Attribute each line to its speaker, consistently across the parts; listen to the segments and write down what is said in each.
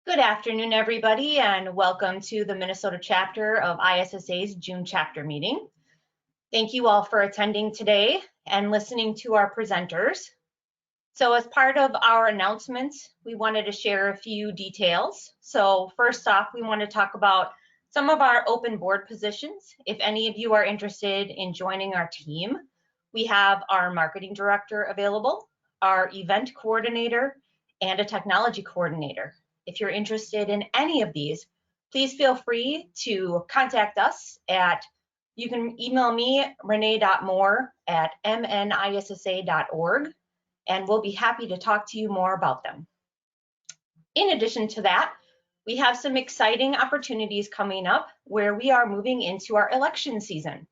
Speaker 1: Good afternoon, everybody, and welcome to the Minnesota chapter of ISSA's June chapter meeting. Thank you all for attending today and listening to our presenters. So as part of our announcements, we wanted to share a few details. So first off, we want to talk about some of our open board positions. If any of you are interested in joining our team, we have our marketing director available, our event coordinator, and a technology coordinator. If you're interested in any of these, please feel free to contact us you can email me, renee.moore@mnissa.org, and we'll be happy to talk to you more about them. In addition to that, we have some exciting opportunities coming up where we are moving into our election season.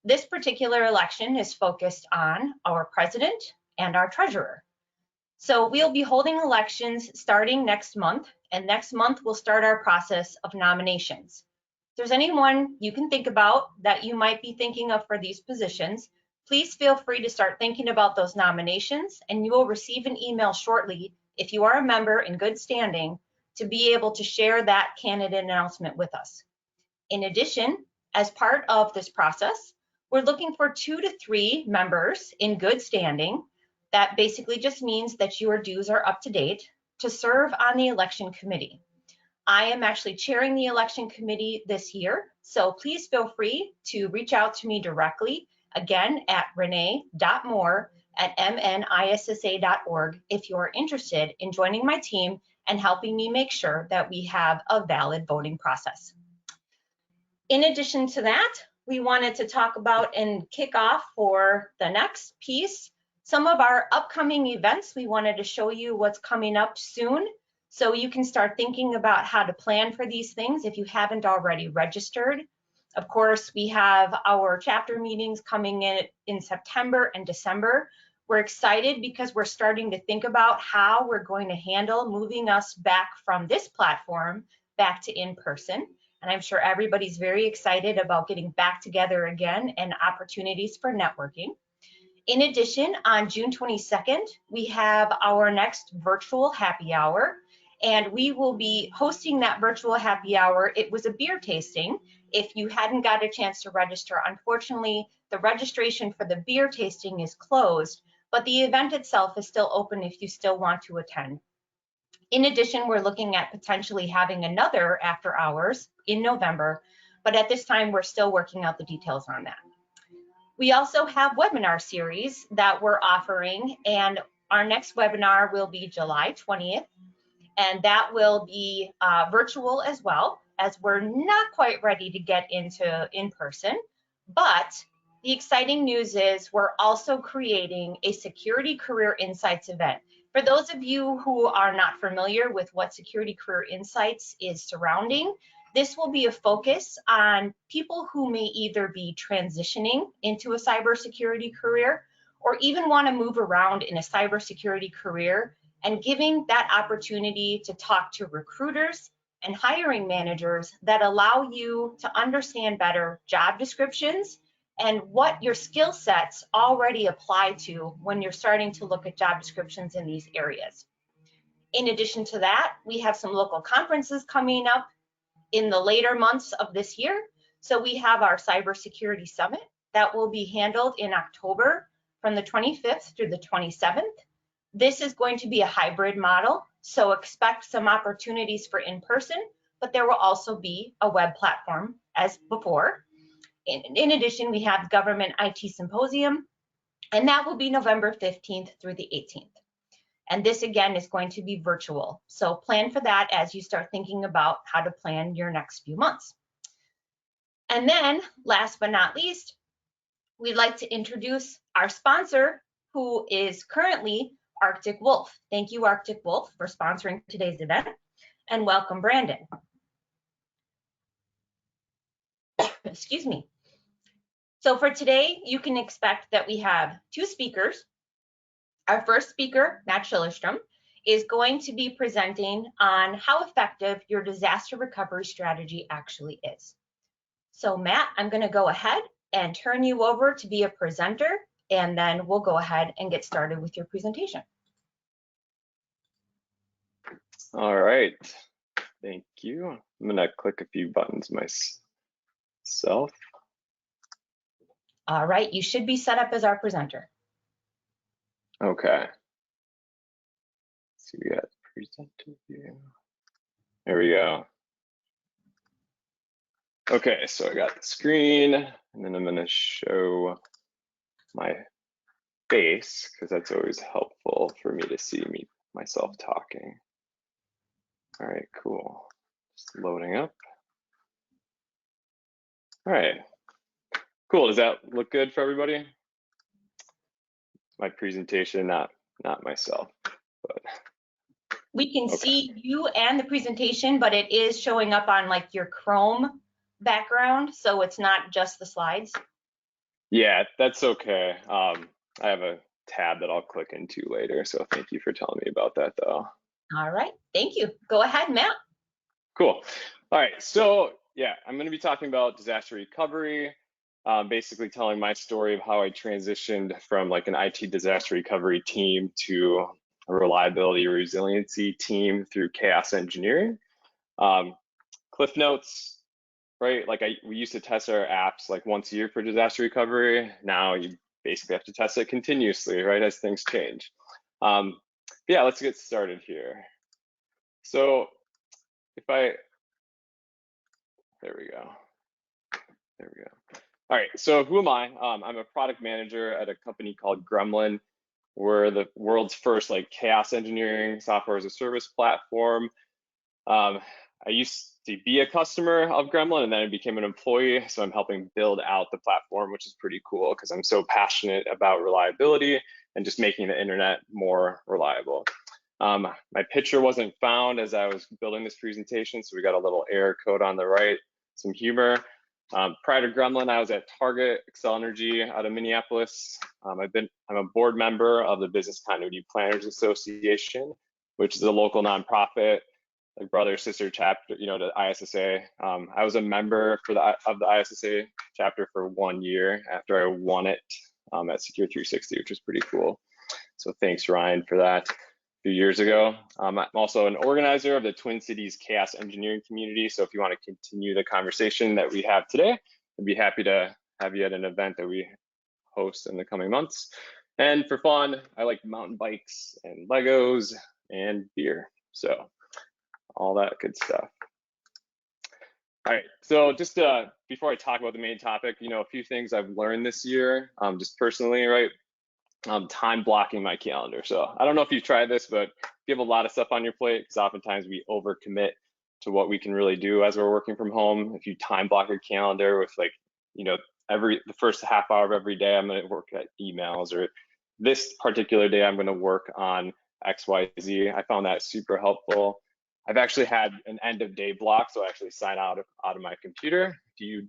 Speaker 1: This particular election is focused on our president and our treasurer. So we'll be holding elections starting next month, and next month we'll start our process of nominations. If there's anyone you can think about that you might be thinking of for these positions, please feel free to start thinking about those nominations, and you will receive an email shortly if you are a member in good standing to be able to share that candidate announcement with us. In addition, as part of this process, we're looking for 2 to 3 members in good standing. That basically just means that your dues are up to date to serve on the election committee. I am actually chairing the election committee this year, so please feel free to reach out to me directly, again at renee.moore@mnissa.org if you're interested in joining my team and helping me make sure that we have a valid voting process. In addition to that, we wanted to talk about and kick off for the next piece some of our upcoming events. We wanted to show you what's coming up soon so you can start thinking about how to plan for these things if you haven't already registered. Of course, we have our chapter meetings coming in September and December. We're excited because we're starting to think about how we're going to handle moving us back from this platform back to in-person. And I'm sure everybody's very excited about getting back together again and opportunities for networking. In addition, on June 22nd, we have our next virtual happy hour, and we will be hosting that virtual happy hour. It was a beer tasting. If you hadn't got a chance to register, unfortunately, the registration for the beer tasting is closed, but the event itself is still open if you still want to attend. In addition, we're looking at potentially having another after hours in November, but at this time, we're still working out the details on that. We also have webinar series that we're offering, and our next webinar will be July 20th, and that will be virtual as well, as we're not quite ready to get into in-person. But the exciting news is we're also creating a Security Career Insights event. For those of you who are not familiar with what Security Career Insights is surrounding, this will be a focus on people who may either be transitioning into a cybersecurity career or even want to move around in a cybersecurity career, and giving that opportunity to talk to recruiters and hiring managers that allow you to understand better job descriptions and what your skill sets already apply to when you're starting to look at job descriptions in these areas. In addition to that, we have some local conferences coming up in the later months of this year. So we have our Cybersecurity Summit that will be handled in October from the 25th through the 27th. This is going to be a hybrid model, so expect some opportunities for in-person, but there will also be a web platform as before. In addition, we have Government IT Symposium, and that will be November 15th through the 18th. And this again is going to be virtual. So plan for that as you start thinking about how to plan your next few months. And then last but not least, we'd like to introduce our sponsor, who is currently Arctic Wolf. Thank you, Arctic Wolf, for sponsoring today's event, and welcome, Brandon. Excuse me. So for today, you can expect that we have 2 speakers. Our first speaker, Matt Schillerstrom, is going to be presenting on how effective your disaster recovery strategy actually is. So Matt, I'm going to go ahead and turn you over to be a presenter, and then we'll go ahead and get started with your presentation.
Speaker 2: All right. Thank you. I'm gonna click a few buttons myself.
Speaker 1: All right, you should be set up as our presenter.
Speaker 2: Okay. So we got presenter view. There we go. Okay, so I got the screen, and then I'm gonna show my face because that's always helpful for me to see myself talking. All right, cool. Just loading up. All right, cool. Does that look good for everybody? My presentation, not myself, but
Speaker 1: We can
Speaker 2: okay.
Speaker 1: see you and the presentation, but it is showing up on like your Chrome background, so it's not just the slides.
Speaker 2: Yeah, that's okay. I have a tab that I'll click into later, so thank you for telling me about that though.
Speaker 1: All right, thank you. Go ahead, Matt.
Speaker 2: Cool. All right, so yeah, I'm going to be talking about disaster recovery, basically telling my story of how I transitioned from like an IT disaster recovery team to a reliability resiliency team through chaos engineering. Cliff notes, right? Like we used to test our apps like once a year for disaster recovery. Now you basically have to test it continuously, right, as things change. Yeah, let's get started here. So there we go. There we go. All right, so who am I? I'm a product manager at a company called Gremlin. We're the world's first like chaos engineering software as a service platform. I used to be a customer of Gremlin and then I became an employee. So I'm helping build out the platform, which is pretty cool because I'm so passionate about reliability and just making the internet more reliable. My picture wasn't found as I was building this presentation, so we got a little error code on the right, some humor. Prior to Gremlin, I was at Target, Xcel Energy out of Minneapolis. I'm a board member of the Business Continuity Planners Association, which is a local nonprofit, like brother sister chapter, you know, the ISSA. I was a member of the ISSA chapter for 1 year after I won it at Secure 360, which was pretty cool. So thanks, Ryan, for that. Few years ago. I'm also an organizer of the Twin Cities Chaos Engineering community. So if you want to continue the conversation that we have today, I'd be happy to have you at an event that we host in the coming months. And for fun, I like mountain bikes and Legos and beer. So all that good stuff. All right, so just before I talk about the main topic, you know, a few things I've learned this year, just personally, right? Time blocking my calendar. So I don't know if you've tried this, but if you have a lot of stuff on your plate, because oftentimes we overcommit to what we can really do as we're working from home. If you time block your calendar with like, you know, the first half hour of every day, I'm going to work at emails, or this particular day, I'm going to work on XYZ. I found that super helpful. I've actually had an end of day block, so I actually sign out of my computer. If you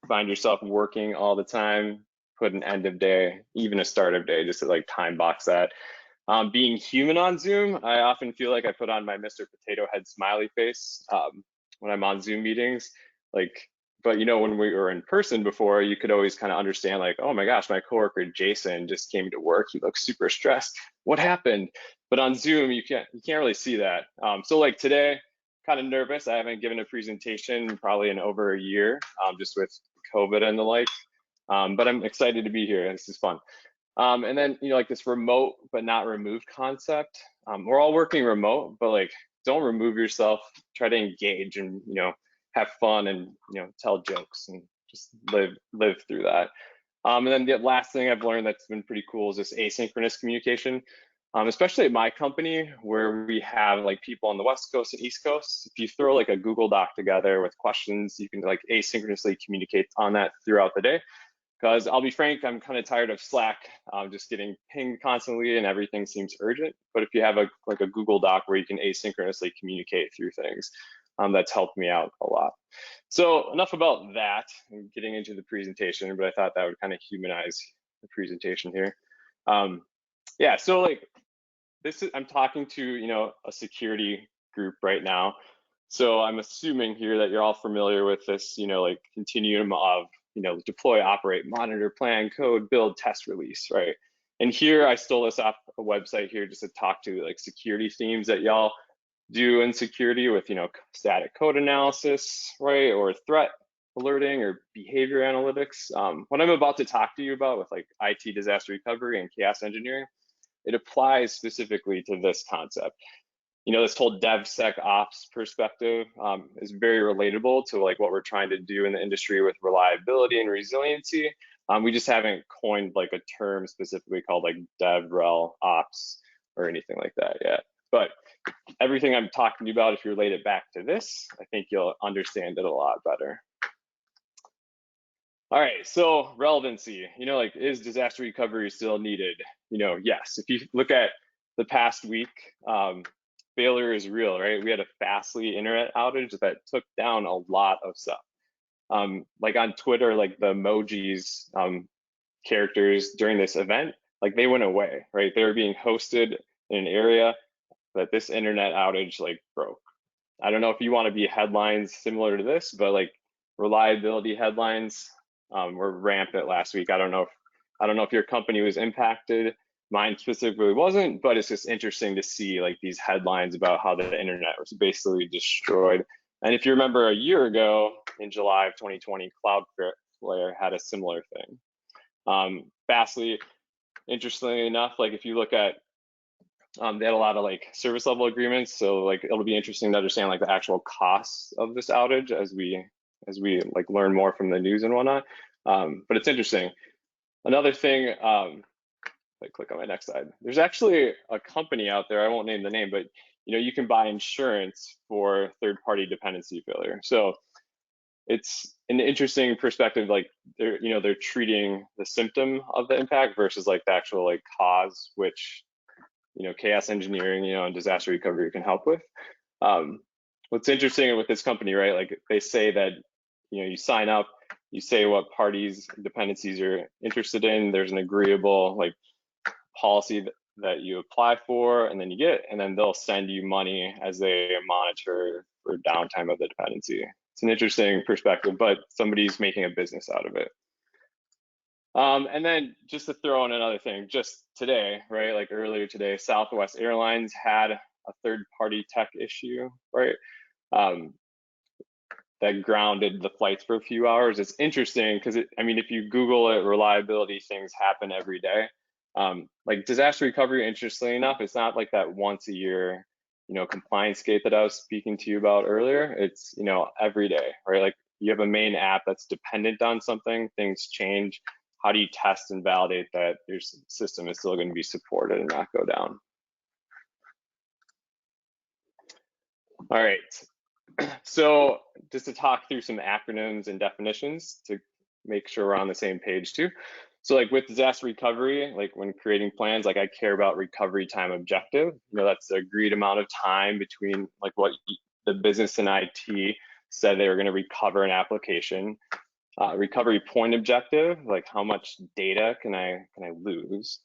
Speaker 2: find yourself working all the time, put an end of day, even a start of day, just to like time box that. Being human on Zoom, I often feel like I put on my Mr. Potato Head smiley face when I'm on Zoom meetings. But you know, when we were in person before, you could always kind of understand like, oh my gosh, my coworker Jason just came to work. He looks super stressed. What happened? But on Zoom, you can't really see that. So like today, kind of nervous. I haven't given a presentation probably in over a year, just with COVID and the like. But I'm excited to be here. This is fun. And then, you know, like this remote but not removed concept. We're all working remote, but like, don't remove yourself. Try to engage and, you know, have fun and, you know, tell jokes and just live through that. And then the last thing I've learned that's been pretty cool is this asynchronous communication. Especially at my company where we have like people on the West Coast and East Coast. If you throw like a Google Doc together with questions, you can like asynchronously communicate on that throughout the day. Because I'll be frank, I'm kind of tired of Slack, just getting pinged constantly and everything seems urgent. But if you have like a Google Doc where you can asynchronously communicate through things, that's helped me out a lot. So enough about that and getting into the presentation, but I thought that would kind of humanize the presentation here. Yeah, so like I'm talking to, you know, a security group right now. So I'm assuming here that you're all familiar with this, you know, like continuum of, you know, deploy, operate, monitor, plan, code, build, test, release, right? And here I stole this off a website here just to talk to like security themes that y'all do insecurity with, static code analysis, right, or threat alerting or behavior analytics. What I'm about to talk to you about with like IT disaster recovery and chaos engineering, it applies specifically to this concept. This whole DevSecOps perspective is very relatable to like what we're trying to do in the industry with reliability and resiliency. We just haven't coined like a term specifically called like DevRel Ops or anything like that yet. But everything I'm talking to you about, if you relate it back to this, I think you'll understand it a lot better. All right, so relevancy, like, is disaster recovery still needed? Yes. If you look at the past week, failure is real, right? We had a Fastly internet outage that took down a lot of stuff. Like on Twitter, like the emojis characters during this event, like they went away, right? They were being hosted in an area that this internet outage like broke. I don't know if you want to be headlines similar to this, but like reliability headlines were rampant last week. I don't know if your company was impacted. Mine specifically wasn't, but it's just interesting to see like these headlines about how the internet was basically destroyed. And if you remember a year ago in July of 2020, Cloudflare had a similar thing. Fastly, interestingly enough, like if you look at, they had a lot of like service level agreements. So like it'll be interesting to understand like the actual costs of this outage as we like learn more from the news and whatnot. But it's interesting. Another thing, I click on my next slide. There's actually a company out there, I won't name the name, but you can buy insurance for third-party dependency failure. So it's an interesting perspective, like they're treating the symptom of the impact versus like the actual like cause, which chaos engineering and disaster recovery can help with. What's interesting with this company, right? Like they say that you sign up, you say what parties dependencies you're interested in. There's an agreeable like policy that you apply for, and then you get, and then they'll send you money as they monitor for downtime of the dependency. It's an interesting perspective, but somebody's making a business out of it. And then just to throw in another thing, just today, right, like earlier today, Southwest Airlines had a third-party tech issue, right, that grounded the flights for a few hours. It's interesting because if you Google it, reliability things happen every day. Like disaster recovery, interestingly enough, it's not like that once a year, compliance gate that I was speaking to you about earlier. It's, every day, right? Like you have a main app that's dependent on something, things change. How do you test and validate that your system is still going to be supported and not go down? All right. So just to talk through some acronyms and definitions to make sure we're on the same page too. So like with disaster recovery, like when creating plans, like I care about recovery time objective. That's the agreed amount of time between like what the business and IT said they were going to recover an application. Recovery point objective, like how much data can I lose?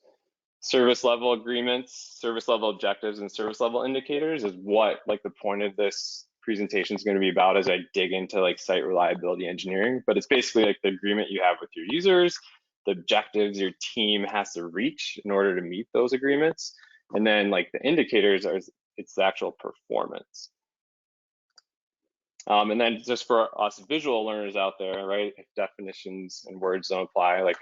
Speaker 2: Service level agreements, service level objectives, and service level indicators is what like the point of this presentation is going to be about as I dig into like site reliability engineering. But it's basically like the agreement you have with your users, the objectives your team has to reach in order to meet those agreements, and then like the indicators are it's the actual performance. And then just for us visual learners out there, right, if definitions and words don't apply, like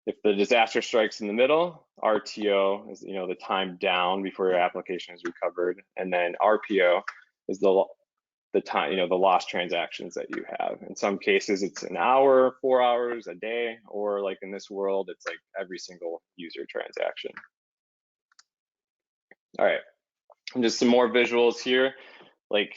Speaker 2: if the disaster strikes in the middle, RTO is the time down before your application is recovered, and then RPO is the time, the lost transactions that you have. In some cases, it's an hour, 4 hours, a day, or like in this world, it's like every single user transaction. All right, and just some more visuals here. Like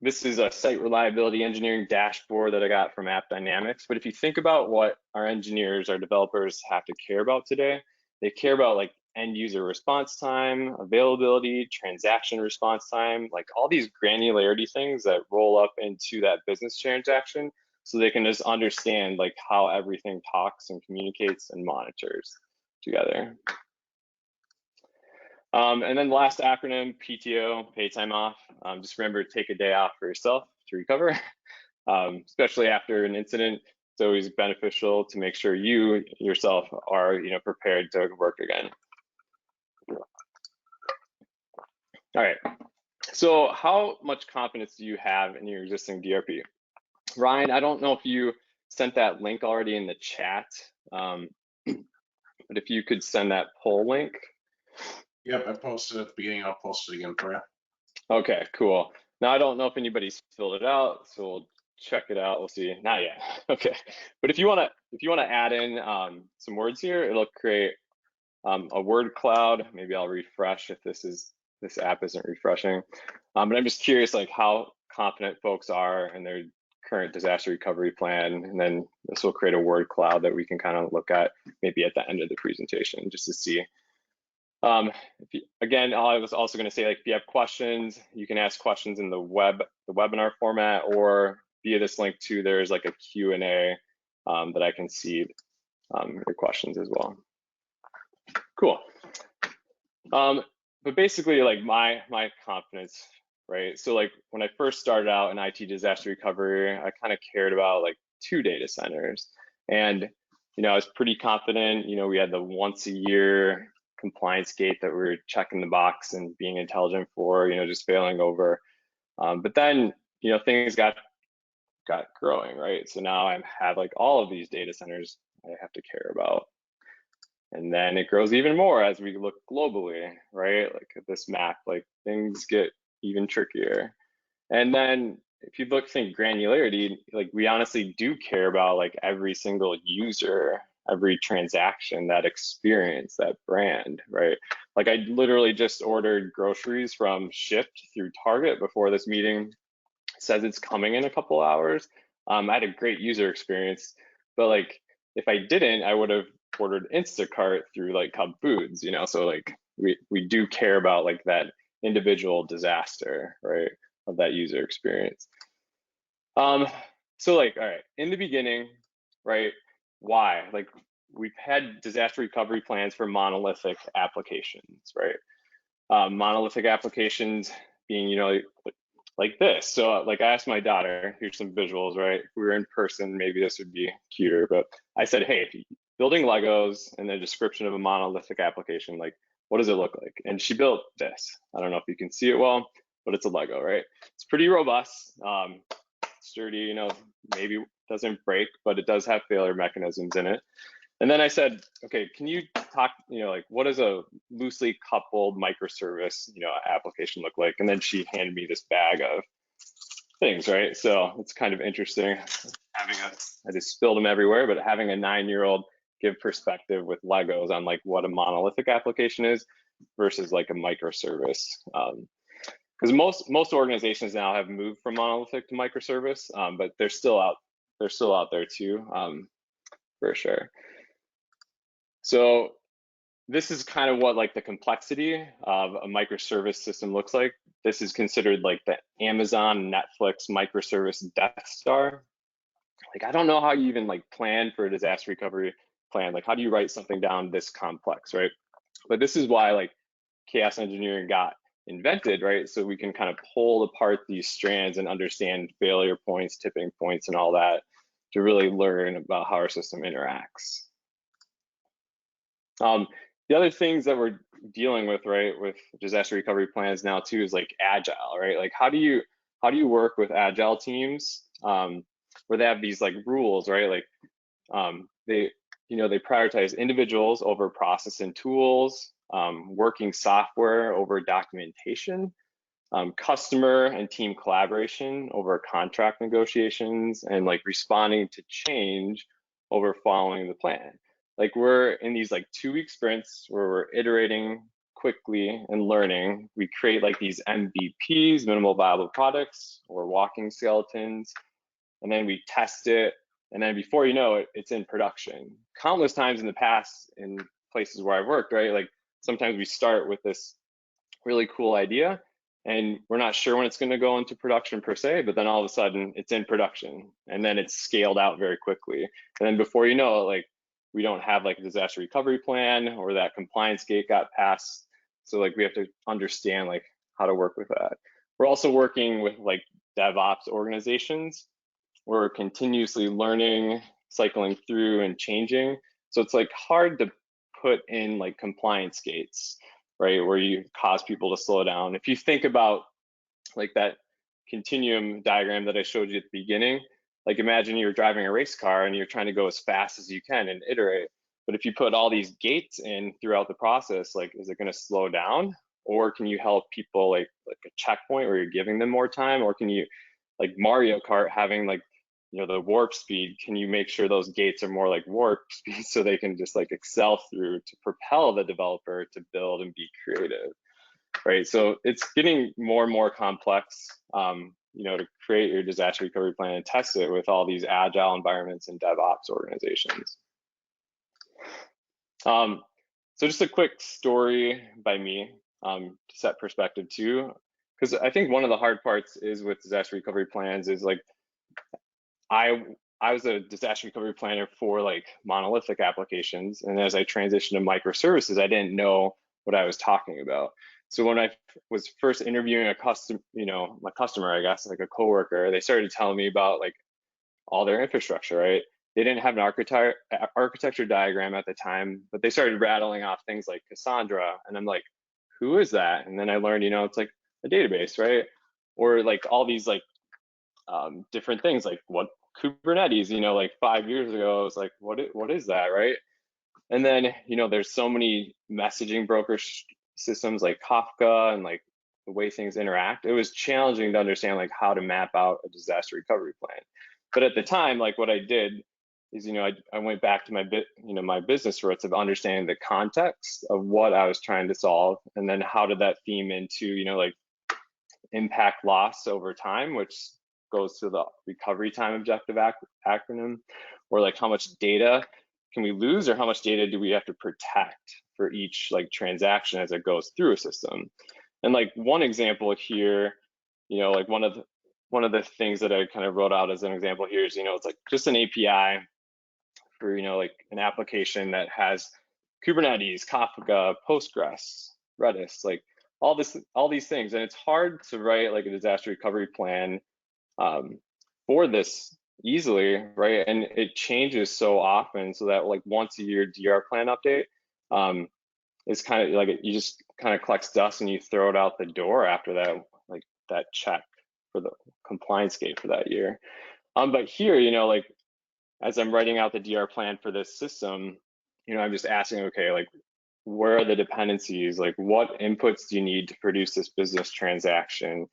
Speaker 2: this is a site reliability engineering dashboard that I got from App Dynamics. But if you think about what our engineers, our developers have to care about today, they care about like end user response time, availability, transaction response time, like all these granularity things that roll up into that business transaction, so they can just understand like how everything talks and communicates and monitors together. And then the last acronym, PTO, pay time off. Just remember to take a day off for yourself to recover, especially after an incident. It's always beneficial to make sure you yourself are prepared to work again. All right, So how much confidence do you have in your existing DRP? Ryan, I don't know if you sent that link already in the chat, but if you could send that poll link.
Speaker 3: Yep, I posted at the beginning. I'll post it again for you.
Speaker 2: Okay, cool. Now I don't know if anybody's filled it out, so we'll check it out. We'll see. Not yet. Okay, but if you wanna add in some words here, it'll create a word cloud. Maybe I'll refresh if this app isn't refreshing. But I'm just curious, like how confident folks are in their current disaster recovery plan, and then this will create a word cloud that we can kind of look at maybe at the end of the presentation just to see. Again, I was also going to say, like, if you have questions, you can ask questions in the webinar format, or via this link too. There's like a Q&A that I can see your questions as well. Cool. But basically, like my confidence, right? So like when I first started out in IT disaster recovery, I kind of cared about like 2 data centers, and I was pretty confident. We had the once a year compliance gate that we were checking the box and being intelligent for, just failing over. But then, things got growing, right? So now I have like all of these data centers I have to care about. And then it grows even more as we look globally, right? Like at this map, like things get even trickier. And then if you think granularity, like we honestly do care about like every single user, every transaction, that experience, that brand, right? Like I literally just ordered groceries from Shipt through Target before this meeting. It says it's coming in a couple hours. I had a great user experience, but like if I didn't, I would have ordered Instacart through like Cub Foods, so like we do care about like that individual disaster, right, of that user experience. So like, all right, in the beginning, right, why? Like we've had disaster recovery plans for monolithic applications, right? Monolithic applications being, like this. So like I asked my daughter, here's some visuals, right? If we were in person, maybe this would be cuter, but I said, hey, if you building Legos and the description of a monolithic application, like what does it look like? And she built this. I don't know if you can see it well, but it's a Lego, right? It's pretty robust, sturdy, maybe doesn't break, but it does have failure mechanisms in it. And then I said, okay, can you talk, like what does a loosely coupled microservice, application look like? And then she handed me this bag of things, right? So it's kind of interesting I just spilled them everywhere, but having a 9-year-old give perspective with Legos on like what a monolithic application is versus like a microservice. Because most organizations now have moved from monolithic to microservice, but they're still out there too, for sure. So this is kind of what like the complexity of a microservice system looks like. This is considered like the Amazon, Netflix microservice Death Star. Like I don't know how you even like plan for a disaster recovery plan. Like how do you write something down this complex, right? But this is why like chaos engineering got invented, right? So we can kind of pull apart these strands and understand failure points, tipping points, and all that to really learn about how our system interacts. The other things that we're dealing with, right, with disaster recovery plans now too is like agile, right? Like how do you work with agile teams where they have these like rules, right? Like they prioritize individuals over process and tools, working software over documentation, customer and team collaboration over contract negotiations, and like responding to change over following the plan. Like we're in these like 2-week sprints where we're iterating quickly and learning. We create like these MVPs, minimal viable products, or walking skeletons, and then we test it. And then before you know it, it's in production. Countless times in the past in places where I've worked, right? Like sometimes we start with this really cool idea and we're not sure when it's going to go into production per se, but then all of a sudden it's in production and then it's scaled out very quickly. And then before you know it, like we don't have like a disaster recovery plan or that compliance gate got passed. So like we have to understand like how to work with that. We're also working with like DevOps organizations where we're continuously learning, cycling through and changing. So it's like hard to put in like compliance gates, right, where you cause people to slow down. If you think about like that continuum diagram that I showed you at the beginning. Like imagine you're driving a race car and you're trying to go as fast as you can and iterate. But if you put all these gates in throughout the process, like is it going to slow down? Or can you help people like a checkpoint where you're giving them more time? Or can you, like Mario Kart, having like, you know, the warp speed, can you make sure those gates are more like warp speed so they can just like excel through to propel the developer to build and be creative, right? So it's getting more and more complex, you know, to create your disaster recovery plan and test it with all these agile environments and DevOps organizations. So just a quick story by me to set perspective too, because I think one of the hard parts is with disaster recovery plans is like, I was a disaster recovery planner for like monolithic applications. And as I transitioned to microservices, I didn't know what I was talking about. So when I was first interviewing a my customer, I guess, like a coworker, they started telling me about like all their infrastructure, right? They didn't have an architecture diagram at the time, but they started rattling off things like Cassandra. And I'm like, who is that? And then I learned, you know, it's like a database, right? Or like all these like different things, like what Kubernetes, you know, like 5 years ago, I was like, what is that, right? And then, you know, there's so many messaging broker systems like Kafka and like the way things interact. It was challenging to understand like how to map out a disaster recovery plan. But at the time, like what I did is, you know, I went back to my business roots of understanding the context of what I was trying to solve, and then how did that theme into, you know, like impact loss over time, which goes to the recovery time objective acronym, or like how much data can we lose, or how much data do we have to protect for each like transaction as it goes through a system. And like one example here, you know, like one of the things that I kind of wrote out as an example here is, you know, it's like just an API for, you know, like an application that has Kubernetes, Kafka, Postgres, Redis, like all these things. And it's hard to write like a disaster recovery plan for this easily, right? And it changes so often, so that like once a year DR plan update is kind of like you just kind of collects dust and you throw it out the door after that, like that check for the compliance gate for that year. But here, you know, like as I'm writing out the DR plan for this system, you know, I'm just asking, okay, like where are the dependencies? Like what inputs do you need to produce this business transaction?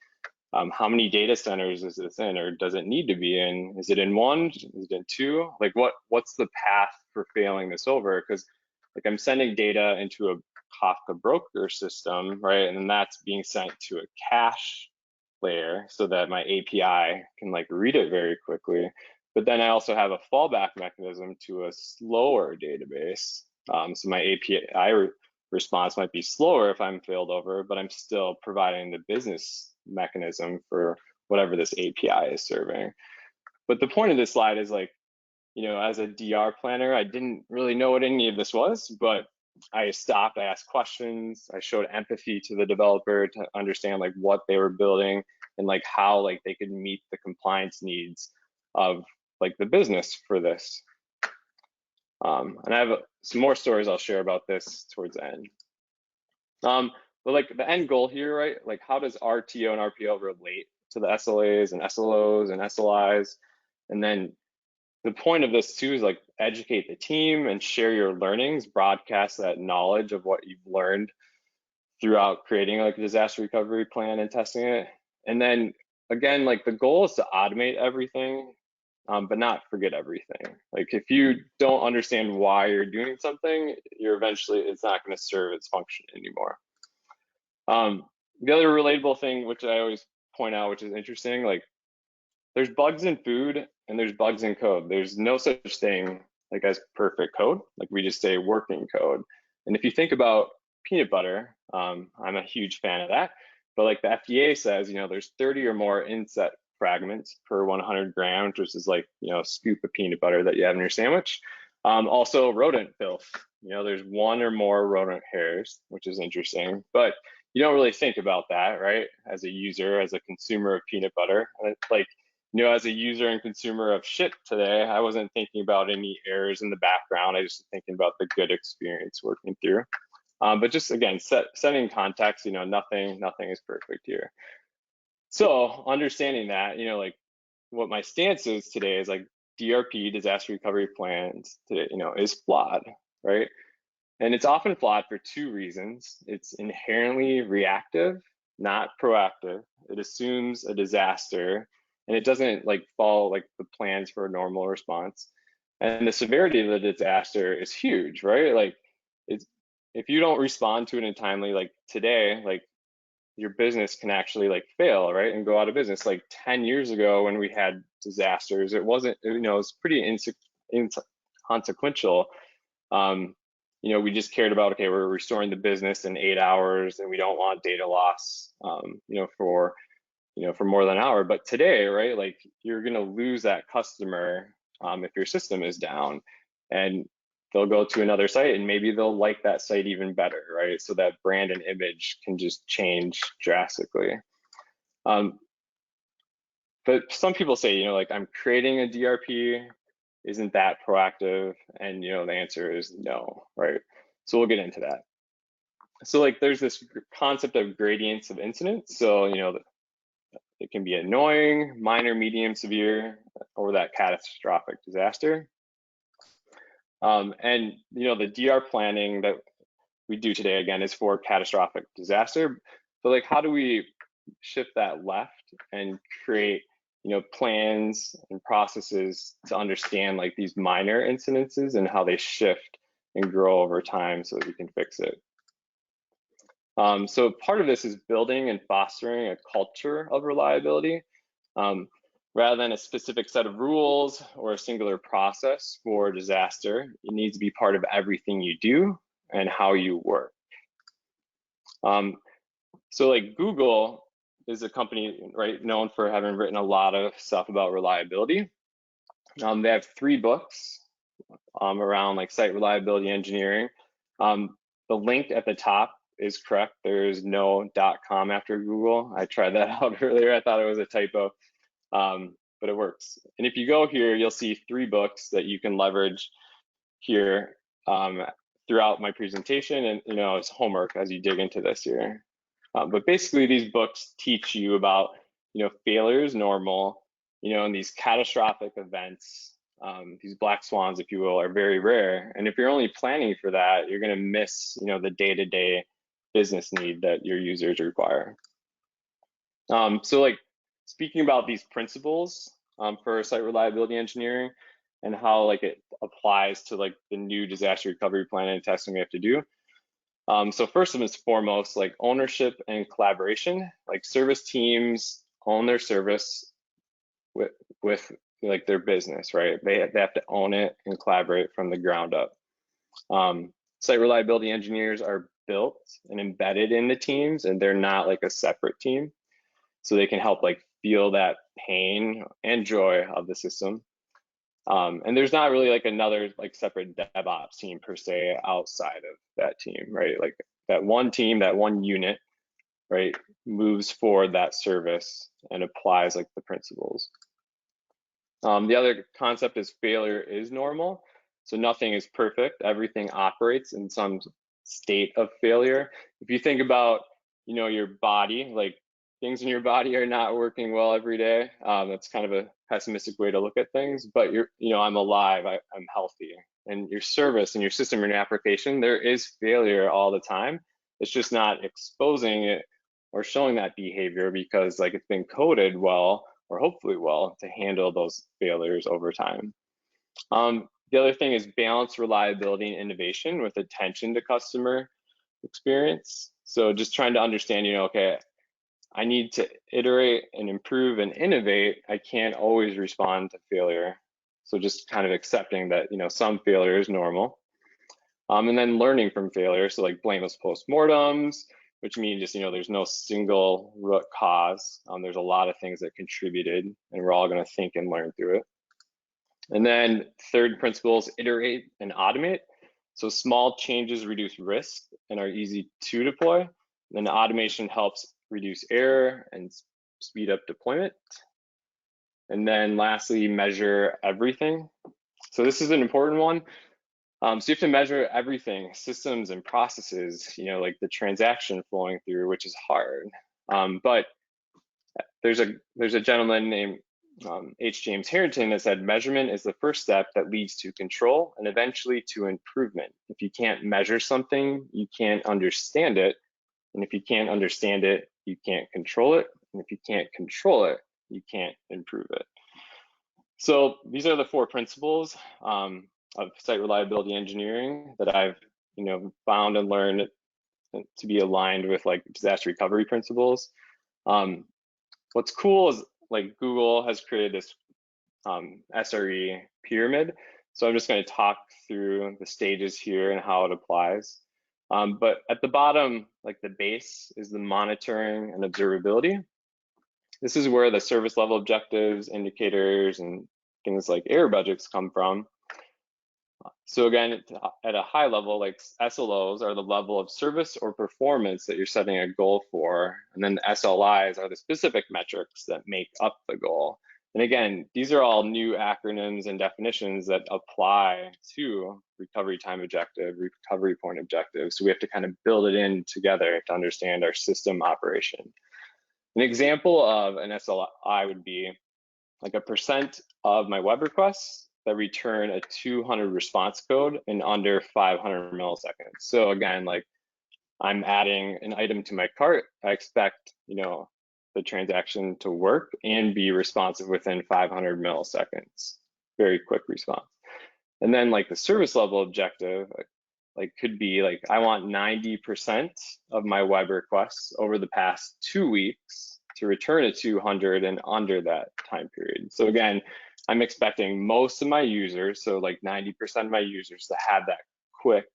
Speaker 2: How many data centers is this in, or does it need to be in? Is it in one? Is it in two? Like what's the path for failing this over? Because like I'm sending data into a Kafka broker system, right? And then that's being sent to a cache layer so that my API can like read it very quickly. But then I also have a fallback mechanism to a slower database. So my API response might be slower if I'm failed over, but I'm still providing the business mechanism for whatever this API is serving. But the point of this slide is like, you know, as a DR planner, I didn't really know what any of this was, but I stopped, I asked questions, I showed empathy to the developer to understand like what they were building and like how like they could meet the compliance needs of like the business for this. And I have some more stories I'll share about this towards the end. But like the end goal here, right? Like how does RTO and RPO relate to the SLAs and SLOs and SLIs? And then the point of this too is like educate the team and share your learnings, broadcast that knowledge of what you've learned throughout creating like a disaster recovery plan and testing it. And then again, like the goal is to automate everything, but not forget everything. Like if you don't understand why you're doing something, it's not going to serve its function anymore. The other relatable thing, which I always point out, which is interesting, like there's bugs in food and there's bugs in code. There's no such thing like as perfect code. Like we just say working code. And if you think about peanut butter, I'm a huge fan of that. But like the FDA says, you know, there's 30 or more inset fragments per 100 grams, which is like, you know, a scoop of peanut butter that you have in your sandwich. Also rodent filth, you know, there's one or more rodent hairs, which is interesting, but you don't really think about that, right? As a user, as a consumer of peanut butter, like, you know, as a user and consumer of shit today, I wasn't thinking about any errors in the background. I was just thinking about the good experience working through. But just again, setting context, you know, nothing is perfect here. So understanding that, you know, like what my stance is today is like DRP, disaster recovery plans, today, you know, is flawed, right? And it's often flawed for two reasons. It's inherently reactive, not proactive. It assumes a disaster, and it doesn't like follow like the plans for a normal response. And the severity of the disaster is huge, right? Like, it's, if you don't respond to it in timely, like today, like your business can actually like fail, right, and go out of business. Like 10 years ago when we had disasters, it wasn't, you know, it's pretty inconsequential. You know, we just cared about, okay, we're restoring the business in 8 hours, and we don't want data loss, you know, for more than an hour. But today, right, like you're gonna lose that customer if your system is down, and they'll go to another site and maybe they'll like that site even better, right? So that brand and image can just change drastically. But some people say, you know, like I'm creating a DRP, isn't that proactive? And, you know, the answer is no, right? So we'll get into that. So like there's this concept of gradients of incidents. So, you know, it can be annoying, minor, medium, severe, or that catastrophic disaster. And, you know, the DR planning that we do today, again, is for catastrophic disaster. But like, how do we shift that left and create, you know, plans and processes to understand like these minor incidences and how they shift and grow over time so that we can fix it. So part of this is building and fostering a culture of reliability. Rather than a specific set of rules or a singular process for disaster, it needs to be part of everything you do and how you work. So like Google is a company, right, known for having written a lot of stuff about reliability. They have 3 books around like site reliability engineering. The link at the top is correct. There is no .com after Google. I tried that out earlier. I thought it was a typo, but it works. And if you go here, you'll see 3 books that you can leverage here throughout my presentation, and, you know, it's homework as you dig into this here. But basically, these books teach you about, you know, failure is normal, you know, and these catastrophic events, these black swans, if you will, are very rare. And if you're only planning for that, you're going to miss, you know, the day-to-day business need that your users require. So like speaking about these principles for site reliability engineering and how like it applies to like the new disaster recovery planning and testing we have to do. So first and foremost, like ownership and collaboration, like service teams own their service with like their business, right? They have to own it and collaborate from the ground up. Site reliability engineers are built and embedded in the teams, and they're not like a separate team. So they can help like feel that pain and joy of the system. And there's not really like another like separate DevOps team per se outside of that team, right? Like that one team, that one unit, right, moves forward that service and applies like the principles. The other concept is failure is normal. So nothing is perfect. Everything operates in some state of failure. If you think about, you know, your body, like things in your body are not working well every day. That's kind of a pessimistic way to look at things, but you know, I'm alive, I'm healthy. And your service and your system and your application, there is failure all the time. It's just not exposing it or showing that behavior because like it's been coded well, or hopefully well, to handle those failures over time. The other thing is balance reliability and innovation with attention to customer experience. So just trying to understand, you know, okay, I need to iterate and improve and innovate. I can't always respond to failure. So just kind of accepting that, you know, some failure is normal. And then learning from failure. So like blameless postmortems, which means just, you know, there's no single root cause. There's a lot of things that contributed, and we're all going to think and learn through it. And then third principle is iterate and automate. So small changes reduce risk and are easy to deploy. And then automation helps reduce error and speed up deployment. And then lastly, measure everything. So this is an important one. So you have to measure everything, systems and processes, you know, like the transaction flowing through, which is hard. But there's a gentleman named H. James Harrington that said measurement is the first step that leads to control and eventually to improvement. If you can't measure something, you can't understand it. And if you can't understand it, you can't control it. And if you can't control it, you can't improve it. So these are the 4 principles of site reliability engineering that I've found and learned to be aligned with like disaster recovery principles. What's cool is like Google has created this SRE pyramid. So I'm just going to talk through the stages here and how it applies. But at the bottom, like the base is the monitoring and observability. This is where the service level objectives, indicators, and things like error budgets come from. So again, at a high level, like SLOs are the level of service or performance that you're setting a goal for. And then the SLIs are the specific metrics that make up the goal. And again, these are all new acronyms and definitions that apply to recovery time objective, recovery point objective. So we have to kind of build it in together to understand our system operation. An example of an SLI would be like a % of my web requests that return a 200 response code in under 500 milliseconds. So again, like I'm adding an item to my cart, I expect, the transaction to work and be responsive within 500 milliseconds. Very quick response. And then like the service level objective, like could be like, I want 90% of my web requests over the past 2 weeks to return a 200 and under that time period. So again, I'm expecting most of my users, so like 90% of my users, to have that quick,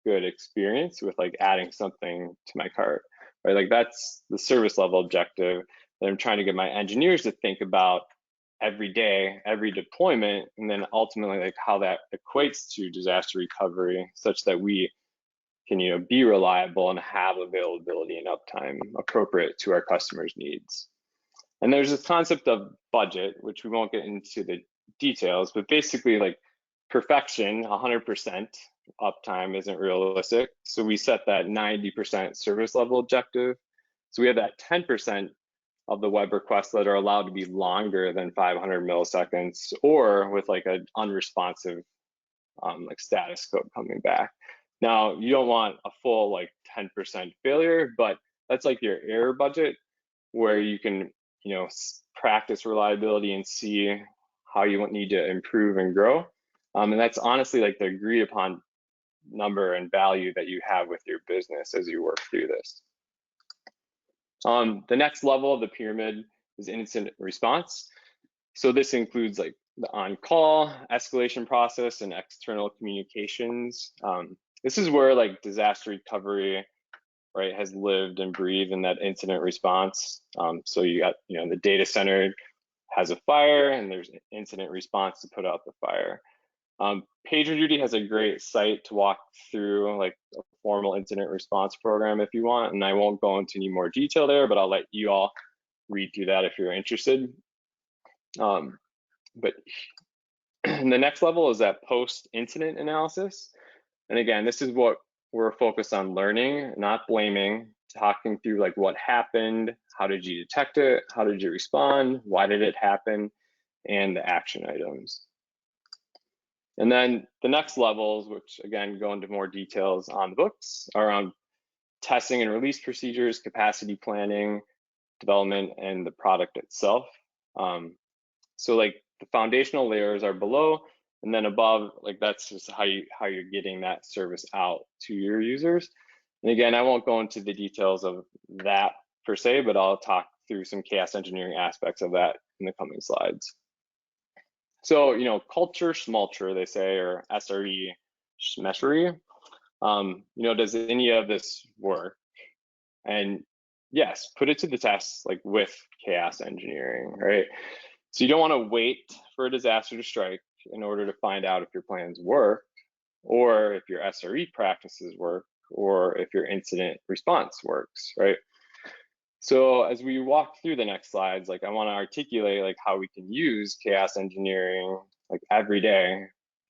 Speaker 2: good experience with like adding something to my cart, right? Like that's the service level objective that I'm trying to get my engineers to think about every day, every deployment, and then ultimately like how that equates to disaster recovery such that we can be reliable and have availability and uptime appropriate to our customers' needs. And there's this concept of budget, which we won't get into the details, but basically like perfection, 100% uptime isn't realistic. So we set that 90% service level objective. So we have that 10% of the web requests that are allowed to be longer than 500 milliseconds or with like an unresponsive like status code coming back. Now, you don't want a full like 10% failure, but that's like your error budget where you can practice reliability and see how you need to improve and grow. And that's honestly like the agreed upon number and value that you have with your business as you work through this. The next level of the pyramid is incident response. So this includes like the on-call, escalation process, and external communications. This is where like disaster recovery, right, has lived and breathed in that incident response. So you got, the data center has a fire and there's an incident response to put out the fire. PagerDuty has a great site to walk through like a formal incident response program if you want, and I won't go into any more detail there, but I'll let you all read through that if you're interested. But the next level is that post-incident analysis. And again, this is what we're focused on learning, not blaming, talking through like what happened, how did you detect it, how did you respond, why did it happen, and the action items. And then the next levels, which again go into more details on the books, are around testing and release procedures, capacity planning, development, and the product itself. So like the foundational layers are below, and then above, like that's just how you're getting that service out to your users. And again, I won't go into the details of that per se, but I'll talk through some chaos engineering aspects of that in the coming slides. So, culture schmalture, they say, or SRE schmeshery. Does any of this work? And yes, put it to the test, like with chaos engineering, right? So you don't want to wait for a disaster to strike in order to find out if your plans work, or if your SRE practices work, or if your incident response works, right? So as we walk through the next slides, like I want to articulate like how we can use chaos engineering like every day,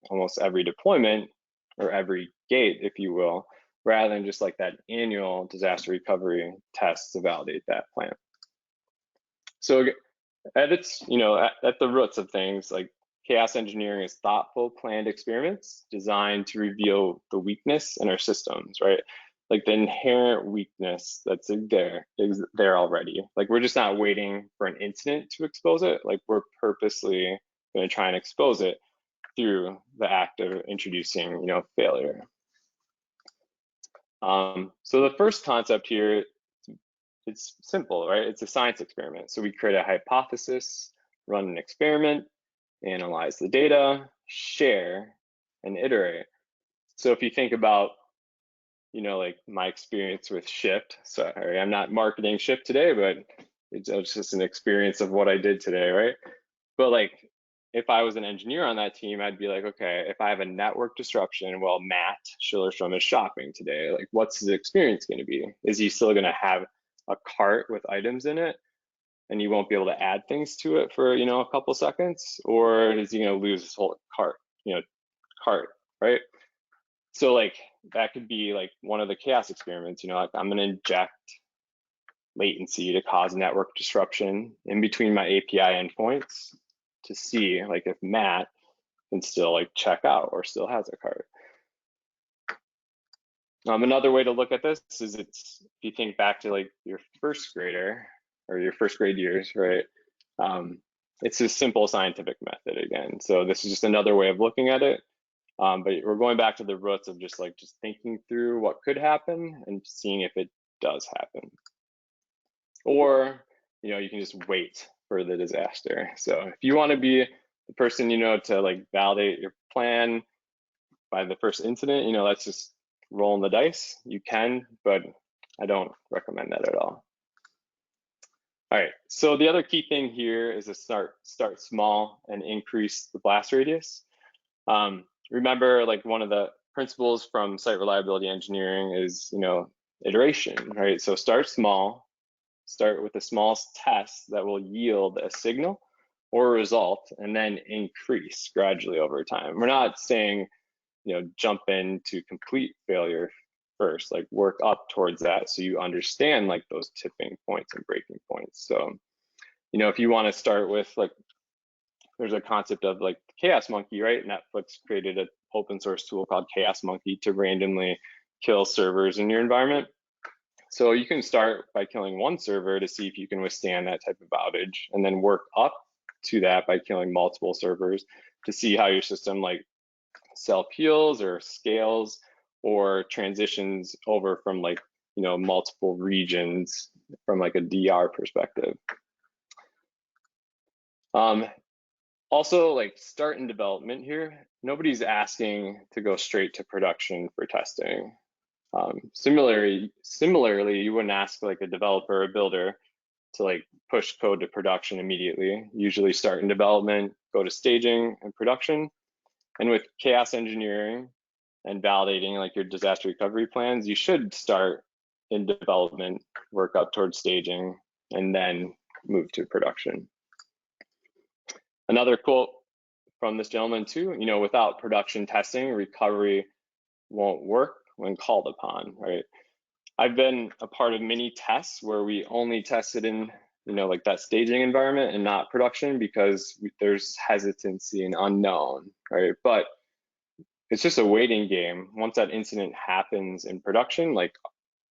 Speaker 2: almost every deployment or every gate, if you will, rather than just like that annual disaster recovery test to validate that plan. So at its, at the roots of things, like chaos engineering is thoughtful, planned experiments designed to reveal the weakness in our systems, right? Like the inherent weakness that's there is there already. Like we're just not waiting for an incident to expose it. Like we're purposely going to try and expose it through the act of introducing, failure. So the first concept here, it's simple, right? It's a science experiment. So we create a hypothesis, run an experiment, analyze the data, share, and iterate. So if you think about, like my experience with Shift, sorry, I'm not marketing Shift today, but it's just an experience of what I did today, right? But like, if I was an engineer on that team, I'd be like, okay, if I have a network disruption, well, Matt Schillerstrom is shopping today. Like, what's his experience going to be? Is he still going to have a cart with items in it, and you won't be able to add things to it for a couple seconds, or is he going to lose his whole cart, right? So like that could be like one of the chaos experiments. Like I'm going to inject latency to cause network disruption in between my API endpoints to see like if Matt can still like check out or still has a cart. Another way to look at this is if you think back to like your first grader or your first grade years, right? It's a simple scientific method again. So this is just another way of looking at it. But we're going back to the roots of just thinking through what could happen and seeing if it does happen. Or, you can just wait for the disaster. So if you want to be the person, to like validate your plan by the first incident, that's just rolling the dice. You can, but I don't recommend that at all. All right, so the other key thing here is to start small and increase the blast radius. Remember, like one of the principles from site reliability engineering is, iteration, right? So start small, start with the smallest test that will yield a signal or a result, and then increase gradually over time. We're not saying, jump into complete failure first, like work up towards that so you understand like those tipping points and breaking points. So, if you want to start with like, there's a concept of like Chaos Monkey, right? Netflix created an open source tool called Chaos Monkey to randomly kill servers in your environment. So you can start by killing one server to see if you can withstand that type of outage, and then work up to that by killing multiple servers to see how your system like self-heals or scales or transitions over from like, multiple regions from like a DR perspective. Also, like start in development here. Nobody's asking to go straight to production for testing. Similarly, you wouldn't ask like a developer or builder to like push code to production immediately. Usually start in development, go to staging and production. And with chaos engineering and validating like your disaster recovery plans, you should start in development, work up towards staging, and then move to production. Another quote from this gentleman too, without production testing, recovery won't work when called upon, right? I've been a part of many tests where we only tested in, like that staging environment and not production because there's hesitancy and unknown, right? But it's just a waiting game. Once that incident happens in production, like,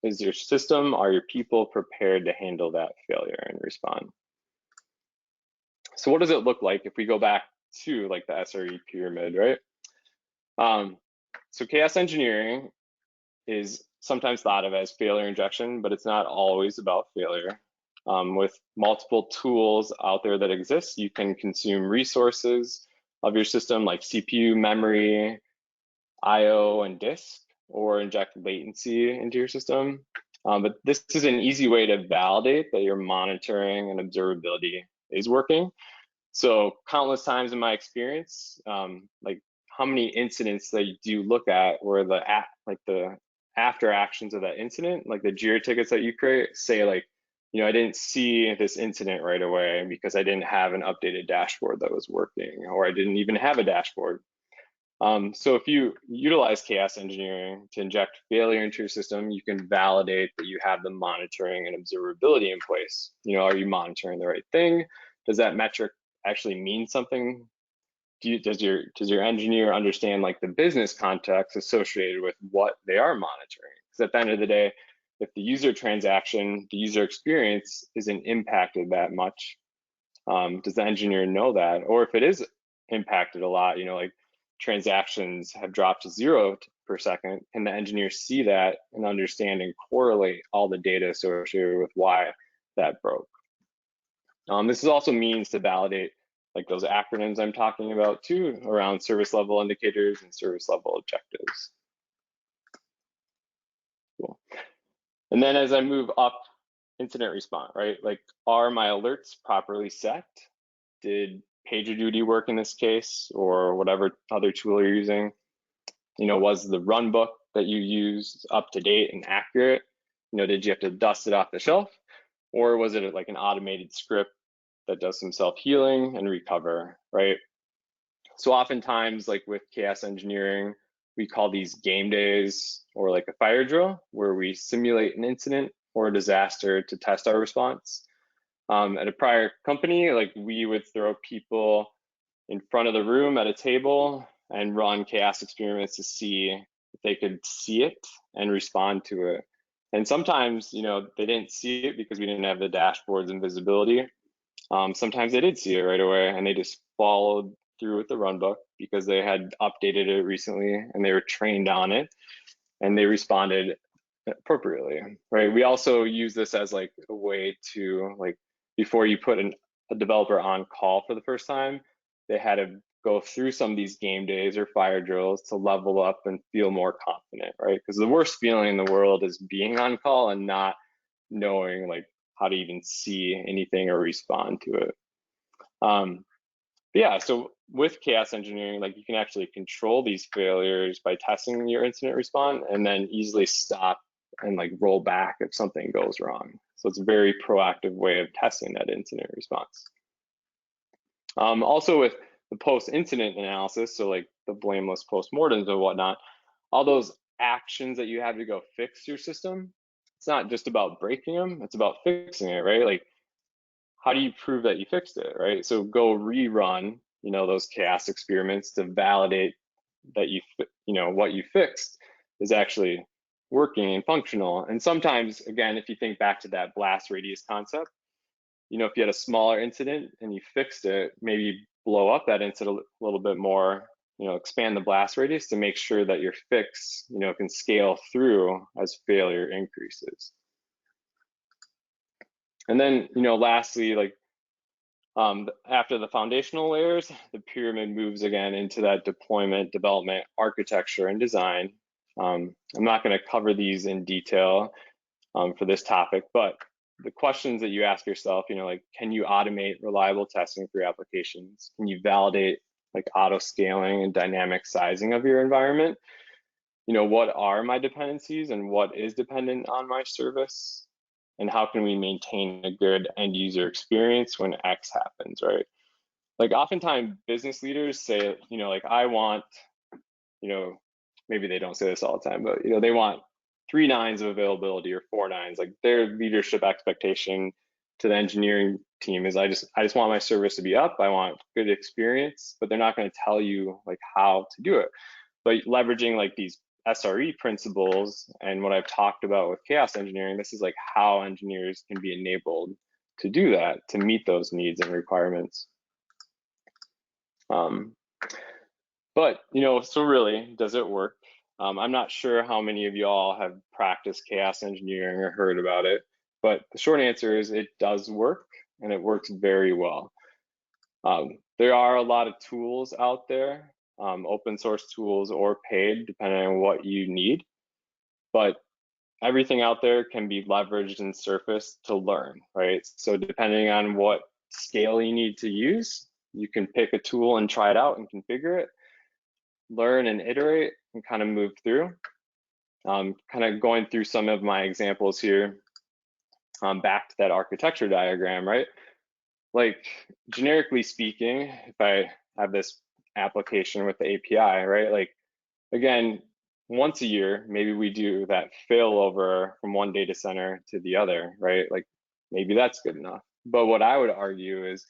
Speaker 2: is your system, are your people prepared to handle that failure and respond? So what does it look like if we go back to like the Sre Pyramid, right? So chaos engineering is sometimes thought of as failure injection, but it's not always about failure. With multiple tools out there that exist, you can consume resources of your system like CPU, memory, IO, and disk, or inject latency into your system. But this is an easy way to validate that your monitoring and observability is working. So countless times in my experience, like how many incidents that you do look at where the after actions of that incident, like the JIRA tickets that you create, say like, I didn't see this incident right away because I didn't have an updated dashboard that was working, or I didn't even have a dashboard. So if you utilize chaos engineering to inject failure into your system, you can validate that you have the monitoring and observability in place. Are you monitoring the right thing? Does that metric actually mean something? Does your engineer understand like the business context associated with what they are monitoring? Because at the end of the day, if the user transaction, the user experience isn't impacted that much, does the engineer know that? Or if it is impacted a lot, like transactions have dropped to 0 per second, can the engineer see that and understand and correlate all the data associated with why that broke? This is also means to validate like those acronyms I'm talking about too, around service level indicators and service level objectives. Cool. And then as I move up, incident response, right? Like, are my alerts properly set? Did PagerDuty work in this case, or whatever other tool you're using? Was the runbook that you used up to date and accurate? Did you have to dust it off the shelf, or was it like an automated script that does some self-healing and recover, right? So oftentimes, like with chaos engineering, we call these game days or like a fire drill, where we simulate an incident or a disaster to test our response. At a prior company, like we would throw people in front of the room at a table and run chaos experiments to see if they could see it and respond to it. And sometimes, they didn't see it because we didn't have the dashboards and visibility. Sometimes they did see it right away, and they just followed through with the runbook because they had updated it recently and they were trained on it, and they responded appropriately, right? We also use this as like a way to, like, before you put a developer on call for the first time, they had to go through some of these game days or fire drills to level up and feel more confident, right? Because the worst feeling in the world is being on call and not knowing like how to even see anything or respond to it. Yeah, so with chaos engineering, like you can actually control these failures by testing your incident response and then easily stop and like roll back if something goes wrong. So it's a very proactive way of testing that incident response. Also with the post-incident analysis, so like the blameless postmortems and whatnot, all those actions that you have to go fix your system, it's not just about breaking them, it's about fixing it, right? Like, how do you prove that you fixed it, right? So go rerun, those chaos experiments to validate that what you fixed is actually working and functional. And sometimes, again, if you think back to that blast radius concept, if you had a smaller incident and you fixed it, maybe blow up that incident a little bit more, expand the blast radius to make sure that your fix, can scale through as failure increases. And then, lastly, like after the foundational layers, the pyramid moves again into that deployment, development, architecture, and design. I'm not going to cover these in detail for this topic, but the questions that you ask yourself, like, can you automate reliable testing for your applications? Can you validate like auto scaling and dynamic sizing of your environment? What are my dependencies and what is dependent on my service? And how can we maintain a good end user experience when X happens, right? Like oftentimes business leaders say, like I want, maybe they don't say this all the time, but they want 3 nines of availability or 4 nines. Like their leadership expectation to the engineering team is I just want my service to be up. I want good experience, but they're not going to tell you like how to do it. But leveraging like these SRE principles and what I've talked about with chaos engineering, this is like how engineers can be enabled to do that, to meet those needs and requirements. But, so really, does it work? I'm not sure how many of y'all have practiced chaos engineering or heard about it, but the short answer is it does work, and it works very well. There are a lot of tools out there, open source tools or paid, depending on what you need. But everything out there can be leveraged and surfaced to learn, right? So depending on what scale you need to use, you can pick a tool and try it out and configure it, learn and iterate and kind of move through. Kind of going through some of my examples here, back to that architecture diagram, right? Like generically speaking, if I have this application with the API, right? Like, again, once a year, maybe we do that failover from one data center to the other, right? Like, maybe that's good enough. But what I would argue is,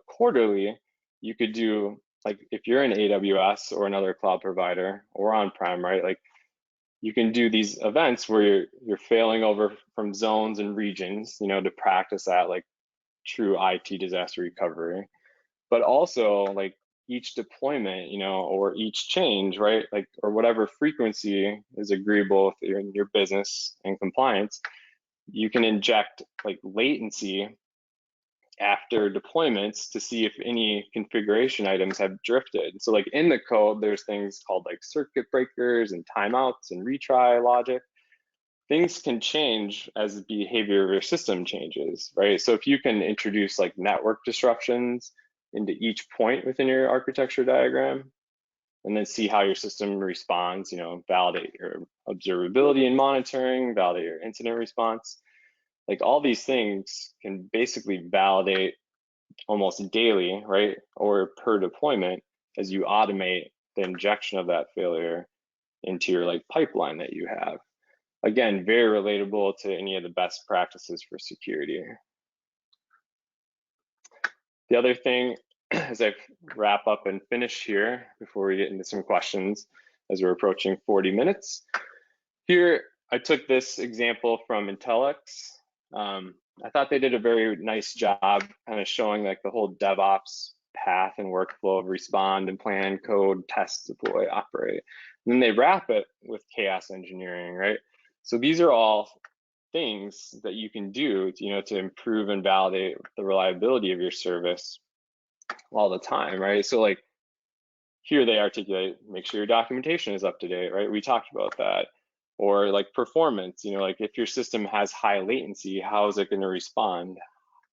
Speaker 2: quarterly, you could do, like, if you're in AWS or another cloud provider or on-prem, right? Like, you can do these events where you're failing over from zones and regions, to practice that, like, true IT disaster recovery. But also, like, each deployment, or each change, right? Like, or whatever frequency is agreeable with your business and compliance, you can inject like latency after deployments to see if any configuration items have drifted. So like in the code, there's things called like circuit breakers and timeouts and retry logic. Things can change as the behavior of your system changes, right? So if you can introduce like network disruptions into each point within your architecture diagram, and then see how your system responds, validate your observability and monitoring, validate your incident response. Like all these things can basically validate almost daily, right? Or per deployment as you automate the injection of that failure into your like pipeline that you have. Again, very relatable to any of the best practices for security. The other thing, as I wrap up and finish here before we get into some questions, as we're approaching 40 minutes. Here, I took this example from Intellex. I thought they did a very nice job kind of showing like the whole DevOps path and workflow of respond and plan, code, test, deploy, operate. And then they wrap it with chaos engineering, right? So these are all things that you can do, to improve and validate the reliability of your service all the time, right? So like here they articulate, make sure your documentation is up to date, right? We talked about that. Or like performance, like if your system has high latency, how is it going to respond?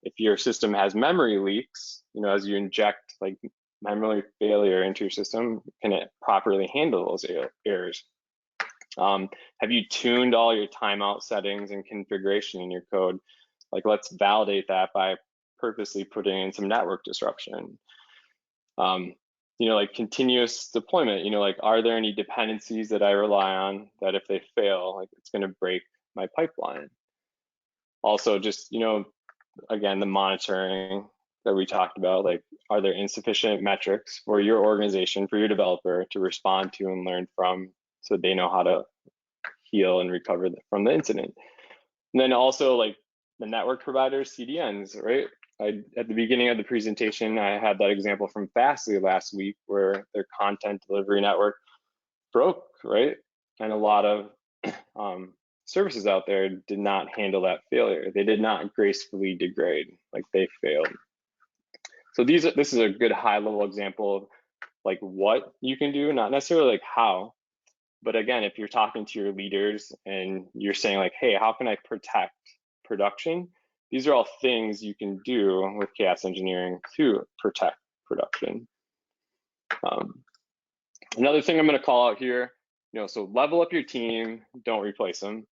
Speaker 2: If your system has memory leaks, as you inject like memory failure into your system, can it properly handle those errors? Have you tuned all your timeout settings and configuration in your code? Like, let's validate that by purposely putting in some network disruption. Like continuous deployment, like, are there any dependencies that I rely on that if they fail, like it's going to break my pipeline? Also, just, again, the monitoring that we talked about, like, are there insufficient metrics for your organization, for your developer to respond to and learn from so they know how to heal and recover from the incident? And then also like the network providers, CDNs, right? At the beginning of the presentation, I had that example from Fastly last week where their content delivery network broke, right? And a lot of services out there did not handle that failure. They did not gracefully degrade, like they failed. So this is a good high-level example of like what you can do, not necessarily like how, but again, if you're talking to your leaders and you're saying like, hey, how can I protect production? These are all things you can do with chaos engineering to protect production. Another thing I'm going to call out here, so level up your team, don't replace them.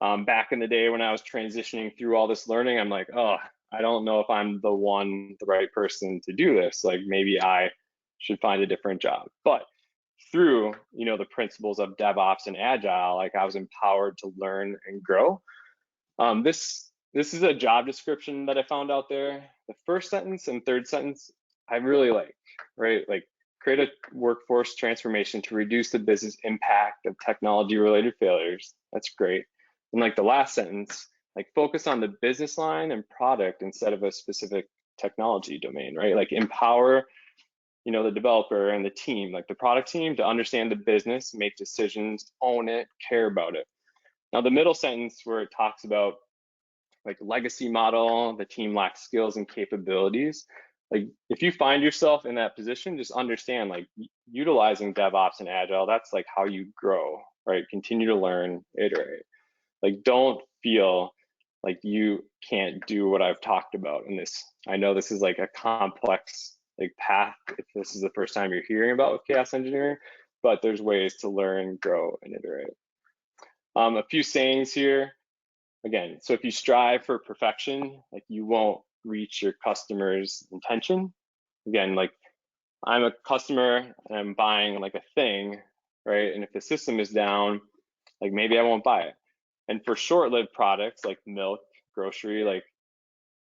Speaker 2: Back in the day when I was transitioning through all this learning, I'm like, oh, I don't know if I'm the right person to do this. Like maybe I should find a different job. But through, the principles of DevOps and Agile, like I was empowered to learn and grow. This is a job description that I found out there. The first sentence and third sentence, I really like, right? Like create a workforce transformation to reduce the business impact of technology-related failures. That's great. And like the last sentence, like focus on the business line and product instead of a specific technology domain, right? Like empower, the developer and the team, like the product team, to understand the business, make decisions, own it, care about it. Now the middle sentence where it talks about like legacy model, the team lacks skills and capabilities. Like if you find yourself in that position, just understand like utilizing DevOps and Agile, that's like how you grow, right? Continue to learn, iterate. Like don't feel like you can't do what I've talked about in this. I know this is like a complex like path if this is the first time you're hearing about with chaos engineering, but there's ways to learn, grow, and iterate. A few sayings here. Again, so if you strive for perfection, like you won't reach your customer's intention. Again, like I'm a customer and I'm buying like a thing, right? And if the system is down, like maybe I won't buy it. And for short-lived products like milk, grocery, like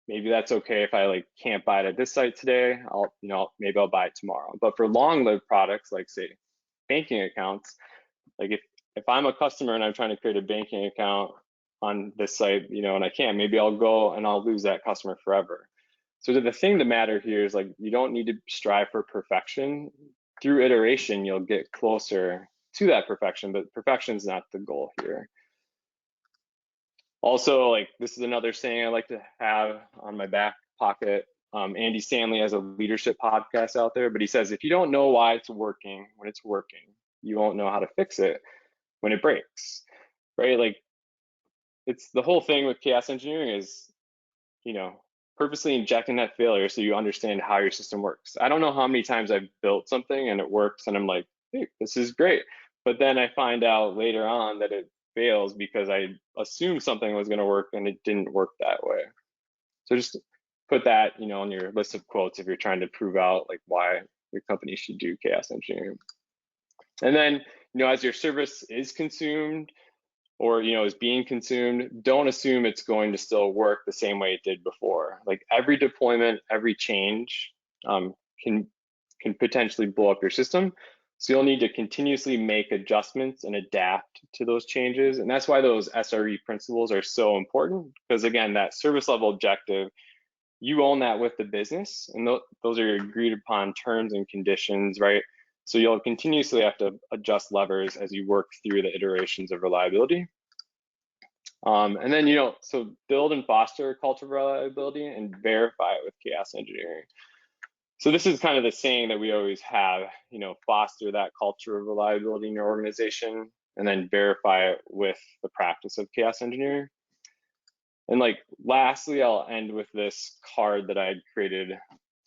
Speaker 2: maybe that's okay if I like can't buy it at this site today. Maybe I'll buy it tomorrow. But for long-lived products like say banking accounts, like if I'm a customer and I'm trying to create a banking account on this site, and I can't, maybe I'll go and I'll lose that customer forever. So the thing to matter here is like you don't need to strive for perfection. Through iteration, you'll get closer to that perfection, but perfection is not the goal here. Also, like this is another saying I like to have on my back pocket. Andy Stanley has a leadership podcast out there, but he says, if you don't know why it's working when it's working, you won't know how to fix it when it breaks, right? Like it's the whole thing with chaos engineering is, purposely injecting that failure so you understand how your system works. I don't know how many times I've built something and it works and I'm like, hey, this is great. But then I find out later on that it fails because I assumed something was going to work and it didn't work that way. So just put that, on your list of quotes if you're trying to prove out like why your company should do chaos engineering. And then, as your service is consumed or, is being consumed, don't assume it's going to still work the same way it did before. Like every deployment, every change can potentially blow up your system. So you'll need to continuously make adjustments and adapt to those changes. And that's why those SRE principles are so important, because again, that service level objective, you own that with the business, and those are your agreed upon terms and conditions, right? So you'll continuously have to adjust levers as you work through the iterations of reliability. And then, so build and foster a culture of reliability and verify it with chaos engineering. So this is kind of the saying that we always have, foster that culture of reliability in your organization and then verify it with the practice of chaos engineering. And like, lastly, I'll end with this card that I had created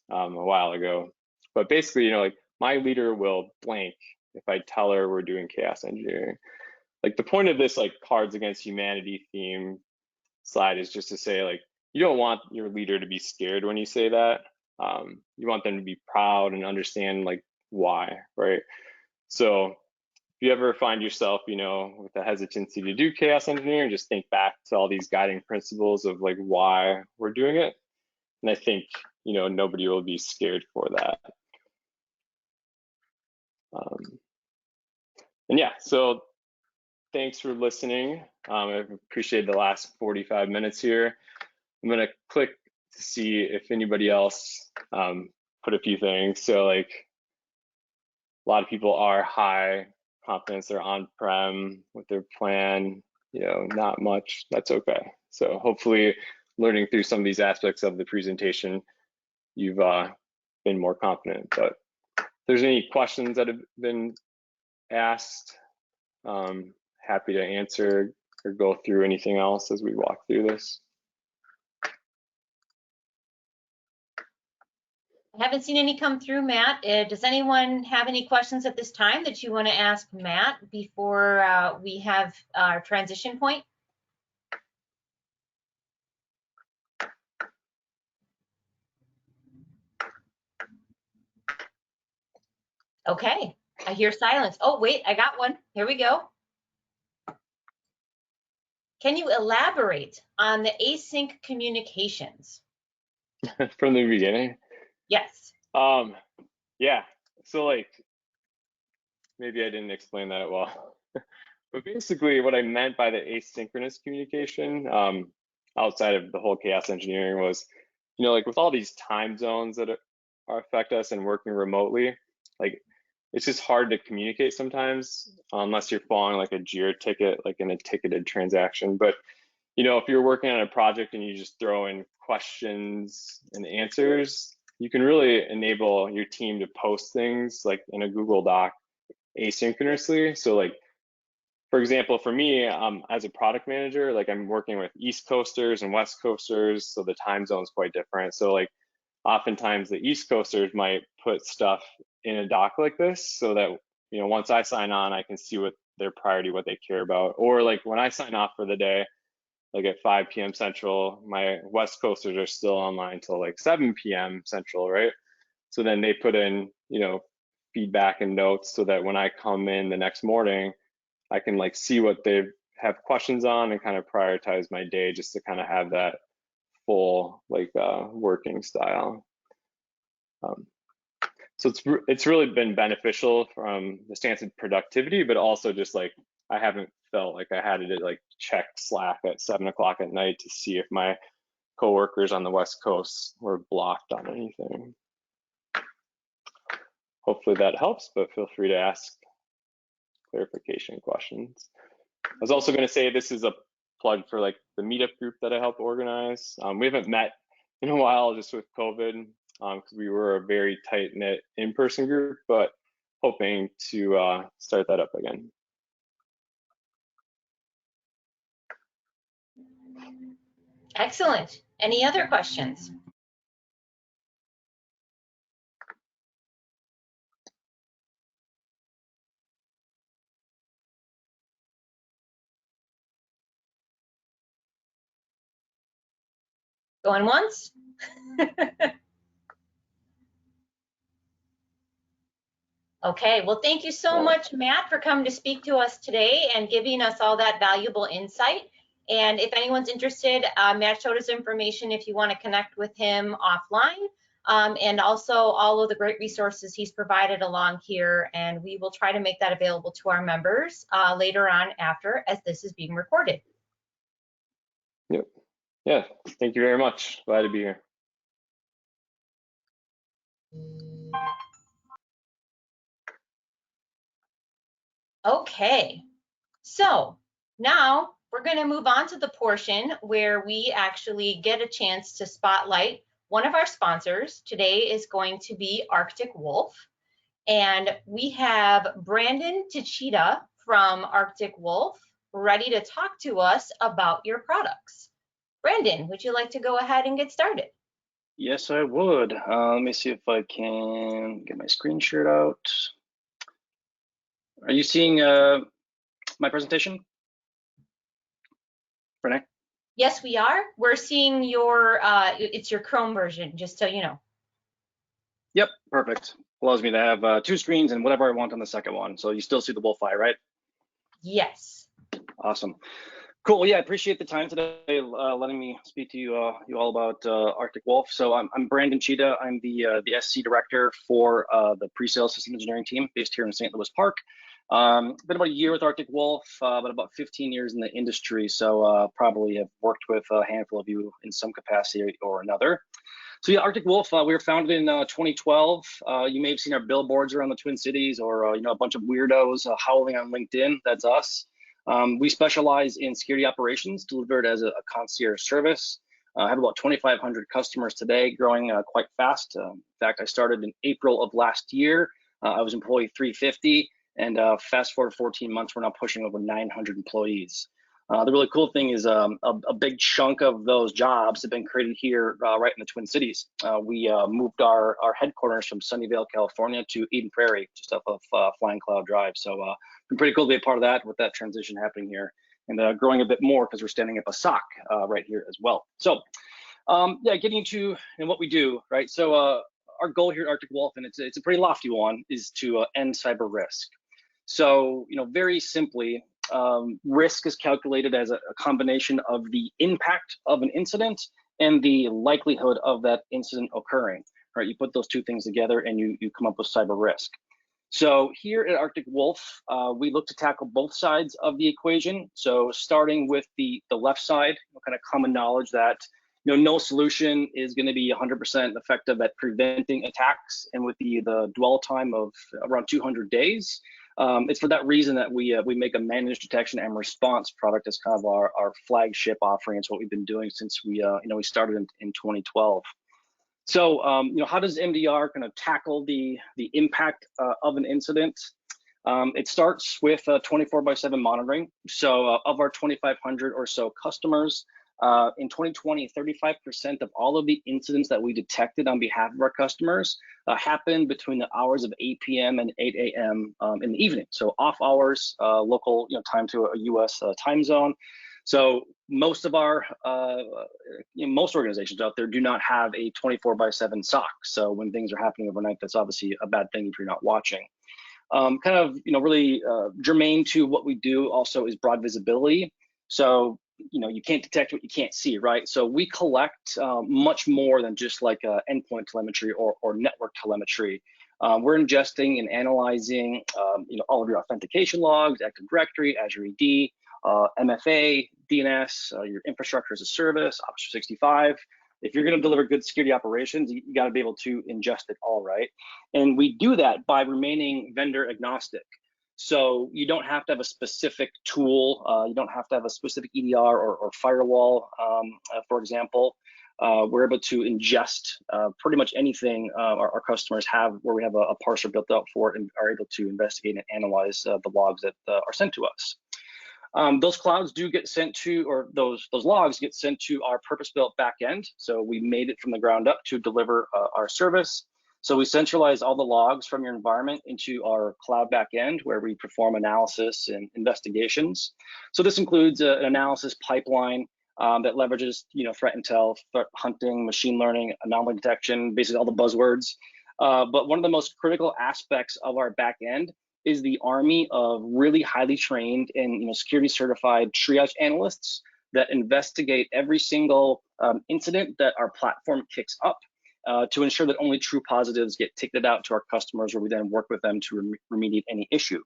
Speaker 2: a while ago. But basically, like my leader will blank if I tell her we're doing chaos engineering. Like the point of this like Cards Against Humanity theme slide is just to say like, you don't want your leader to be scared when you say that. You want them to be proud and understand like why, right? So if you ever find yourself, with the hesitancy to do chaos engineering, just think back to all these guiding principles of like why we're doing it. And I think, nobody will be scared for that. And yeah, so thanks for listening. I appreciate the last 45 minutes here. I'm gonna click to see if anybody else put a few things. So like a lot of people are high confidence, they're on-prem with their plan, not much, that's okay. So hopefully learning through some of these aspects of the presentation, you've been more confident. But if there's any questions that have been asked, happy to answer or go through anything else as we walk through this.
Speaker 1: I haven't seen any come through, Matt. Does anyone have any questions at this time that you want to ask Matt before we have our transition point? Okay, I hear silence. Oh, wait, I got one. Here we go. Can you elaborate on the async communications?
Speaker 2: From the beginning?
Speaker 1: Yes.
Speaker 2: Yeah, so like, maybe I didn't explain that well. But basically what I meant by the asynchronous communication, outside of the whole chaos engineering was, like with all these time zones that affect us and working remotely, like it's just hard to communicate sometimes unless you're following like a JIRA ticket, like in a ticketed transaction. But, if you're working on a project and you just throw in questions and answers, you can really enable your team to post things like in a Google Doc asynchronously. So like, for example, for me, as a product manager, like I'm working with East Coasters and West Coasters, so the time zone's quite different. So like oftentimes the East Coasters might put stuff in a doc like this so that, once I sign on, I can see what their priority, what they care about. Or like when I sign off for the day, like at 5 p.m. Central, my West Coasters are still online till like 7 p.m. Central, right? So then they put in, feedback and notes so that when I come in the next morning, I can like see what they have questions on and kind of prioritize my day just to kind of have that full like working style. So it's really been beneficial from the stance of productivity, but also just like I haven't felt like I had to like check Slack at 7 o'clock at night to see if my coworkers on the West Coast were blocked on anything. Hopefully that helps, but feel free to ask clarification questions. I was also going to say this is a plug for like the meetup group that I help organize. We haven't met in a while just with COVID because we were a very tight-knit in-person group, but hoping to start that up again.
Speaker 1: Excellent. Any other questions? Going once? Okay, well, thank you so much, Matt, for coming to speak to us today and giving us all that valuable insight. And if anyone's interested, Matt showed us information if you want to connect with him offline, and also all of the great resources he's provided along here. And we will try to make that available to our members later on after as this is being recorded.
Speaker 2: Yep. Yeah, thank you very much. Glad to be here.
Speaker 1: Okay, so now we're going to move on to the portion where we actually get a chance to spotlight one of our sponsors. Today is going to be Arctic Wolf, and we have Brandon Tichita from Arctic Wolf ready to talk to us about your products. Brandon, would you like to go ahead and get started?
Speaker 4: Yes, I would. Let me see if I can get my screen shared out. Are you seeing my presentation, Renee?
Speaker 1: Yes, we are. We're seeing your, it's your Chrome version, just so you know.
Speaker 4: Yep, perfect. Allows me to have 2 screens and whatever I want on the second one. So you still see the Wolf eye, right?
Speaker 1: Yes.
Speaker 4: Awesome. Cool. Well, yeah, I appreciate the time today, letting me speak to you all about Arctic Wolf. So I'm Brandon Cheetah. I'm the SC director for the pre-sales system engineering team based here in St. Louis Park. Been about a year with Arctic Wolf, but about 15 years in the industry. So probably have worked with a handful of you in some capacity or another. So yeah, Arctic Wolf, we were founded in 2012. You may have seen our billboards around the Twin Cities, or a bunch of weirdos howling on LinkedIn. That's us. We specialize in security operations, delivered as a concierge service. I have about 2,500 customers today, growing quite fast. In fact, I started in April of last year. I was employee 350, and fast forward 14 months, we're now pushing over 900 employees. The really cool thing is a big chunk of those jobs have been created here right in the Twin Cities. We moved our headquarters from Sunnyvale, California to Eden Prairie, just off of Flying Cloud Drive. So it's been pretty cool to be a part of that with that transition happening here, and growing a bit more because we're standing up a SOC right here as well. So yeah, getting to what we do, right? So our goal here at Arctic Wolf, and it's a pretty lofty one, is to end cyber risk. So very simply, risk is calculated as a combination of the impact of an incident and the likelihood of that incident occurring, right? You put those two things together and you come up with cyber risk. So here at Arctic Wolf, we look to tackle both sides of the equation. So starting with the left side, kind of common knowledge that no solution is going to be 100% effective at preventing attacks, and with the dwell time of around 200 days. It's for that reason that we make a managed detection and response product as kind of our flagship offering. It's what we've been doing since we started in 2012. So how does MDR kind of tackle the impact of an incident? It starts with 24/7 monitoring. So of our 2,500 or so customers, in 2020, 35% of all of the incidents that we detected on behalf of our customers happened between the hours of 8 p.m. and 8 a.m. In the evening. So off hours, local time to a U.S. time zone. So most of our, most organizations out there do not have a 24/7 SOC. So when things are happening overnight, that's obviously a bad thing if you're not watching. Really germane to what we do also is broad visibility. So, you can't detect what you can't see, right? So we collect much more than just like endpoint telemetry or network telemetry. We're ingesting and analyzing, all of your authentication logs, Active Directory, Azure AD, MFA, DNS, your infrastructure as a service, Office 365. If you're going to deliver good security operations, you got to be able to ingest it all, right? And we do that by remaining vendor agnostic. So you don't have to have a specific tool. You don't have to have a specific EDR or firewall, for example. We're able to ingest pretty much anything our customers have, where we have a parser built out for it and are able to investigate and analyze the logs that are sent to us. Those clouds do get sent to, or those logs get sent to our purpose-built backend. So we made it from the ground up to deliver our service. So we centralize all the logs from your environment into our cloud backend, where we perform analysis and investigations. So this includes an analysis pipeline that leverages, threat intel, threat hunting, machine learning, anomaly detection, basically all the buzzwords. But one of the most critical aspects of our backend is the army of really highly trained and security certified triage analysts that investigate every single incident that our platform kicks up to ensure that only true positives get ticketed out to our customers, where we then work with them to remediate any issue.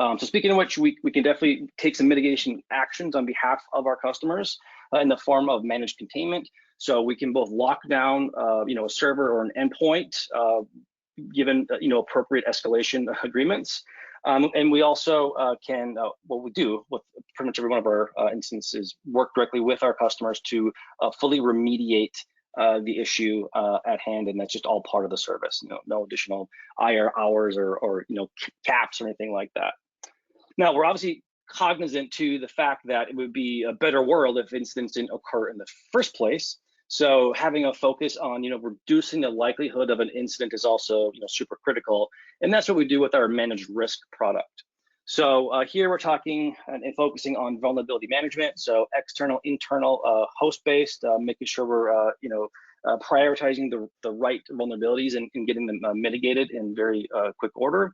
Speaker 4: So speaking of which, we can definitely take some mitigation actions on behalf of our customers in the form of managed containment. So we can both lock down a server or an endpoint given appropriate escalation agreements. And we also can, what we do with pretty much every one of our instances, work directly with our customers to fully remediate the issue at hand, and that's just all part of the service. No additional IR hours or caps or anything like that. Now, we're obviously cognizant to the fact that it would be a better world if incidents didn't occur in the first place. So having a focus on reducing the likelihood of an incident is also super critical, and that's what we do with our managed risk product. So here we're talking and focusing on vulnerability management. So external, internal, host-based, making sure we're prioritizing the right vulnerabilities and getting them mitigated in very quick order.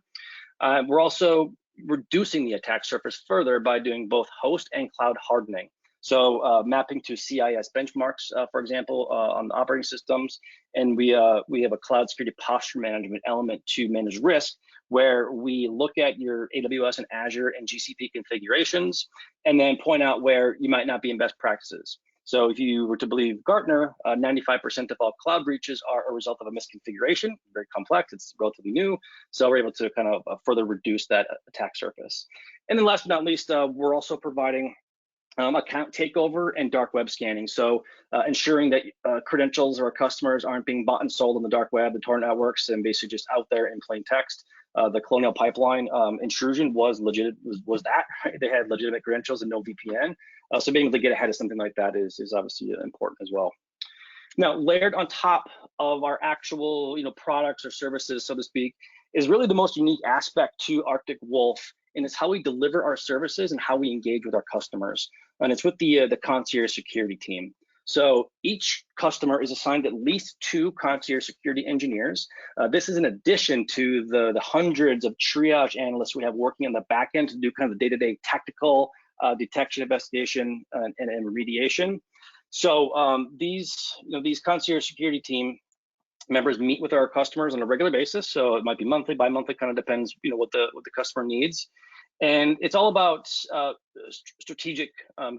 Speaker 4: We're also reducing the attack surface further by doing both host and cloud hardening. So mapping to CIS benchmarks, for example, on the operating systems, and we have a cloud security posture management element to manage risk, where we look at your AWS and Azure and GCP configurations, and then point out where you might not be in best practices. So if you were to believe Gartner, 95% of all cloud breaches are a result of a misconfiguration. Very complex, it's relatively new. So we're able to kind of further reduce that attack surface. And then last but not least, we're also providing account takeover and dark web scanning. So ensuring that credentials of our customers aren't being bought and sold on the dark web, the torrent networks, and basically just out there in plain text. The Colonial Pipeline intrusion was legit, was that, right? They had legitimate credentials and no VPN. So being able to get ahead of something like that is obviously important as well. Now, layered on top of our actual products or services, so to speak, is really the most unique aspect to Arctic Wolf, and it's how we deliver our services and how we engage with our customers. And it's with the concierge security team. So each customer is assigned at least 2 concierge security engineers. This is in addition to the hundreds of triage analysts we have working on the back end to do kind of the day-to-day tactical detection, investigation, and remediation. So these concierge security team members meet with our customers on a regular basis. So it might be monthly, bi-monthly, kind of depends, what the customer needs. And it's all about strategic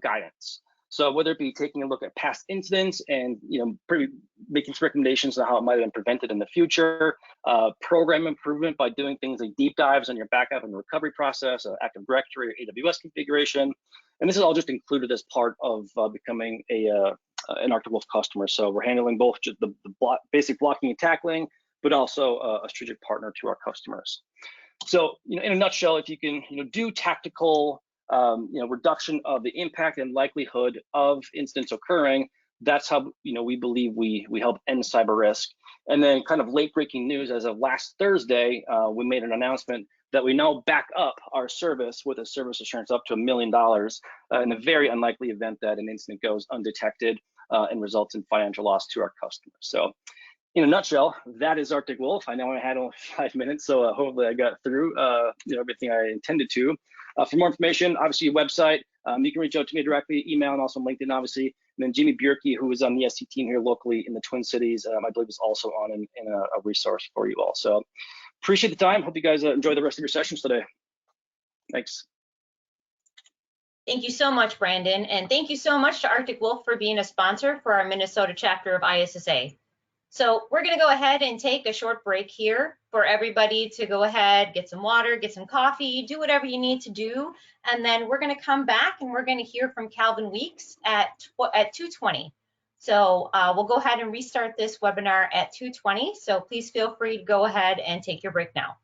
Speaker 4: guidance. So whether it be taking a look at past incidents and making some recommendations on how it might have been prevented in the future, program improvement by doing things like deep dives on your backup and recovery process, Active Directory, or AWS configuration, and this is all just included as part of becoming an Arctic Wolf customer. So we're handling both just the basic blocking and tackling, but also a strategic partner to our customers. So in a nutshell, if you can do tactical reduction of the impact and likelihood of incidents occurring, that's how we believe we help end cyber risk. And then kind of late breaking news, as of last Thursday, we made an announcement that we now back up our service with a service assurance up to $1 million in a very unlikely event that an incident goes undetected and results in financial loss to our customers. So in a nutshell, that is Arctic Wolf. I know I had only 5 minutes, so hopefully I got through everything I intended to. For more information, obviously, website. You can reach out to me directly, email, and also LinkedIn, obviously. And then Jimmy Bjerke, who is on the SC team here locally in the Twin Cities, I believe is also on in a resource for you all. So appreciate the time. Hope you guys enjoy the rest of your sessions today. Thanks.
Speaker 1: Thank you so much, Brandon. And thank you so much to Arctic Wolf for being a sponsor for our Minnesota chapter of ISSA. So we're going to go ahead and take a short break here for everybody to go ahead, get some water, get some coffee, do whatever you need to do. And then we're going to come back and we're going to hear from Calvin Weeks at 2:20. So we'll go ahead and restart this webinar at 2:20. So please feel free to go ahead and take your break now.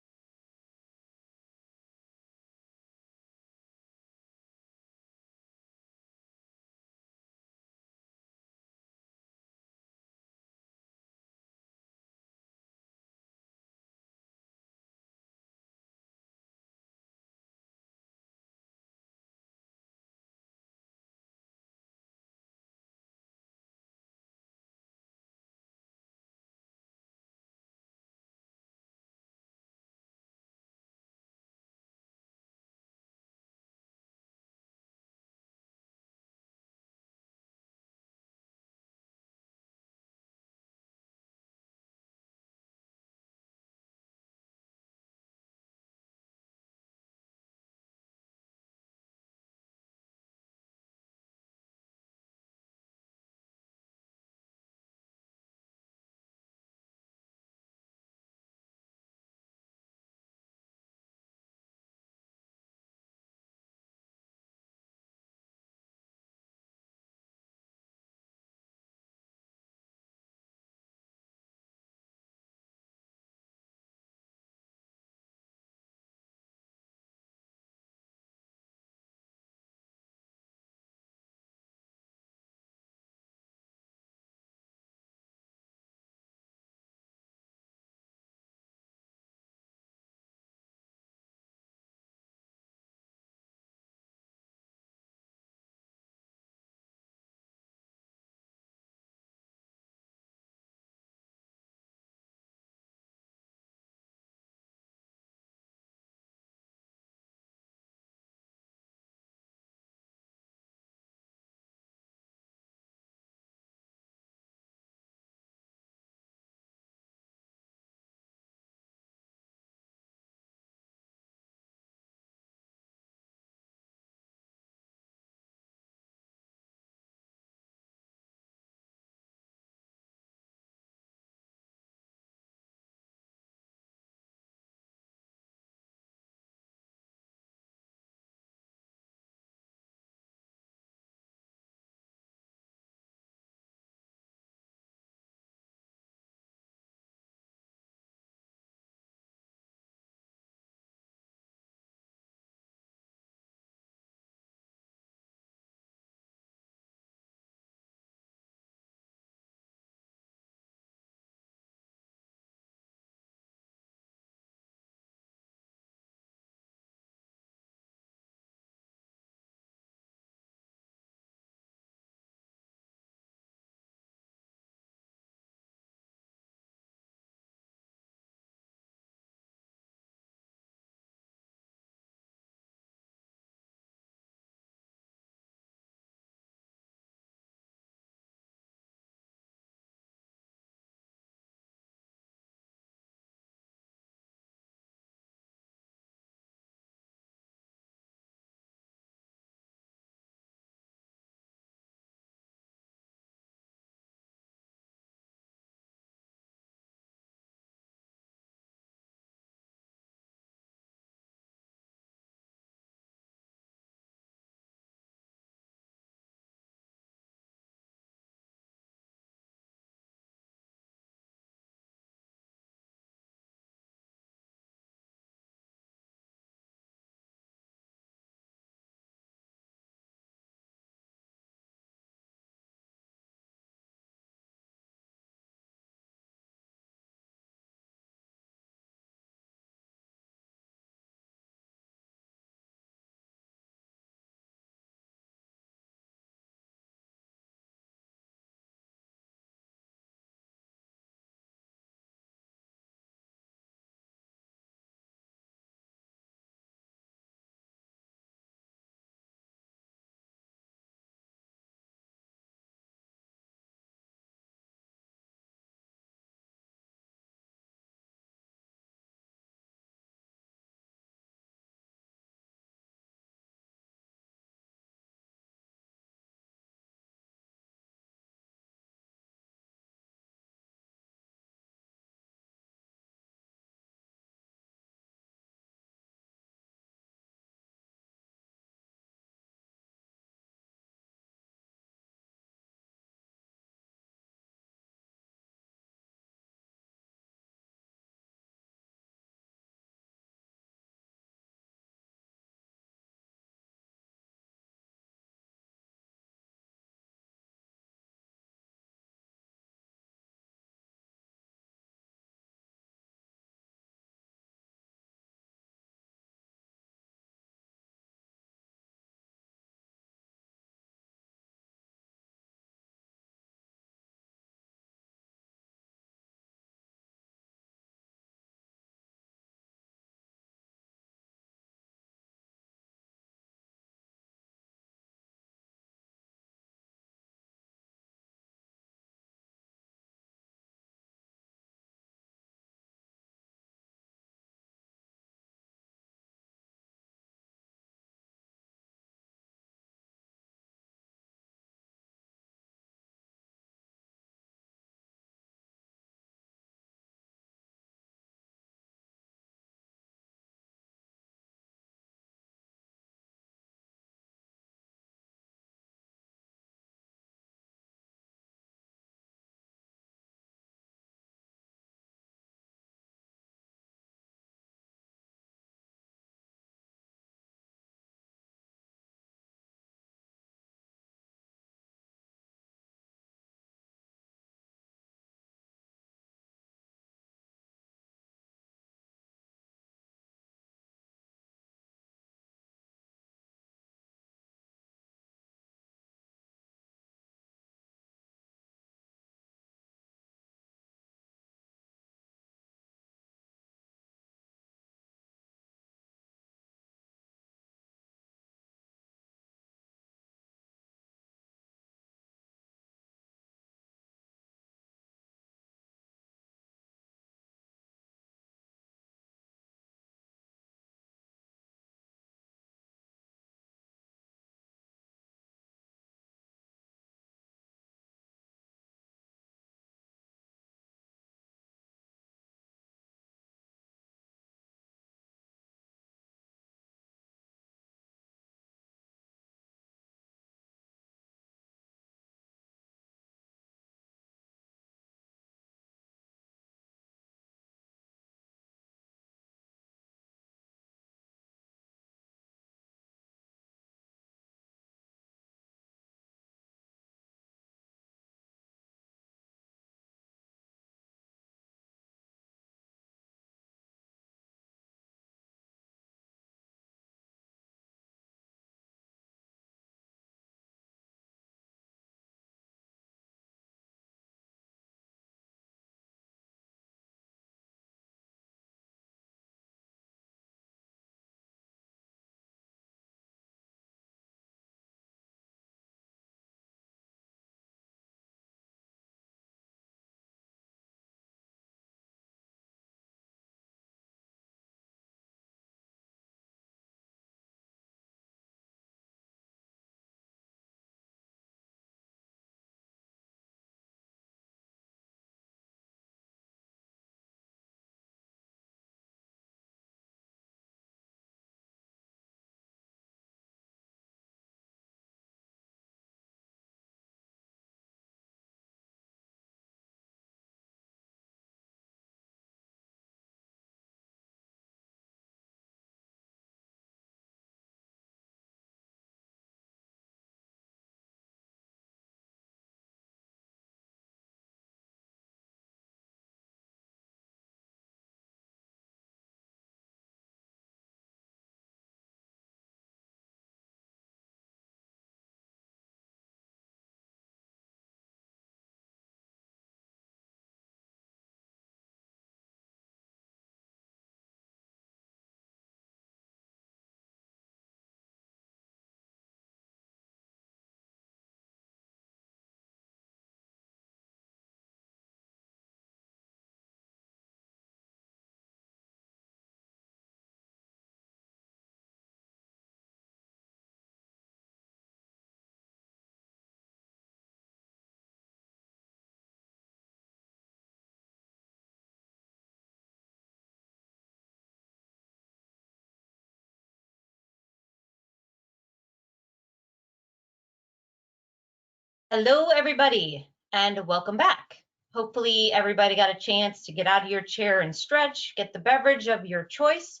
Speaker 1: Hello, everybody, and welcome back. Hopefully everybody got a chance to get out of your chair and stretch, get the beverage of your choice,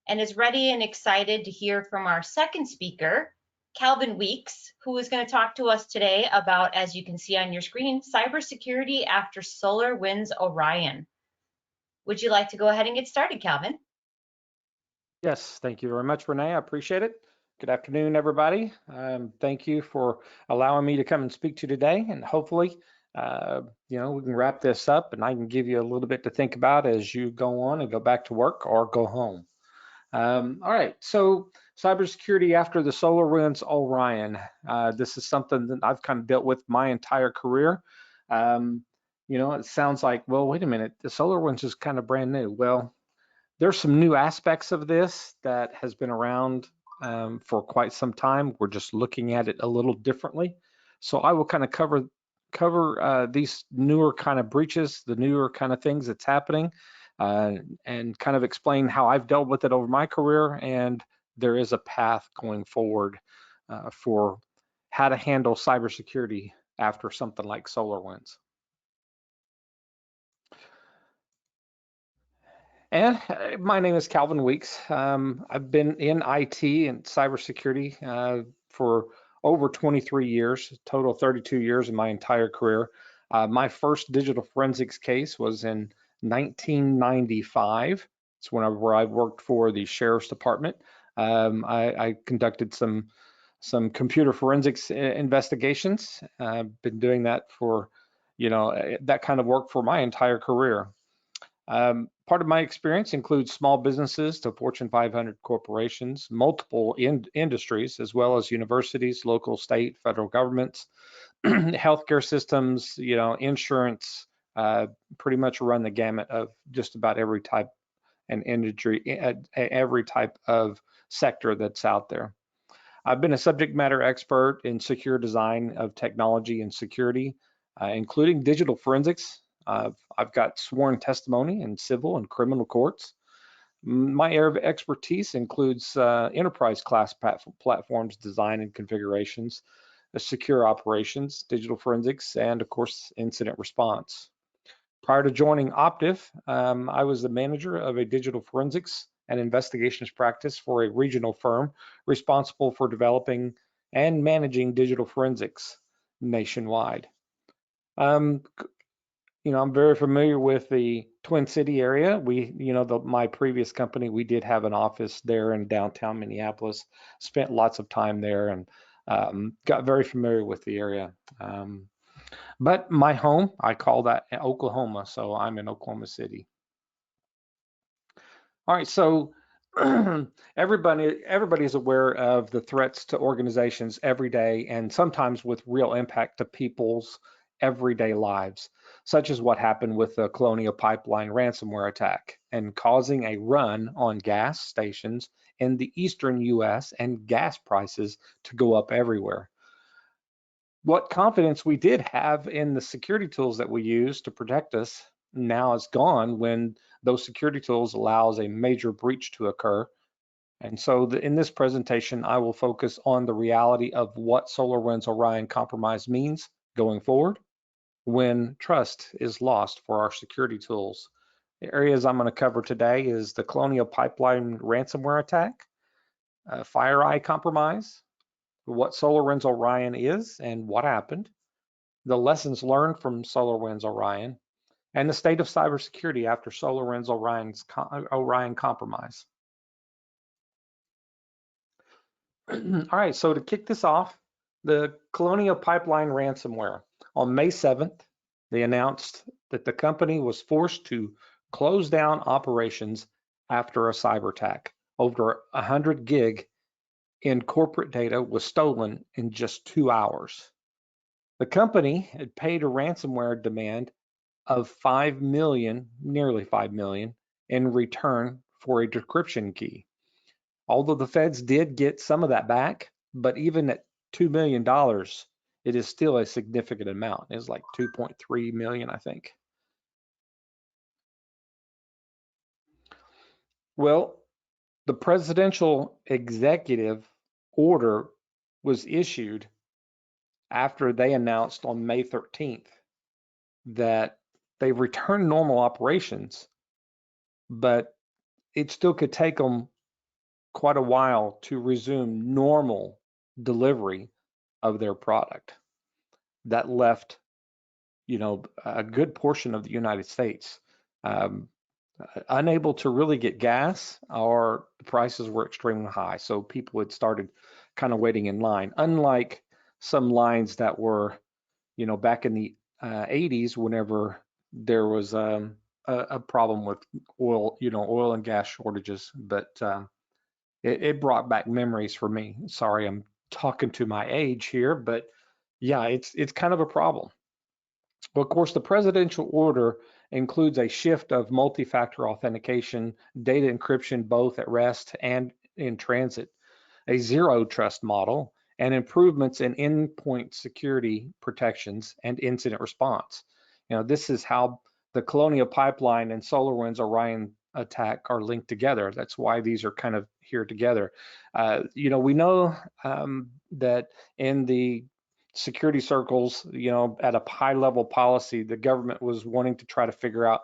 Speaker 1: and is ready and excited to hear from our second speaker, Calvin Weeks, who is going to talk to us today about, as you can see on your screen, cybersecurity after SolarWinds Orion. Would you like to go ahead and get started, Calvin?
Speaker 5: Yes, thank you very much, Renee. I appreciate it. Good afternoon, everybody. Thank you for allowing me to come and speak to you today, and hopefully, we can wrap this up and I can give you a little bit to think about as you go on and go back to work or go home. All right, so cybersecurity after the SolarWinds Orion. This is something that I've kind of dealt with my entire career. It sounds like, well, wait a minute, the SolarWinds is kind of brand new. Well, there's some new aspects of this that has been around for quite some time. We're just looking at it a little differently. So I will kind of cover these newer kind of breaches, the newer kind of things that's happening, and kind of explain how I've dealt with it over my career. And there is a path going forward for how to handle cybersecurity after something like SolarWinds. And my name is Calvin Weeks. I've been in IT and cybersecurity for over 23 years, total 32 years in my entire career. My first digital forensics case was in 1995. It's where I worked for the Sheriff's Department. I conducted some computer forensics investigations. I've been doing that for, that kind of work for my entire career. Part of my experience includes small businesses to Fortune 500 corporations, multiple industries, as well as universities, local, state, federal governments, healthcare systems, insurance, pretty much run the gamut of just about every type and industry, every type of sector that's out there. I've been a subject matter expert in secure design of technology and security, including digital forensics. I've got sworn testimony in civil and criminal courts. My area of expertise includes enterprise class platforms design and configurations, secure operations, digital forensics, and of course, incident response. Prior to joining Optiv, I was the manager of a digital forensics and investigations practice for a regional firm responsible for developing and managing digital forensics nationwide. I'm very familiar with the Twin City area. My previous company, we did have an office there in downtown Minneapolis, spent lots of time there and got very familiar with the area. But my home, I call that Oklahoma, so I'm in Oklahoma City. All right, so everybody's aware of the threats to organizations every day and sometimes with real impact to people's everyday lives, such as what happened with the Colonial Pipeline ransomware attack and causing a run on gas stations in the eastern US and gas prices to go up everywhere. What confidence we did have in the security tools that we use to protect us now is gone when those security tools allows a major breach to occur. And so in this presentation, I will focus on the reality of what SolarWinds Orion compromise means going forward when trust is lost for our security tools. The areas I'm going to cover today is the Colonial Pipeline ransomware attack, FireEye compromise, what SolarWinds Orion is and what happened, the lessons learned from SolarWinds Orion, and the state of cybersecurity after SolarWinds Orion compromise. All right, so to kick this off, the Colonial Pipeline ransomware. On May 7th, they announced that the company was forced to close down operations after a cyber attack. Over 100 gig in corporate data was stolen in just 2 hours. The company had paid a ransomware demand of $5 million, nearly $5 million, in return for a decryption key. Although the feds did get some of that back, but even at $2 million, it is still a significant amount. It's like 2.3 million, I think. Well, the presidential executive order was issued after they announced on May 13th that they've returned normal operations, but it still could take them quite a while to resume normal delivery of their product. That left, a good portion of the United States unable to really get gas, or the prices were extremely high. So people had started kind of waiting in line, unlike some lines that were, back in the 80s, whenever there was a problem with oil, oil and gas shortages. But it brought back memories for me. Sorry, I'm talking to my age here, but yeah, it's kind of a problem. Well, of course, the presidential order includes a shift of multi-factor authentication, data encryption both at rest and in transit, a zero trust model, and improvements in endpoint security protections and incident response. This is how the Colonial Pipeline and SolarWinds Orion attack are linked together. That's why these are kind of here together. We know that in the security circles, at a high level policy, the government was wanting to try to figure out,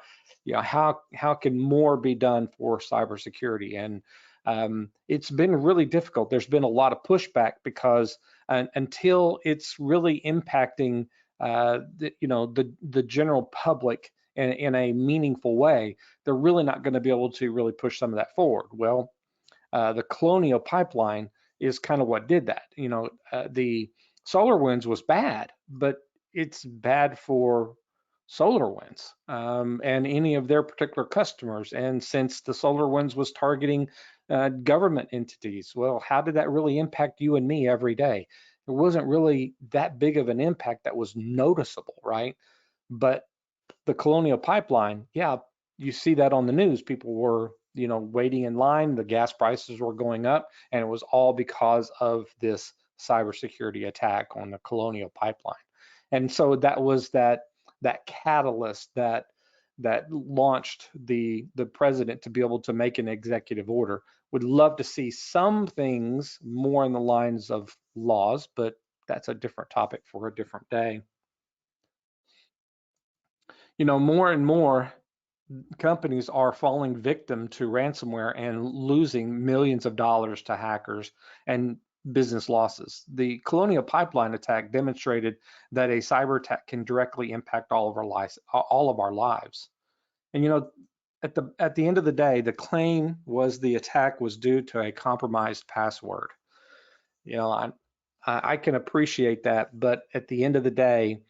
Speaker 5: how can more be done for cybersecurity. And it's been really difficult. There's been a lot of pushback because until it's really impacting the general public in a meaningful way, they're really not going to be able to really push some of that forward. Well, the Colonial Pipeline is kind of what did that. The SolarWinds was bad, but it's bad for SolarWinds and any of their particular customers. And since the SolarWinds was targeting government entities, well, how did that really impact you and me every day? There wasn't really that big of an impact that was noticeable, right? But the Colonial Pipeline, yeah, you see that on the news. People were, waiting in line. The gas prices were going up, and it was all because of this cybersecurity attack on the Colonial Pipeline. And so that was that catalyst that launched the president to be able to make an executive order. Would love to see some things more in the lines of laws, but that's a different topic for a different day. More and more companies are falling victim to ransomware and losing millions of dollars to hackers and business losses. The Colonial Pipeline attack demonstrated that a cyber attack can directly impact all of our lives. And at the end of the day, the claim was the attack was due to a compromised password. I can appreciate that, but at the end of the day,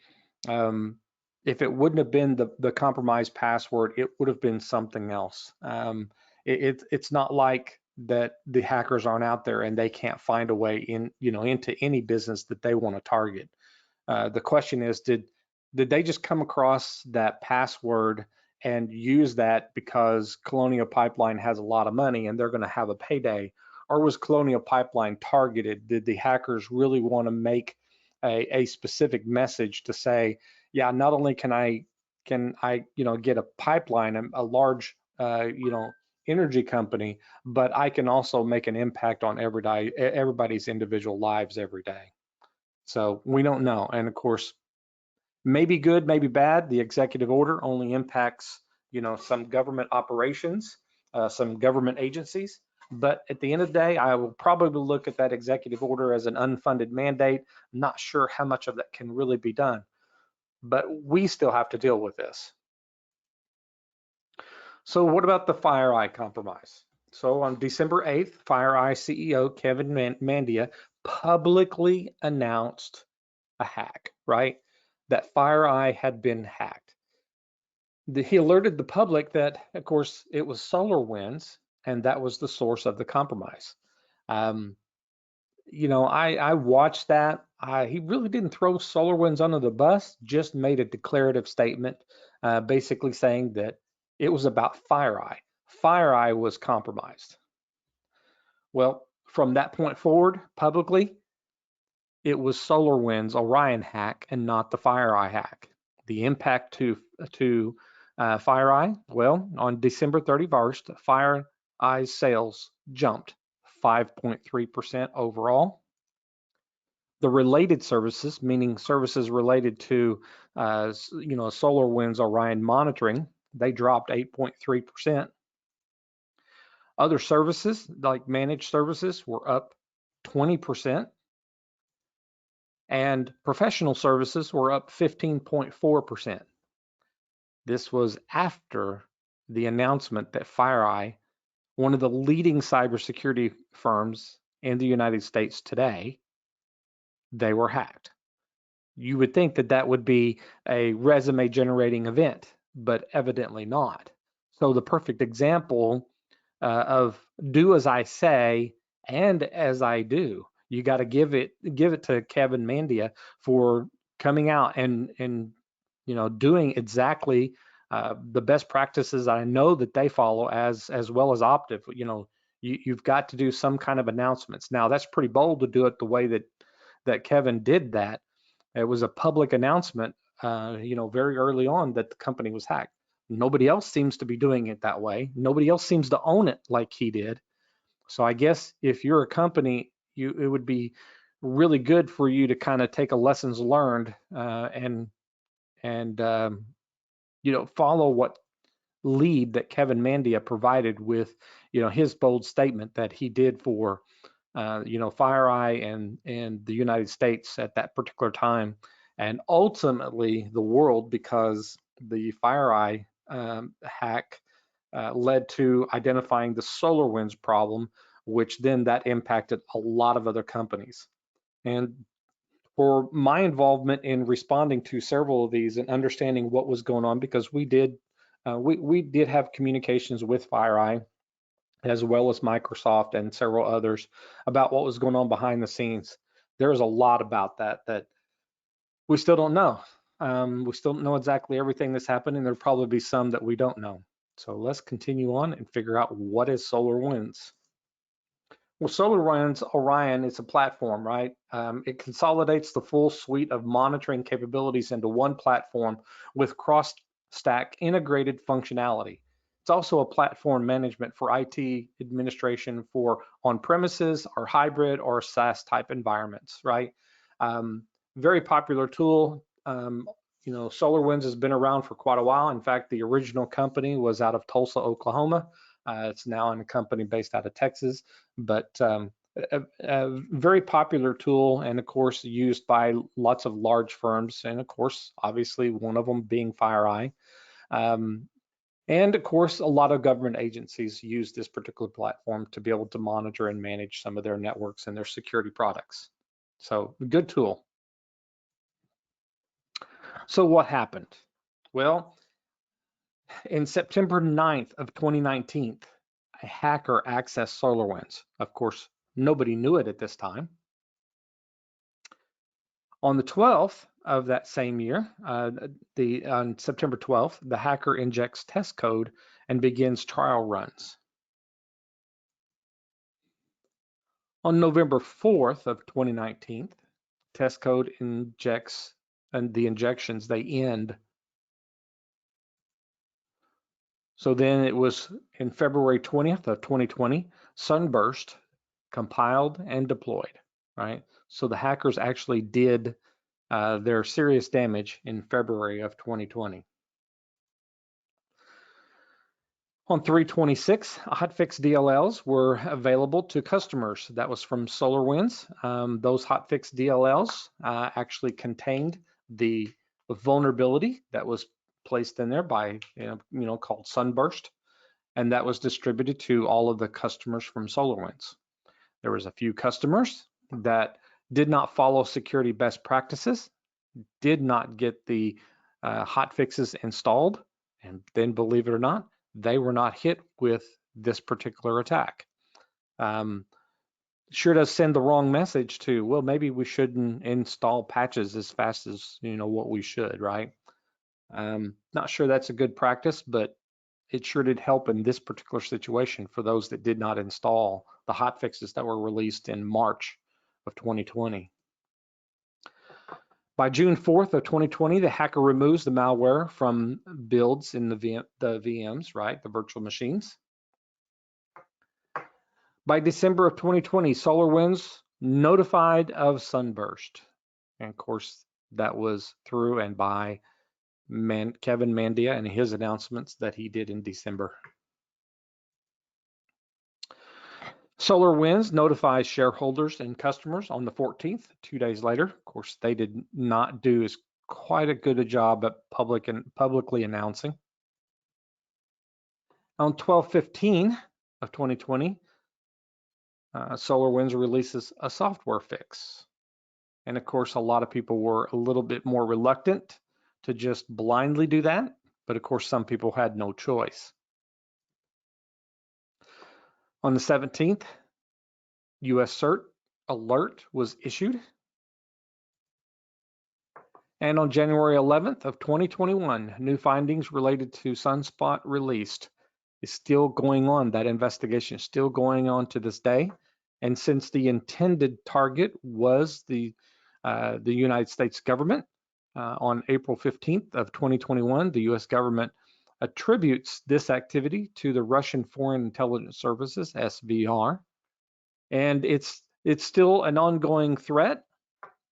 Speaker 5: if it wouldn't have been the compromised password, it would have been something else. It's not like that the hackers aren't out there and they can't find a way into any business that they want to target. The question is, did they just come across that password and use that because Colonial Pipeline has a lot of money and they're going to have a payday? Or was Colonial Pipeline targeted? Did the hackers really want to make a specific message to say, yeah, not only can I get a pipeline, a large energy company, but I can also make an impact on everybody's individual lives every day. So we don't know. And of course, maybe good, maybe bad. The executive order only impacts some government operations, some government agencies. But at the end of the day, I will probably look at that executive order as an unfunded mandate. I'm not sure how much of that can really be done, but we still have to deal with this. So what about the FireEye compromise? So on December 8th, FireEye CEO Kevin Mandia publicly announced a hack, right? That FireEye had been hacked. He alerted the public that, of course, it was SolarWinds, and that was the source of the compromise. I watched that. He really didn't throw SolarWinds under the bus, just made a declarative statement, basically saying that it was about FireEye. FireEye was compromised. Well, from that point forward, publicly, it was SolarWinds Orion hack and not the FireEye hack. The impact to FireEye, well, on December 31st, FireEye's sales jumped 5.3% overall. The related services, meaning services related to, SolarWinds Orion monitoring, they dropped 8.3%. Other services, like managed services, were up 20%. And professional services were up 15.4%. This was after the announcement that FireEye, one of the leading cybersecurity firms in the United States today, they were hacked. You would think that that would be a resume generating event, but evidently not. So the perfect example of do as I say and as I do. You got to give it to Kevin Mandia for coming out and doing exactly the best practices I know that they follow as well as Optiv. You've got to do some kind of announcements. Now that's pretty bold to do it the way that Kevin did that. It was a public announcement, very early on that the company was hacked. Nobody else seems to be doing it that way. Nobody else seems to own it like he did. So I guess if you're a company, it would be really good for you to kind of take a lessons learned and follow what lead that Kevin Mandia provided with his bold statement that he did for FireEye and the United States at that particular time, and ultimately the world, because the FireEye hack led to identifying the SolarWinds problem, which then that impacted a lot of other companies. And for my involvement in responding to several of these and understanding what was going on, because we did have communications with FireEye as well as Microsoft and several others about what was going on behind the scenes. There's a lot about that we still don't know. We still don't know exactly everything that's happening. There'll probably be some that we don't know. So let's continue on and figure out what is SolarWinds. Well, SolarWinds Orion is a platform, right? It consolidates the full suite of monitoring capabilities into one platform with cross-stack integrated functionality. It's also a platform management for IT administration for on-premises or hybrid or SaaS type environments, right? Very popular tool. SolarWinds has been around for quite a while. In fact, the original company was out of Tulsa, Oklahoma. It's now a company based out of Texas, but a very popular tool, and of course used by lots of large firms, and of course, obviously one of them being FireEye. And of course, a lot of government agencies use this particular platform to be able to monitor and manage some of their networks and their security products. So, good tool. So what happened? Well, in September 9th of 2019, a hacker accessed SolarWinds. Of course, nobody knew it at this time. On the 12th of that same year, on September 12th, the hacker injects test code and begins trial runs. On November 4th of 2019, test code injects, and the injections, they end. So then it was in February 20th of 2020, Sunburst compiled and deployed, right? So the hackers actually did their serious damage in February of 2020. On 3/26, hotfix DLLs were available to customers. That was from SolarWinds. Those hotfix DLLs actually contained the vulnerability that was placed in there by, called Sunburst, and that was distributed to all of the customers from SolarWinds. There was a few customers that did not follow security best practices, did not get the hotfixes installed, and then believe it or not, they were not hit with this particular attack. Sure does send the wrong message to, well, maybe we shouldn't install patches as fast as what we should, right? Not sure that's a good practice, but it sure did help in this particular situation for those that did not install the hotfixes that were released in March of 2020. By June 4th of 2020, the hacker removes the malware from builds in the VMs, right, the virtual machines. By December of 2020, SolarWinds notified of sunburst. And of course, that was through and by Kevin Mandia and his announcements that he did in December. SolarWinds notifies shareholders and customers on the 14th, 2 days later. Of course, they did not do as quite a good a job at publicly announcing. On 12/15 of 2020, SolarWinds releases a software fix. And of course, a lot of people were a little bit more reluctant to just blindly do that. But of course, some people had no choice. On the 17th, US CERT alert was issued. And on January 11th of 2021, new findings related to Sunspot released. Is still going on. That investigation is still going on to this day. And since the intended target was the United States government, on April 15th of 2021, the US government attributes this activity to the Russian Foreign Intelligence Services, SVR. And it's still an ongoing threat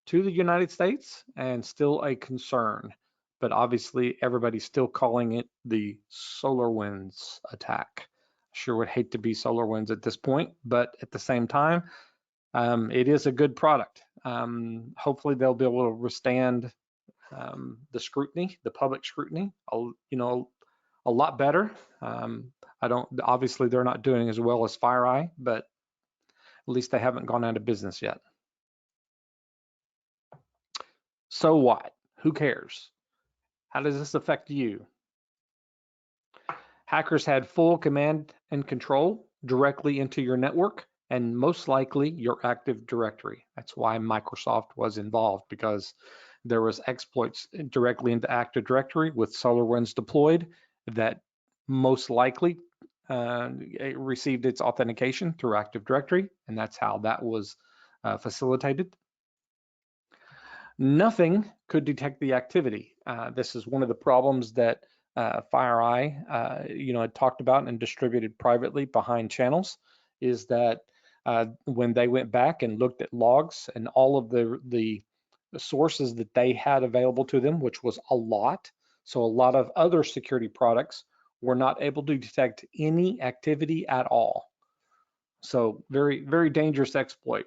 Speaker 5: to the United States and still a concern. But obviously everybody's still calling it the SolarWinds attack. Sure would hate to be SolarWinds at this point, but at the same time, it is a good product. Hopefully they'll be able to withstand the scrutiny, the public scrutiny, a lot better. Obviously they're not doing as well as FireEye, but at least they haven't gone out of business yet. So what? Who cares? How does this affect you? Hackers had full command and control directly into your network and most likely your Active Directory. That's why Microsoft was involved, because there was exploits directly into Active Directory with SolarWinds deployed that most likely it received its authentication through Active Directory, and that's how that was facilitated. Nothing could detect the activity. This is one of the problems that FireEye, had talked about and distributed privately behind channels, is that when they went back and looked at logs and all of the sources that they had available to them, which was a lot, so a lot of other security products were not able to detect any activity at all. So very, very dangerous exploit.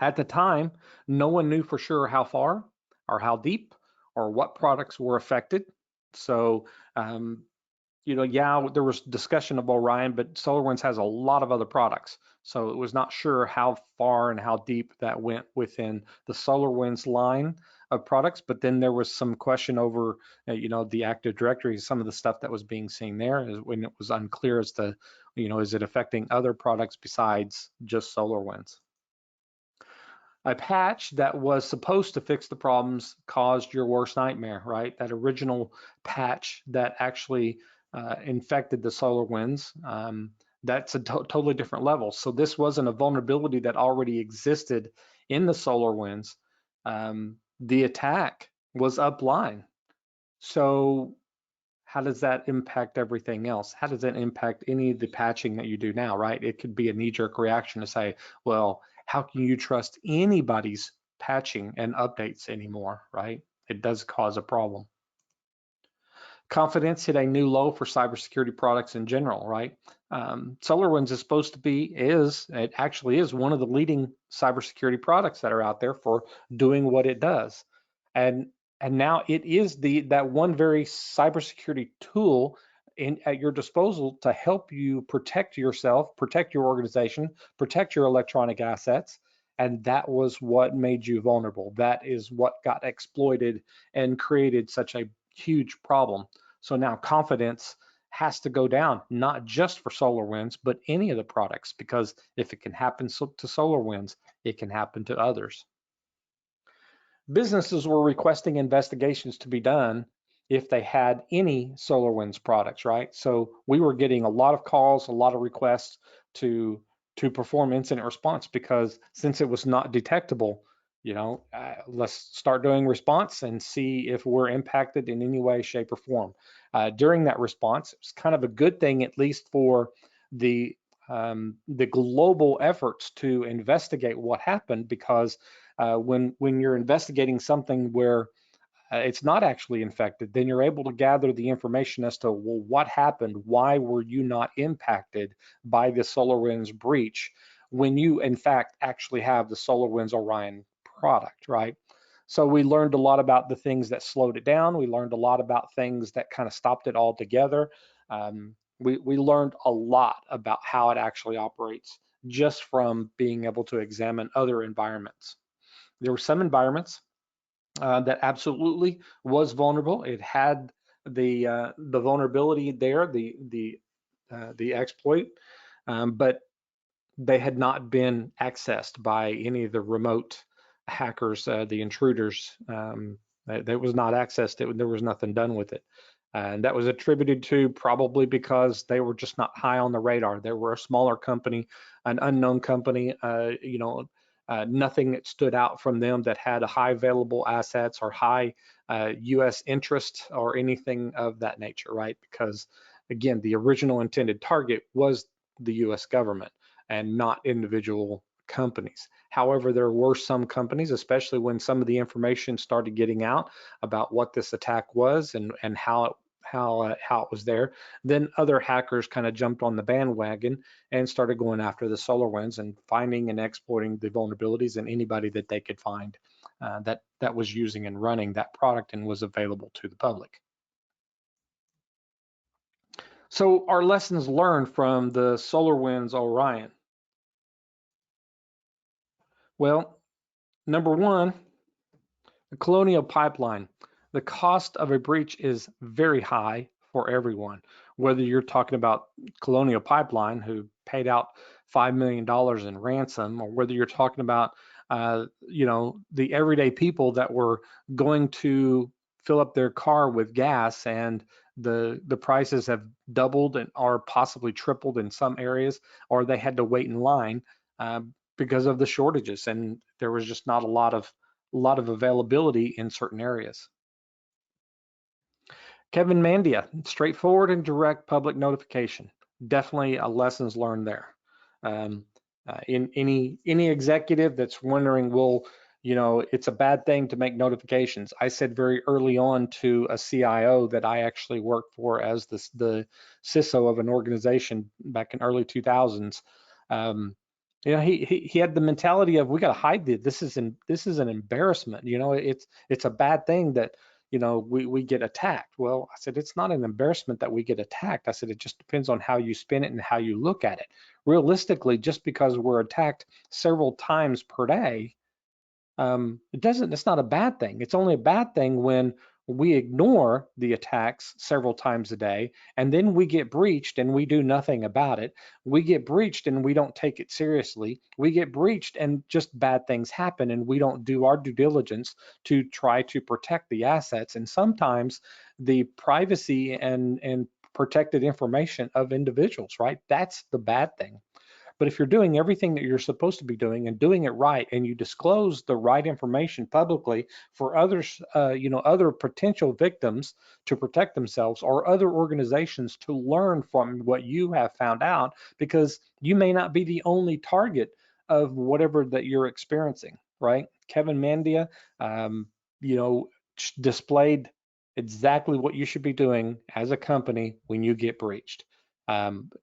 Speaker 5: At the time, no one knew for sure how far or how deep or what products were affected. So, there was discussion of Orion, but SolarWinds has a lot of other products. So it was not sure how far and how deep that went within the SolarWinds line of products. But then there was some question over, the Active Directory, some of the stuff that was being seen there, when it was unclear as to, is it affecting other products besides just SolarWinds? A patch that was supposed to fix the problems caused your worst nightmare, right? That original patch that actually infected the SolarWinds, that's a totally different level. So this wasn't a vulnerability that already existed in the SolarWinds. The attack was upline. So how does that impact everything else? How does that impact any of the patching that you do now, right? It could be a knee-jerk reaction to say, well, how can you trust anybody's patching and updates anymore, right? It does cause a problem. Confidence hit a new low for cybersecurity products in general, right? SolarWinds is supposed to be, it actually is one of the leading cybersecurity products that are out there for doing what it does. And now it is that one very cybersecurity tool at your disposal to help you protect yourself, protect your organization, protect your electronic assets. And that was what made you vulnerable. That is what got exploited and created such a huge problem. So now confidence has to go down, not just for SolarWinds, but any of the products, because if it can happen to SolarWinds, it can happen to others. Businesses were requesting investigations to be done if they had any SolarWinds products, right? So we were getting a lot of calls, a lot of requests to perform incident response, because since it was not detectable, let's start doing response and see if we're impacted in any way, shape, or form. During that response, it was kind of a good thing, at least for the the global efforts to investigate what happened, because when you're investigating something where it's not actually infected, then you're able to gather the information as to, well, what happened? Why were you not impacted by the SolarWinds breach when you, in fact, actually have the SolarWinds Orion product, right? So we learned a lot about the things that slowed it down. We learned a lot about things that kind of stopped it altogether. We learned a lot about how it actually operates just from being able to examine other environments. There were some environments that absolutely was vulnerable. It had the vulnerability there, the exploit, but they had not been accessed by any of the remote hackers, the intruders. That was not accessed. There was nothing done with it. And that was attributed to probably because they were just not high on the radar. They were a smaller company, an unknown company, nothing that stood out from them that had a high available assets or high US interest or anything of that nature, right? Because again, the original intended target was the US government and not individual companies. However, there were some companies, especially when some of the information started getting out about what this attack was and how it was there, then other hackers kind of jumped on the bandwagon and started going after the SolarWinds and finding and exploiting the vulnerabilities in anybody that they could find that was using and running that product and was available to the public. So our lessons learned from the SolarWinds Orion. Well, number one, the Colonial Pipeline. The cost of a breach is very high for everyone, whether you're talking about Colonial Pipeline, who paid out $5 million in ransom, or whether you're talking about the everyday people that were going to fill up their car with gas, and the prices have doubled and are possibly tripled in some areas, or they had to wait in line because of the shortages, and there was just not a lot of availability in certain areas. Kevin Mandia, straightforward and direct public notification. Definitely a lessons learned there. In any executive that's wondering, well, it's a bad thing to make notifications. I said very early on to a CIO that I actually worked for as the CISO of an organization back in early 2000s. He had the mentality of, we got to hide this. This is an embarrassment. It's a bad thing that we get attacked. Well, I said, it's not an embarrassment that we get attacked. I said, it just depends on how you spin it and how you look at it. Realistically, just because we're attacked several times per day, it's not a bad thing. It's only a bad thing when we ignore the attacks several times a day, and then we get breached and we do nothing about it. We get breached and we don't take it seriously. We get breached and just bad things happen, and we don't do our due diligence to try to protect the assets, and sometimes the privacy and protected information of individuals, right? That's the bad thing. But if you're doing everything that you're supposed to be doing and doing it right, and you disclose the right information publicly for others, other potential victims to protect themselves, or other organizations to learn from what you have found out, because you may not be the only target of whatever that you're experiencing, right? Kevin Mandia, displayed exactly what you should be doing as a company when you get breached.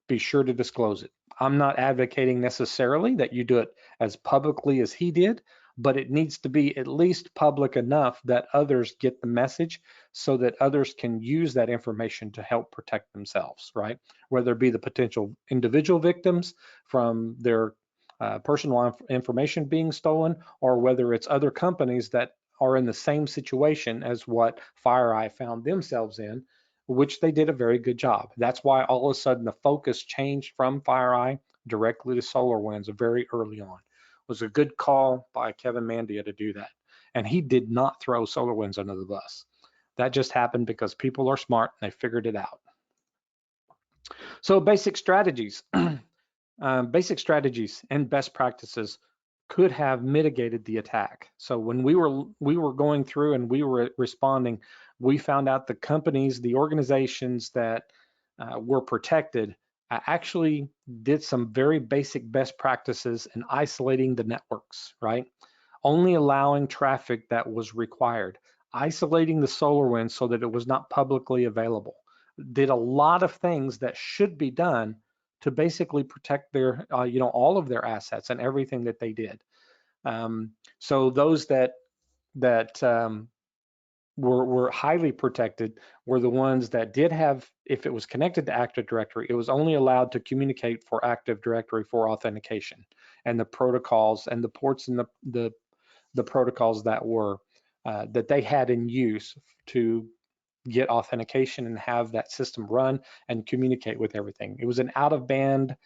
Speaker 5: Be sure to disclose it. I'm not advocating necessarily that you do it as publicly as he did, but it needs to be at least public enough that others get the message, so that others can use that information to help protect themselves, right? Whether it be the potential individual victims from their personal information being stolen, or whether it's other companies that are in the same situation as what FireEye found themselves in, which they did a very good job. That's why all of a sudden the focus changed from FireEye directly to SolarWinds very early on. It was a good call by Kevin Mandia to do that. And he did not throw SolarWinds under the bus. That just happened because people are smart and they figured it out. So basic strategies. Basic strategies and best practices could have mitigated the attack. So when we were going through and we were responding, we found out the companies, the organizations that were protected I actually did some very basic best practices in isolating the networks, right? Only allowing traffic that was required, isolating the SolarWinds so that it was not publicly available. Did a lot of things that should be done to basically protect their, all of their assets and everything that they did. So those that were highly protected were the ones that did have, if it was connected to Active Directory, it was only allowed to communicate for Active Directory for authentication, and the protocols and the ports and the protocols that were that they had in use to get authentication and have that system run and communicate with everything. It was an out-of-band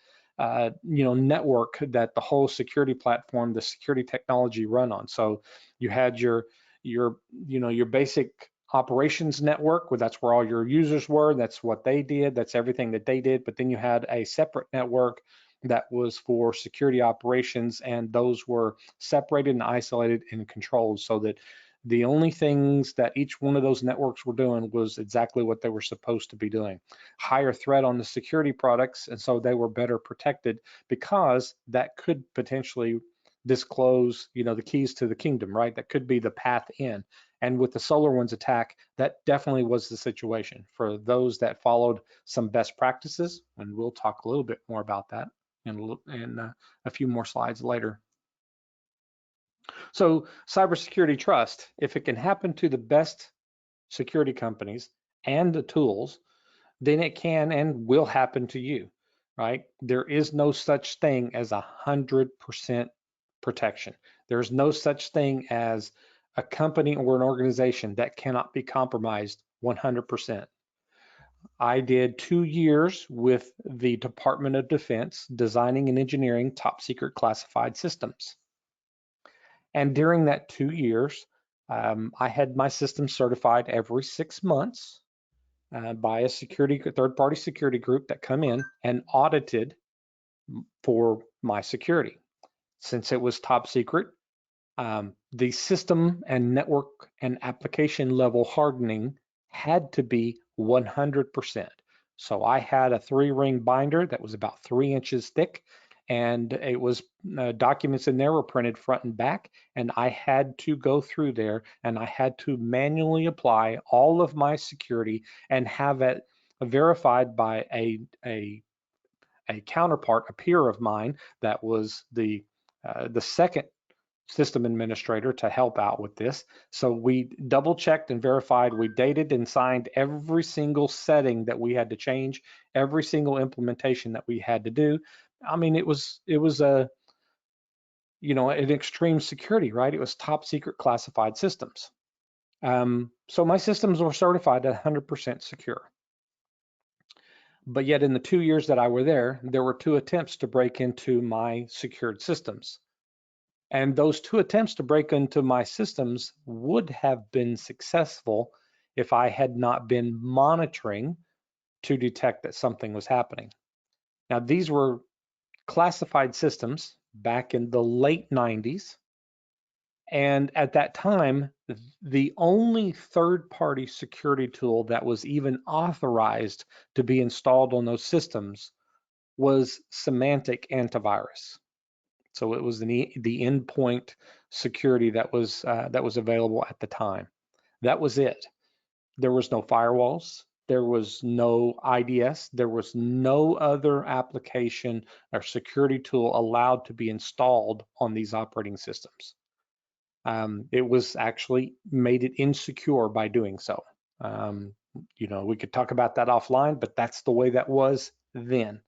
Speaker 5: network that the whole security platform, the security technology run on. So you had your basic operations network, where that's where all your users were, that's what they did, that's everything that they did. But then you had a separate network that was for security operations, and those were separated and isolated and controlled, so that the only things that each one of those networks were doing was exactly what they were supposed to be doing. Higher threat on the security products, and so they were better protected, because that could potentially disclose, the keys to the kingdom, right? That could be the path in. And with the SolarWinds attack, that definitely was the situation for those that followed some best practices, and we'll talk a little bit more about that in a few more slides later. So cybersecurity trust, if it can happen to the best security companies and the tools, then it can and will happen to you, right? There is no such thing as 100% protection. There's no such thing as a company or an organization that cannot be compromised 100%. I did 2 years with the Department of Defense designing and engineering top secret classified systems. And during that 2 years, I had my system certified every 6 months by a third-party security group that come in and audited for my security. Since it was top secret, the system and network and application level hardening had to be 100%. So I had a 3-ring binder that was about 3 inches thick, and it was documents in there were printed front and back, and I had to go through there and I had to manually apply all of my security and have it verified by a counterpart, a peer of mine that was the second system administrator to help out with this. So we double checked and verified, we dated and signed every single setting that we had to change, every single implementation that we had to do. I mean, it was an extreme security, right? It was top secret classified systems. So my systems were certified at 100% secure. But yet in the 2 years that I were there were 2 attempts to break into my secured systems. And those 2 attempts to break into my systems would have been successful if I had not been monitoring to detect that something was happening. Now, these were classified systems back in the late 90s. And at that time, the only third-party security tool that was even authorized to be installed on those systems was Semantic Antivirus. So it was the endpoint security that was available at the time. That was it. There was no firewalls. There was no IDS. There was no other application or security tool allowed to be installed on these operating systems. It was actually made it insecure by doing so. We could talk about that offline, but that's the way that was then.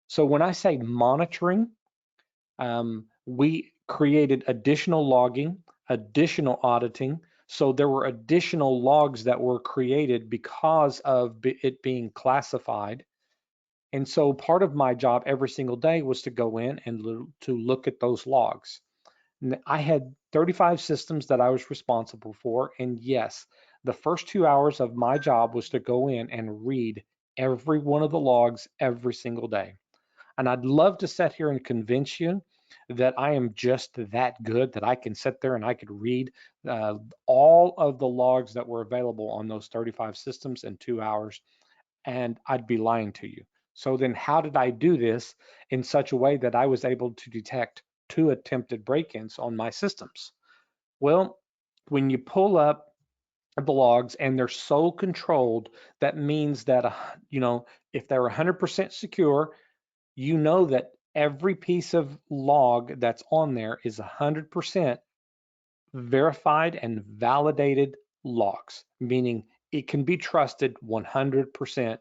Speaker 5: So when I say monitoring, we created additional logging, additional auditing. So there were additional logs that were created because of it being classified. And so part of my job every single day was to go in and to look at those logs. And I had 35 systems that I was responsible for. And yes, the first 2 hours of my job was to go in and read every one of the logs every single day. And I'd love to sit here and convince you that I am just that good, that I can sit there and I could read all of the logs that were available on those 35 systems in 2 hours, and I'd be lying to you. So then how did I do this in such a way that I was able to detect 2 attempted break-ins on my systems? Well, when you pull up the logs and they're so controlled, that means that, if they're 100% secure, you know that every piece of log that's on there is 100% verified and validated logs, meaning it can be trusted 100%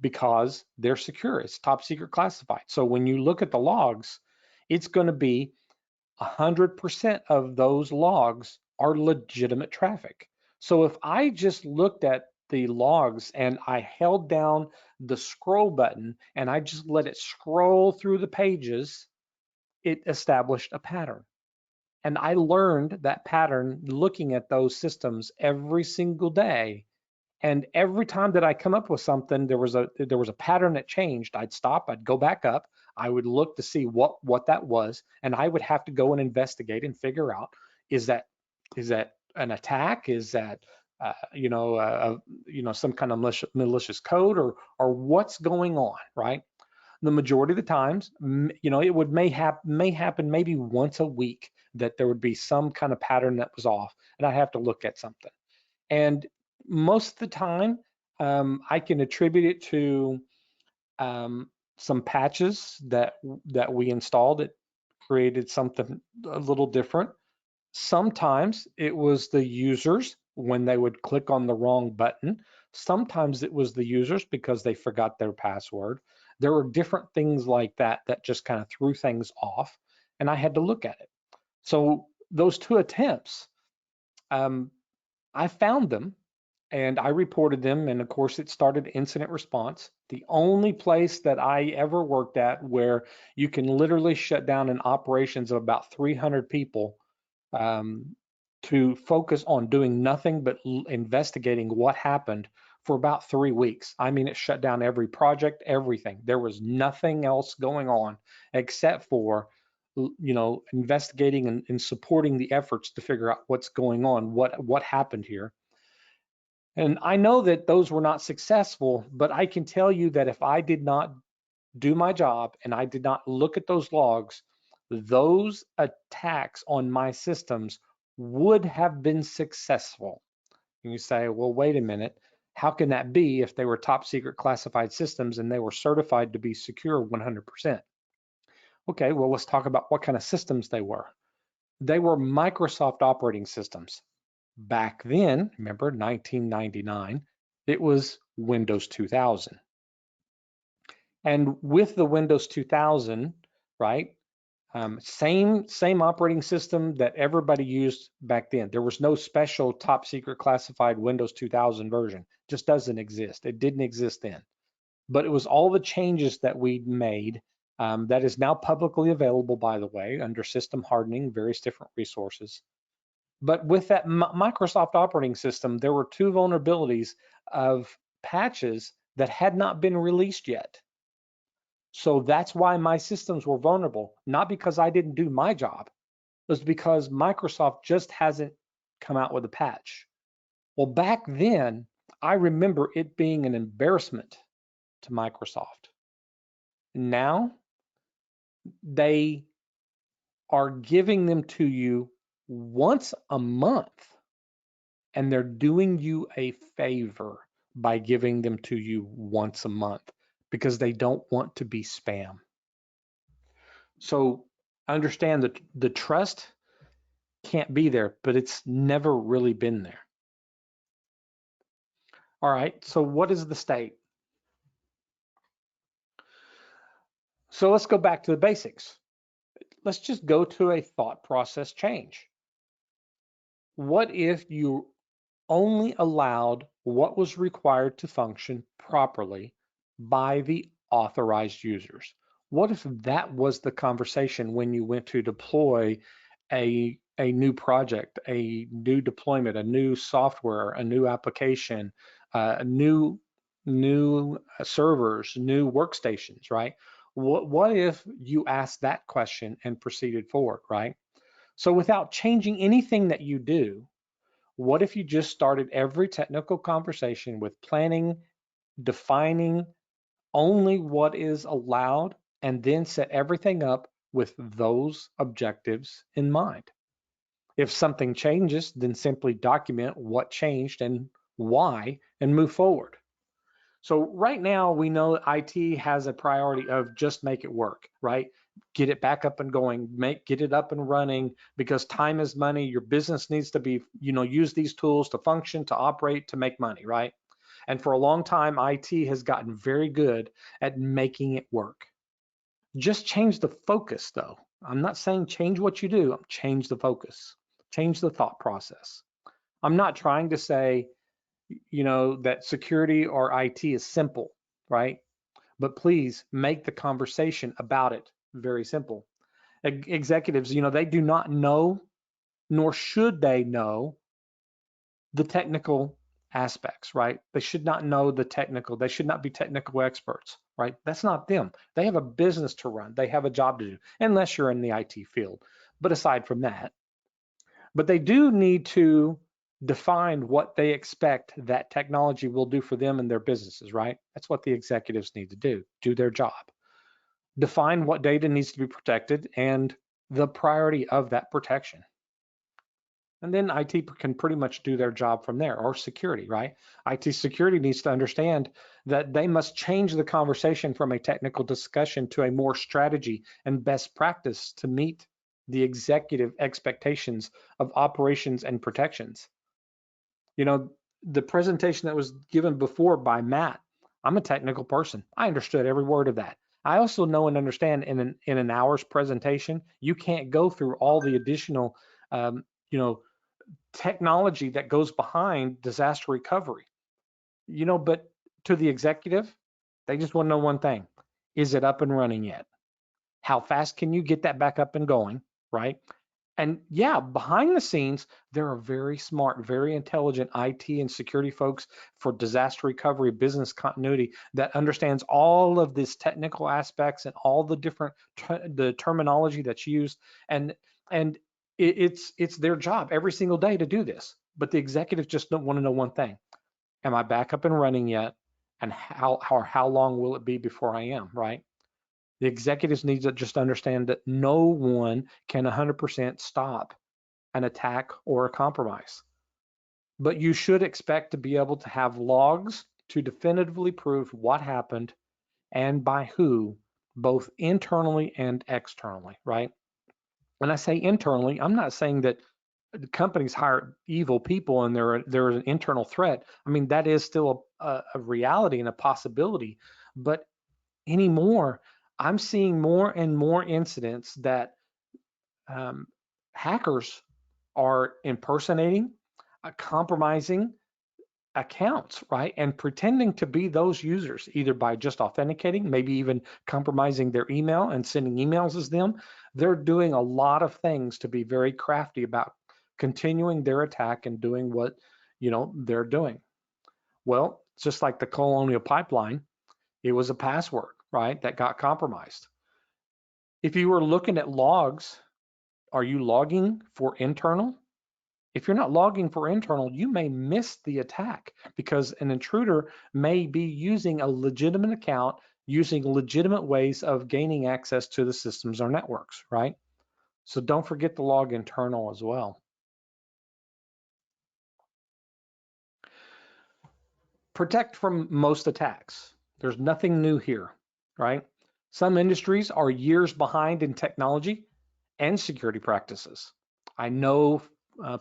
Speaker 5: because they're secure. It's top secret classified. So when you look at the logs, it's going to be 100% of those logs are legitimate traffic. So if I just looked at the logs and I held down the scroll button and I just let it scroll through the pages, it established a pattern. And I learned that pattern looking at those systems every single day. And every time that I come up with something, there was a pattern that changed. I'd stop, I'd go back up, I would look to see what that was, and I would have to go and investigate and figure out, is that an attack? Is that some kind of malicious code, or what's going on, right? The majority of the times, it may happen maybe once a week that there would be some kind of pattern that was off, and I have to look at something. And most of the time, I can attribute it to some patches that we installed that created something a little different. Sometimes it was the users when they would click on the wrong button. Sometimes it was the users because they forgot their password. There were different things like that that just kind of threw things off, and I had to look at it. So those 2 attempts, I found them and I reported them, and of course it started incident response. The only place that I ever worked at where you can literally shut down an operations of about 300 people to focus on doing nothing but investigating what happened for about 3 weeks. I mean, it shut down every project, everything. There was nothing else going on except for investigating and supporting the efforts to figure out what's going on, what happened here. And I know that those were not successful, but I can tell you that if I did not do my job and I did not look at those logs, those attacks on my systems would have been successful. And you say, well, wait a minute, how can that be if they were top secret classified systems and they were certified to be secure 100%? Okay, well, let's talk about what kind of systems they were. They were Microsoft operating systems. Back then, remember 1999, it was Windows 2000. And with the Windows 2000, right, same operating system that everybody used back then. There was no special top secret classified Windows 2000 version. Just doesn't exist. It didn't exist then. But it was all the changes that we made that is now publicly available, by the way, under system hardening, various different resources. But with that Microsoft operating system, there were 2 vulnerabilities of patches that had not been released yet. So that's why my systems were vulnerable, not because I didn't do my job. It was because Microsoft just hasn't come out with a patch. Well, back then, I remember it being an embarrassment to Microsoft. Now, they are giving them to you once a month, and they're doing you a favor by giving them to you once a month because they don't want to be spam. So understand that the trust can't be there, but it's never really been there. All right, so what is the state? So let's go back to the basics. Let's just go to a thought process change. What if you only allowed what was required to function properly by the authorized users? What if that was the conversation when you went to deploy a new project, a new deployment, a new software, a new application, new servers, new workstations, right? What if you asked that question and proceeded forward, right? So without changing anything that you do, what if you just started every technical conversation with planning, defining only what is allowed, and then set everything up with those objectives in mind. If something changes, then simply document what changed and why and move forward. So right now we know IT has a priority of just make it work, right? Get it back up and going, get it up and running, because time is money. Your business needs to be, use these tools to function, to operate, to make money, right? And for a long time, IT has gotten very good at making it work. Just change the focus though. I'm not saying change what you do, change the focus, change the thought process. I'm not trying to say, that security or IT is simple, right? But please make the conversation about it very simple. Executives, they do not know, nor should they know, the technical aspects, right? They should not know the technical. They should not be technical experts, right? That's not them. They have a business to run. They have a job to do, unless you're in the IT field. But aside from that, but they do need to define what they expect that technology will do for them and their businesses, right? That's what the executives need to do their job. Define what data needs to be protected and the priority of that protection. And then IT can pretty much do their job from there, or security, right? IT security needs to understand that they must change the conversation from a technical discussion to a more strategy and best practice to meet the executive expectations of operations and protections. The presentation that was given before by Matt, I'm a technical person. I understood every word of that. I also know and understand in an hour's presentation, you can't go through all the additional, technology that goes behind disaster recovery. But to the executive, they just want to know one thing. Is it up and running yet? How fast can you get that back up and going, right? And yeah, behind the scenes, there are very smart, very intelligent IT and security folks for disaster recovery, business continuity that understands all of this technical aspects and all the different the terminology that's used, and it's their job every single day to do this. But the executives just don't want to know one thing: am I back up and running yet? And how long will it be before I am, right? The executives need to just understand that no one can 100% stop an attack or a compromise. But you should expect to be able to have logs to definitively prove what happened and by who, both internally and externally, right? When I say internally, I'm not saying that companies hire evil people and there is an internal threat. I mean, that is still a reality and a possibility. But anymore, I'm seeing more and more incidents that hackers are impersonating, compromising accounts, right? And pretending to be those users, either by just authenticating, maybe even compromising their email and sending emails as them. They're doing a lot of things to be very crafty about continuing their attack and doing what, they're doing. Well, just like the Colonial Pipeline, it was a password, right, that got compromised. If you were looking at logs, are you logging for internal? If you're not logging for internal, you may miss the attack because an intruder may be using a legitimate account, using legitimate ways of gaining access to the systems or networks, right? So don't forget to log internal as well. Protect from most attacks. There's nothing new here, right? Some industries are years behind in technology and security practices. I know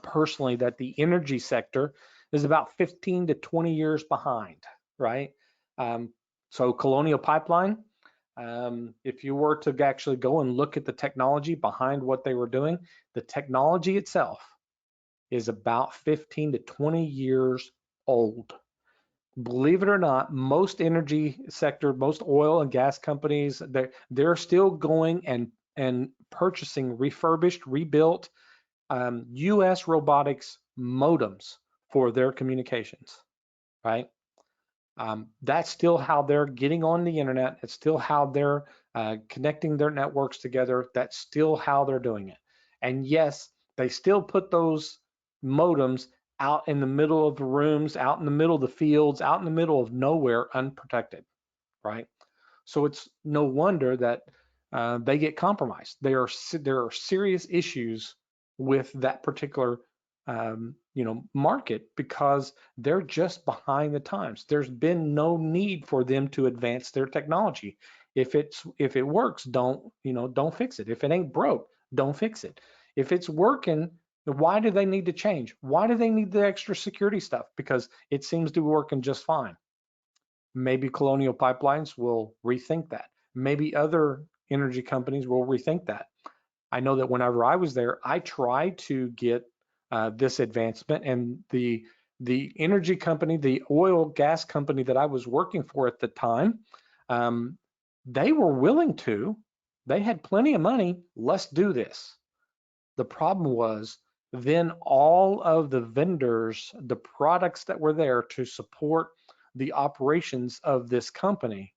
Speaker 5: personally that the energy sector is about 15 to 20 years behind, right? So Colonial Pipeline, if you were to actually go and look at the technology behind what they were doing, the technology itself is about 15 to 20 years old. Believe it or not, most energy sector, most oil and gas companies, they're still going and purchasing refurbished, rebuilt US robotics modems for their communications, right? That's still how they're getting on the internet. It's still how they're connecting their networks together. That's still how they're doing it. And yes, they still put those modems out in the middle of the rooms, out in the middle of the fields, out in the middle of nowhere, unprotected. right? So it's no wonder that they get compromised. There are serious issues with that particular market because they're just behind the times. There's been no need for them to advance their technology. If it works, don't fix it. If it ain't broke, don't fix it. If it's working, why do they need to change? Why do they need the extra security stuff? Because it seems to be working just fine. Maybe Colonial Pipelines will rethink that. Maybe other energy companies will rethink that. I know that whenever I was there, I tried to get this advancement, and the energy company, the oil gas company that I was working for at the time, they were willing to. They had plenty of money. Let's do this. The problem was then all of the vendors, the products that were there to support the operations of this company,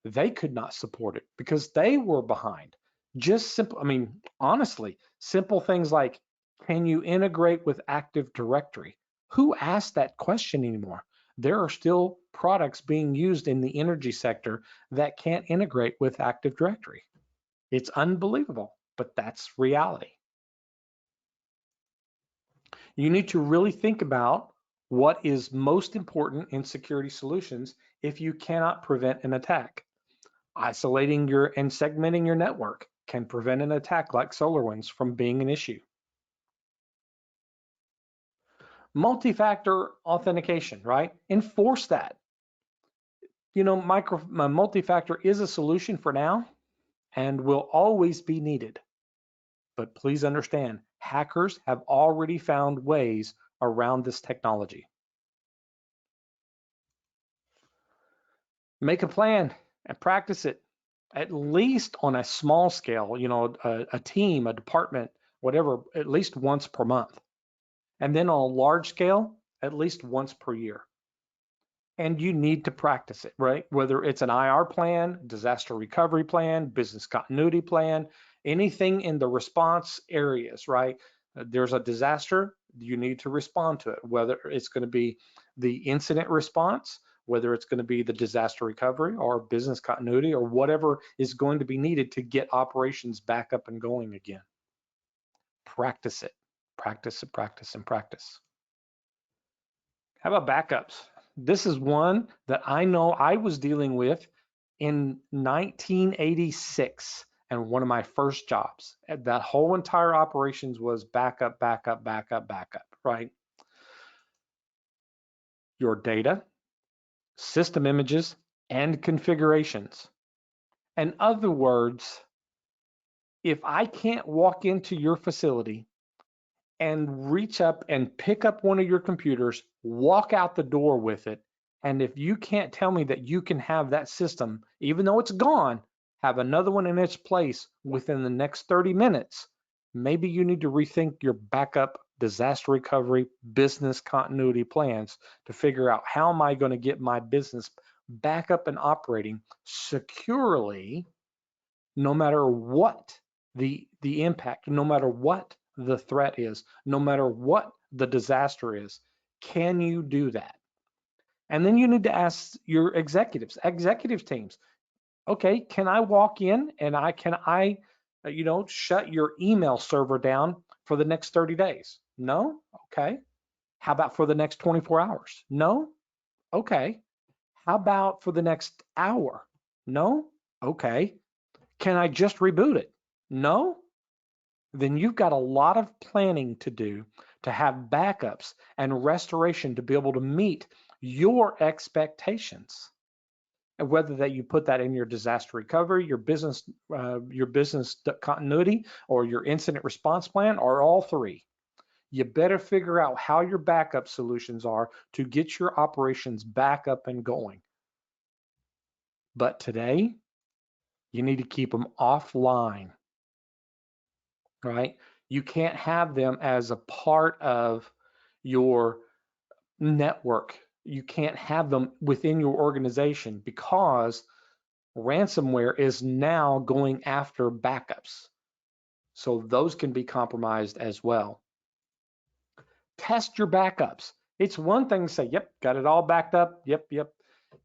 Speaker 5: they could not support it because they were behind. Just simple, I mean, honestly, simple things like, can you integrate with Active Directory? Who asked that question anymore? There are still products being used in the energy sector that can't integrate with Active Directory. It's unbelievable, but that's reality. You need to really think about what is most important in security solutions if you cannot prevent an attack. Isolating and segmenting your network can prevent an attack like SolarWinds from being an issue. Multi-factor authentication, right? Enforce that. Multi-factor is a solution for now and will always be needed. But please understand, hackers have already found ways around this technology. Make a plan and practice it, at least on a small scale, a team, a department, whatever, at least once per month. And then on a large scale, at least once per year. And you need to practice it, right? Whether it's an IR plan, disaster recovery plan, business continuity plan, anything in the response areas, right? There's a disaster, you need to respond to it, whether it's going to be the incident response, whether it's going to be the disaster recovery or business continuity or whatever is going to be needed to get operations back up and going again. Practice it, practice it, practice and practice. How about backups? This is one that I know I was dealing with in 1986 and one of my first jobs. That whole entire operations was backup, backup, backup, backup, right? Your data, system images, and configurations. In other words, if I can't walk into your facility and reach up and pick up one of your computers, walk out the door with it, and if you can't tell me that you can have that system, even though it's gone, have another one in its place within the next 30 minutes, maybe you need to rethink your backup, disaster recovery, business continuity plans to figure out how am I going to get my business back up and operating securely, no matter what the impact, no matter what the threat is, no matter what the disaster is. Can you do that? And then you need to ask your executive teams, okay, can I walk in and can I shut your email server down for the next 30 days? No? Okay. How about for the next 24 hours? No? Okay. How about for the next hour? No? Okay. Can I just reboot it? No? Then you've got a lot of planning to do to have backups and restoration to be able to meet your expectations. And whether that you put that in your disaster recovery, your business continuity, or your incident response plan, or all three. You better figure out how your backup solutions are to get your operations back up and going. But today, you need to keep them offline, right? You can't have them as a part of your network. You can't have them within your organization because ransomware is now going after backups. So those can be compromised as well. Test your backups. It's one thing to say, yep, got it all backed up. Yep.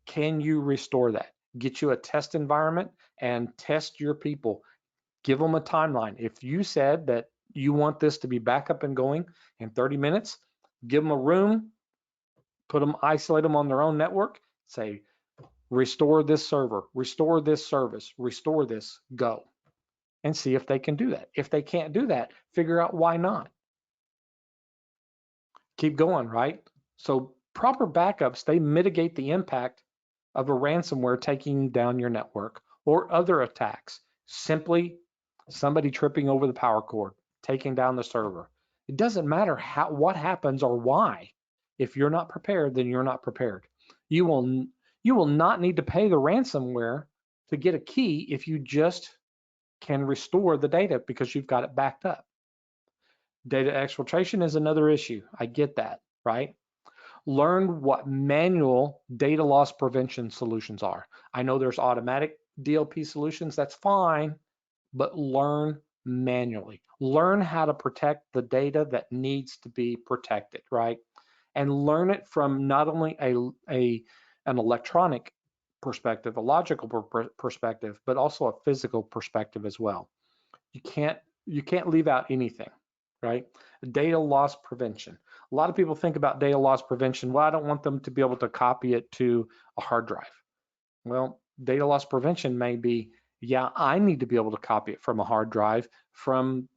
Speaker 5: Can you restore that? get you a test environment and test your people. Give them a timeline. If you said that you want this to be back up and going in 30 minutes, give them a room, isolate them on their own network, say, restore this server, restore this service, restore this, go. And see if they can do that. If they can't do that, figure out why not. Keep going, right? So proper backups, they mitigate the impact of a ransomware taking down your network or other attacks. Simply somebody tripping over the power cord, taking down the server. It doesn't matter what happens or why. If you're not prepared, then you're not prepared. You will not need to pay the ransomware to get a key if you just can restore the data because you've got it backed up. Data exfiltration is another issue. I get that, right? Learn what manual data loss prevention solutions are. I know there's automatic DLP solutions, that's fine, but learn manually. Learn how to protect the data that needs to be protected, right? And learn it from not only an electronic perspective, a logical perspective, but also a physical perspective as well. You can't leave out anything, right? Data loss prevention. A lot of people think about data loss prevention. Well, I don't want them to be able to copy it to a hard drive. Well, data loss prevention may be, yeah, I need to be able to copy it from a hard drive from,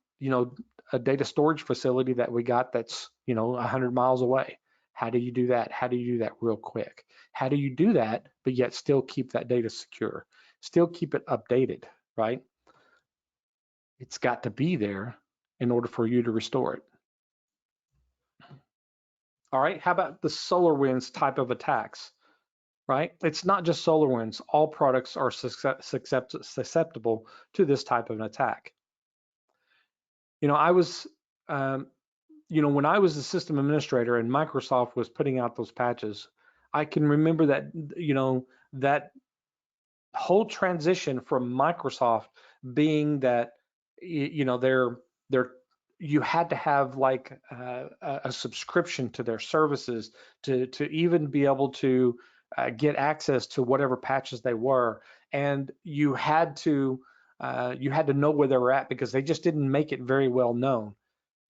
Speaker 5: a data storage facility that we got that's, 100 miles away. How do you do that? How do you do that real quick? How do you do that, but yet still keep that data secure? Still keep it updated, right? It's got to be there in order for you to restore it. All right, how about the SolarWinds type of attacks, right? It's not just SolarWinds. All products are susceptible to this type of an attack. I was, when I was the system administrator and Microsoft was putting out those patches, I can remember that, that whole transition from Microsoft being that, you had to have like a subscription to their services to even be able to get access to whatever patches they were, and you had to know where they were at because they just didn't make it very well known.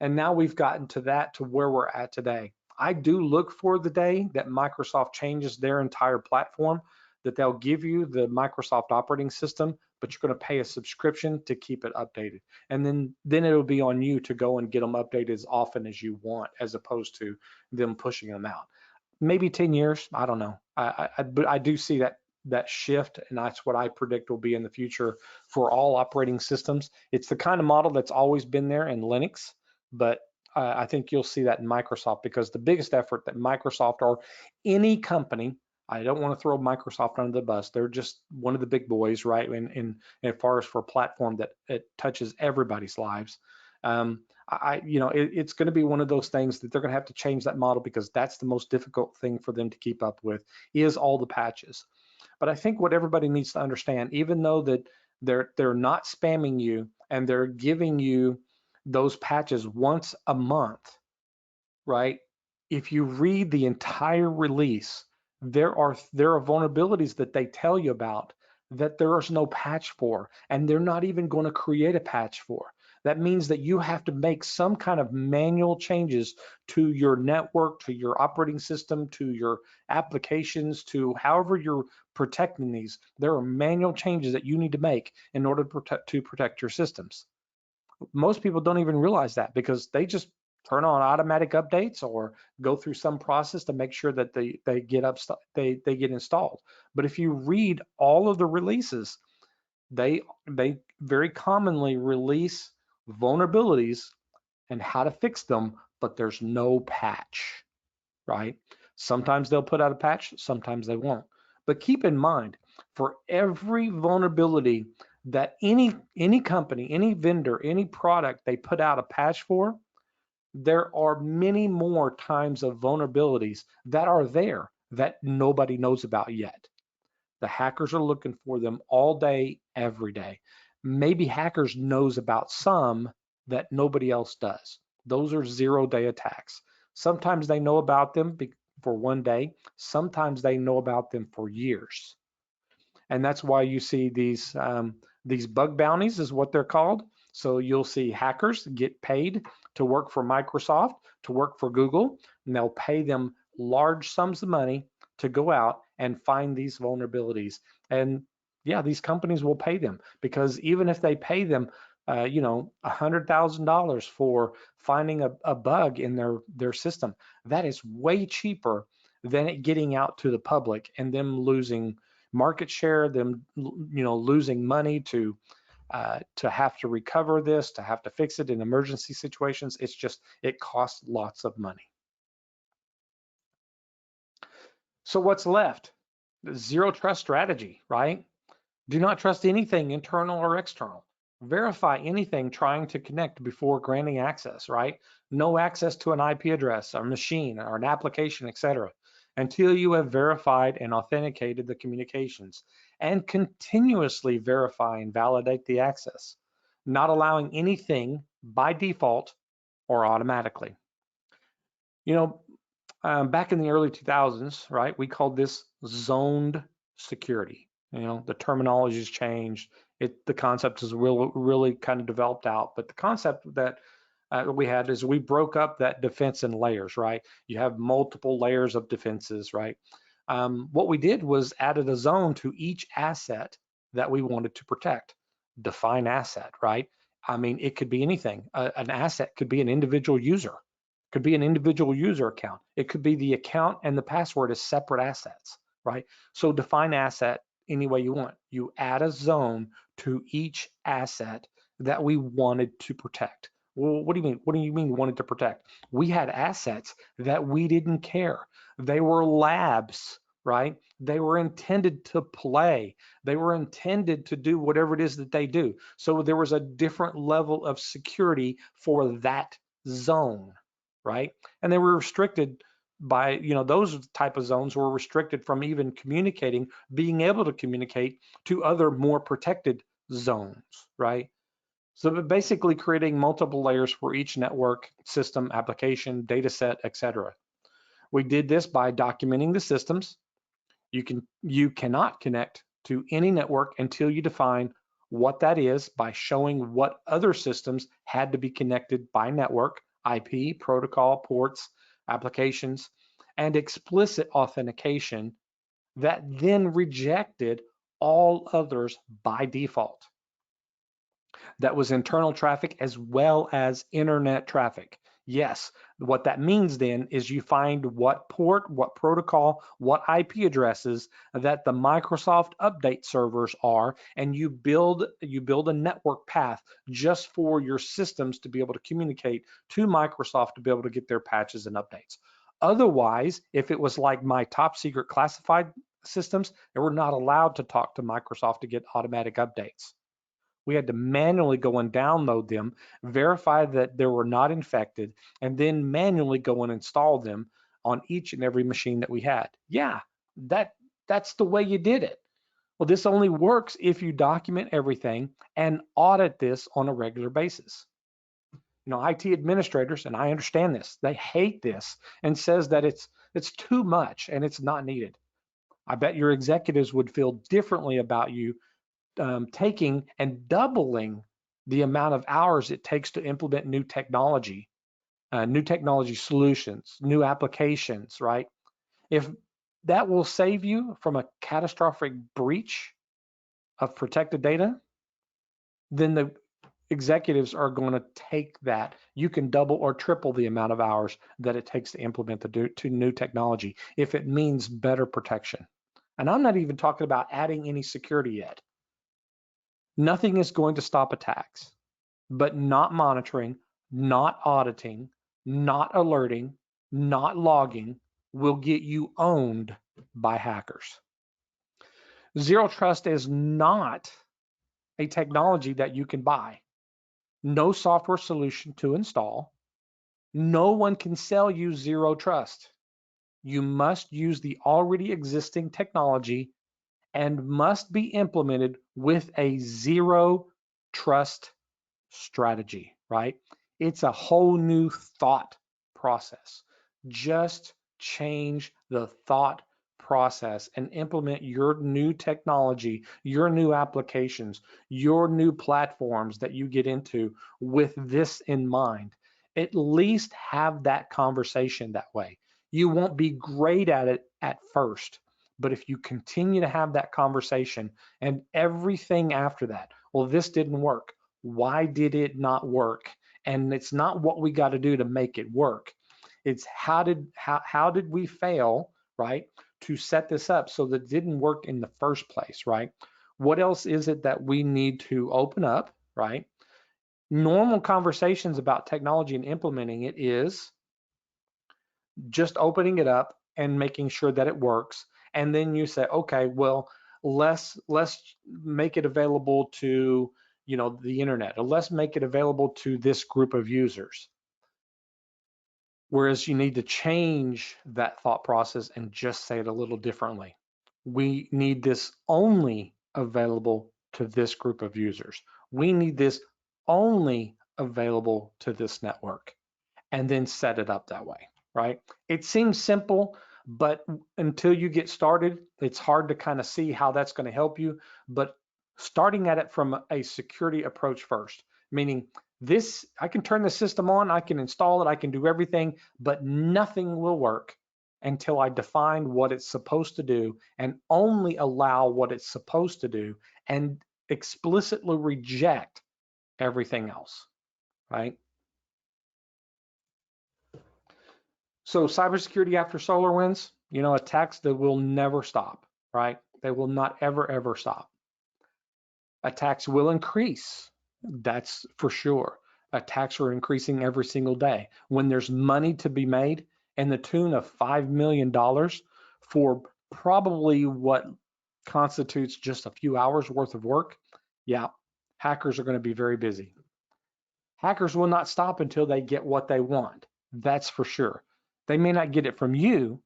Speaker 5: And now we've gotten to where we're at today. I do look for the day that Microsoft changes their entire platform, that they'll give you the Microsoft operating system, but you're going to pay a subscription to keep it updated. And then it'll be on you to go and get them updated as often as you want, as opposed to them pushing them out. Maybe 10 years, I don't know. But I do see that shift, and that's what I predict will be in the future for all operating systems. It's the kind of model that's always been there in Linux, but I think you'll see that in Microsoft, because the biggest effort that Microsoft or any company, I don't want to throw Microsoft under the bus, they're just one of the big boys, right? And as far as for a platform that it touches everybody's lives, it's going to be one of those things that they're going to have to change that model, because that's the most difficult thing for them to keep up with, is all the patches. But I think what everybody needs to understand, even though that they're not spamming you and they're giving you those patches once a month, right? If you read the entire release, there are vulnerabilities that they tell you about that there is no patch for, and they're not even going to create a patch for. That means that you have to make some kind of manual changes to your network, to your operating system, to your applications, to however you're protecting these. There are manual changes that you need to make in order to protect your systems. Most people don't even realize that, because they just turn on automatic updates or go through some process to make sure that they get installed. But if you read all of the releases, they very commonly release vulnerabilities and how to fix them, but there's no patch, right? Sometimes they'll put out a patch, sometimes they won't. But keep in mind, for every vulnerability that any company, any vendor, any product they put out a patch for, there are many more times of vulnerabilities that are there that nobody knows about yet. The hackers are looking for them all day, every day. Maybe hackers knows about some that nobody else does. Those are zero-day attacks. Sometimes they know about them for one day. Sometimes they know about them for years. And that's why you see these bug bounties is what they're called. So you'll see hackers get paid to work for Microsoft, to work for Google, and they'll pay them large sums of money to go out and find these vulnerabilities. And yeah, these companies will pay them, because even if they pay them, $100,000 for finding a bug in their system, that is way cheaper than it getting out to the public and them losing market share, them losing money to have to recover this, to have to fix it in emergency situations. It costs lots of money. So what's left? The zero trust strategy, right? Do not trust anything internal or external. Verify anything trying to connect before granting access, right? No access to an IP address, or machine, or an application, etc., until you have verified and authenticated the communications, and continuously verify and validate the access, not allowing anything by default or automatically. Back in the early 2000s, right, we called this zoned security. The terminology has changed. The concept has really kind of developed out, but the concept that we had is we broke up that defense in layers, right? You have multiple layers of defenses, right? What we did was added a zone to each asset that we wanted to protect. Define asset, right? I mean, it could be anything. An asset could be an individual user, could be an individual user account. It could be the account and the password as separate assets, right? So define asset any way you want. You add a zone to each asset that we wanted to protect. Well, what do you mean? What do you mean wanted to protect? We had assets that we didn't care. They were labs, right? They were intended to play. They were intended to do whatever it is that they do. So there was a different level of security for that zone, right? And they were restricted by, those type of zones were restricted from even communicating, being able to communicate to other more protected zones, right? So basically creating multiple layers for each network, system, application, data set, etc. We did this by documenting the systems. You cannot connect to any network until you define what that is by showing what other systems had to be connected by network, IP, protocol, ports, applications, and explicit authentication that then rejected all others by default. That was internal traffic as well as internet traffic. Yes, what that means then is you find what port, what protocol, what IP addresses that the Microsoft update servers are, and you build a network path just for your systems to be able to communicate to Microsoft to be able to get their patches and updates. Otherwise, if it was like my top secret classified systems, they were not allowed to talk to Microsoft to get automatic updates. We had to manually go and download them, verify that they were not infected, and then manually go and install them on each and every machine that we had. Yeah, that's the way you did it. Well, this only works if you document everything and audit this on a regular basis. IT administrators, and I understand this, they hate this and says that it's too much and it's not needed. I bet your executives would feel differently about you taking and doubling the amount of hours it takes to implement new technology solutions, new applications, right? If that will save you from a catastrophic breach of protected data, then the executives are going to take that. You can double or triple the amount of hours that it takes to implement the new technology if it means better protection. And I'm not even talking about adding any security yet. Nothing is going to stop attacks, but not monitoring, not auditing, not alerting, not logging will get you owned by hackers. Zero trust is not a technology that you can buy. No software solution to install. No one can sell you zero trust. You must use the already existing technology and must be implemented with a zero trust strategy, right? It's a whole new thought process. Just change the thought process and implement your new technology, your new applications, your new platforms that you get into with this in mind. At least have that conversation that way. You won't be great at it at first, but if you continue to have that conversation and everything after that, well, this didn't work. Why did it not work? And it's not what we got to do to make it work. It's how did we fail, right, to set this up so that it didn't work in the first place, right? What else is it that we need to open up, right? Normal conversations about technology and implementing it is just opening it up and making sure that it works. And then you say, okay, well, let's make it available to, you know, the internet, or let's make it available to this group of users. Whereas you need to change that thought process and just say it a little differently. We need this only available to this group of users. We need this only available to this network, and then set it up that way, right? It seems simple, but until you get started, it's hard to kind of see how that's going to help you. But starting at it from a security approach first, meaning this, I can turn the system on, I can install it, I can do everything, but nothing will work until I define what it's supposed to do and only allow what it's supposed to do and explicitly reject everything else, right? So cybersecurity after SolarWinds, you know, attacks that will never stop, right? They will not ever stop. Attacks will increase, that's for sure. Attacks are increasing every single day. When there's money to be made in the tune of $5 million for probably what constitutes just a few hours worth of work, yeah, hackers are going to be very busy. Hackers will not stop until they get what they want, that's for sure. They may not get it from you,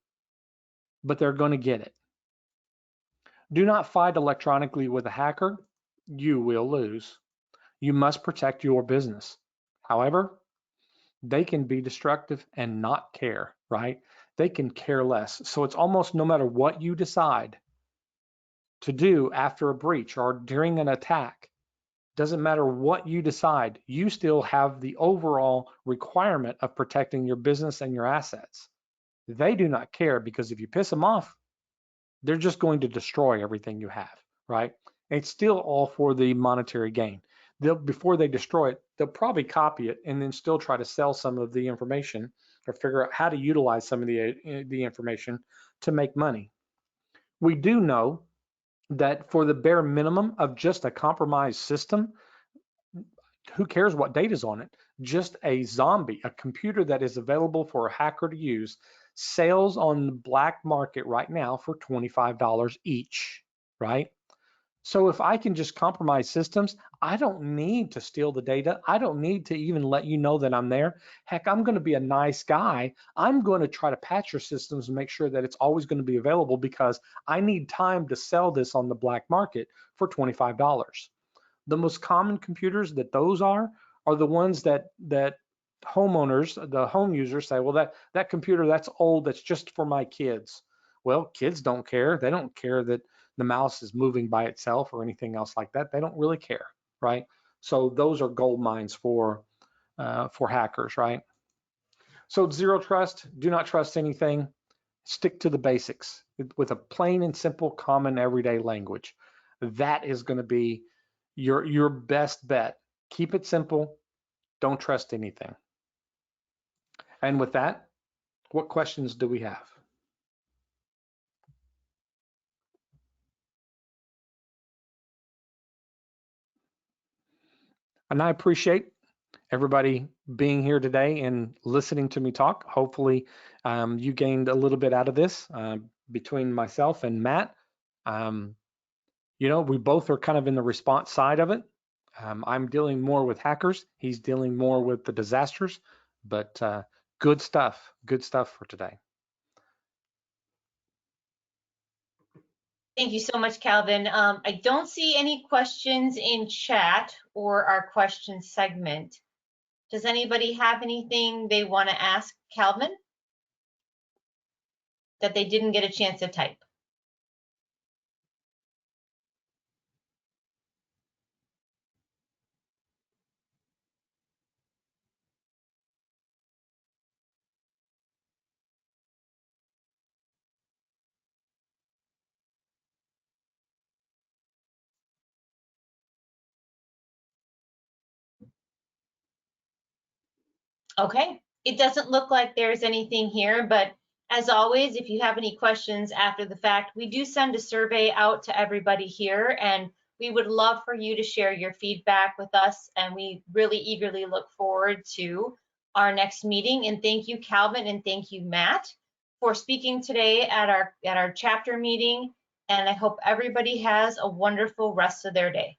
Speaker 5: but they're going to get it. Do not fight electronically with a hacker. You will lose. You must protect your business. However, they can be destructive and not care, right? They can care less. So it's almost no matter what you decide to do after a breach or during an attack, doesn't matter what you decide, you still have the overall requirement of protecting your business and your assets. They do not care, because if you piss them off, they're just going to destroy everything you have, right? It's still all for the monetary gain. Before they destroy it, they'll probably copy it and then still try to sell some of the information or figure out how to utilize some of the information to make money. We do know that for the bare minimum of just a compromised system, who cares what data's on it? Just a zombie, a computer that is available for a hacker to use, sells on the black market right now for $25 each, right? So if I can just compromise systems, I don't need to steal the data. I don't need to even let you know that I'm there. Heck, I'm going to be a nice guy. I'm going to try to patch your systems and make sure that it's always going to be available, because I need time to sell this on the black market for $25. The most common computers that those are the ones that homeowners, the home users say, well, that computer, that's old, that's just for my kids. Well, kids don't care. They don't care that the mouse is moving by itself or anything else like that. They don't really care, right? So those are gold mines for hackers, right? So zero trust, do not trust anything. Stick to the basics with a plain and simple, common, everyday language. That is going to be your best bet. Keep it simple. Don't trust anything. And with that, what questions do we have? And I appreciate everybody being here today and listening to me talk. Hopefully you gained a little bit out of this between myself and Matt. You know, we both are kind of in the response side of it. I'm dealing more with hackers. He's dealing more with the disasters, but good stuff for today.
Speaker 1: Thank you so much, Calvin. I don't see any questions in chat or our question segment. Does anybody have anything they want to ask Calvin that they didn't get a chance to type? Okay, it doesn't look like there's anything here, but as always, if you have any questions after the fact, we do send a survey out to everybody here, and we would love for you to share your feedback with us, and we really eagerly look forward to our next meeting. And thank you, Calvin, and thank you, Matt, for speaking today at our chapter meeting, and I hope everybody has a wonderful rest of their day.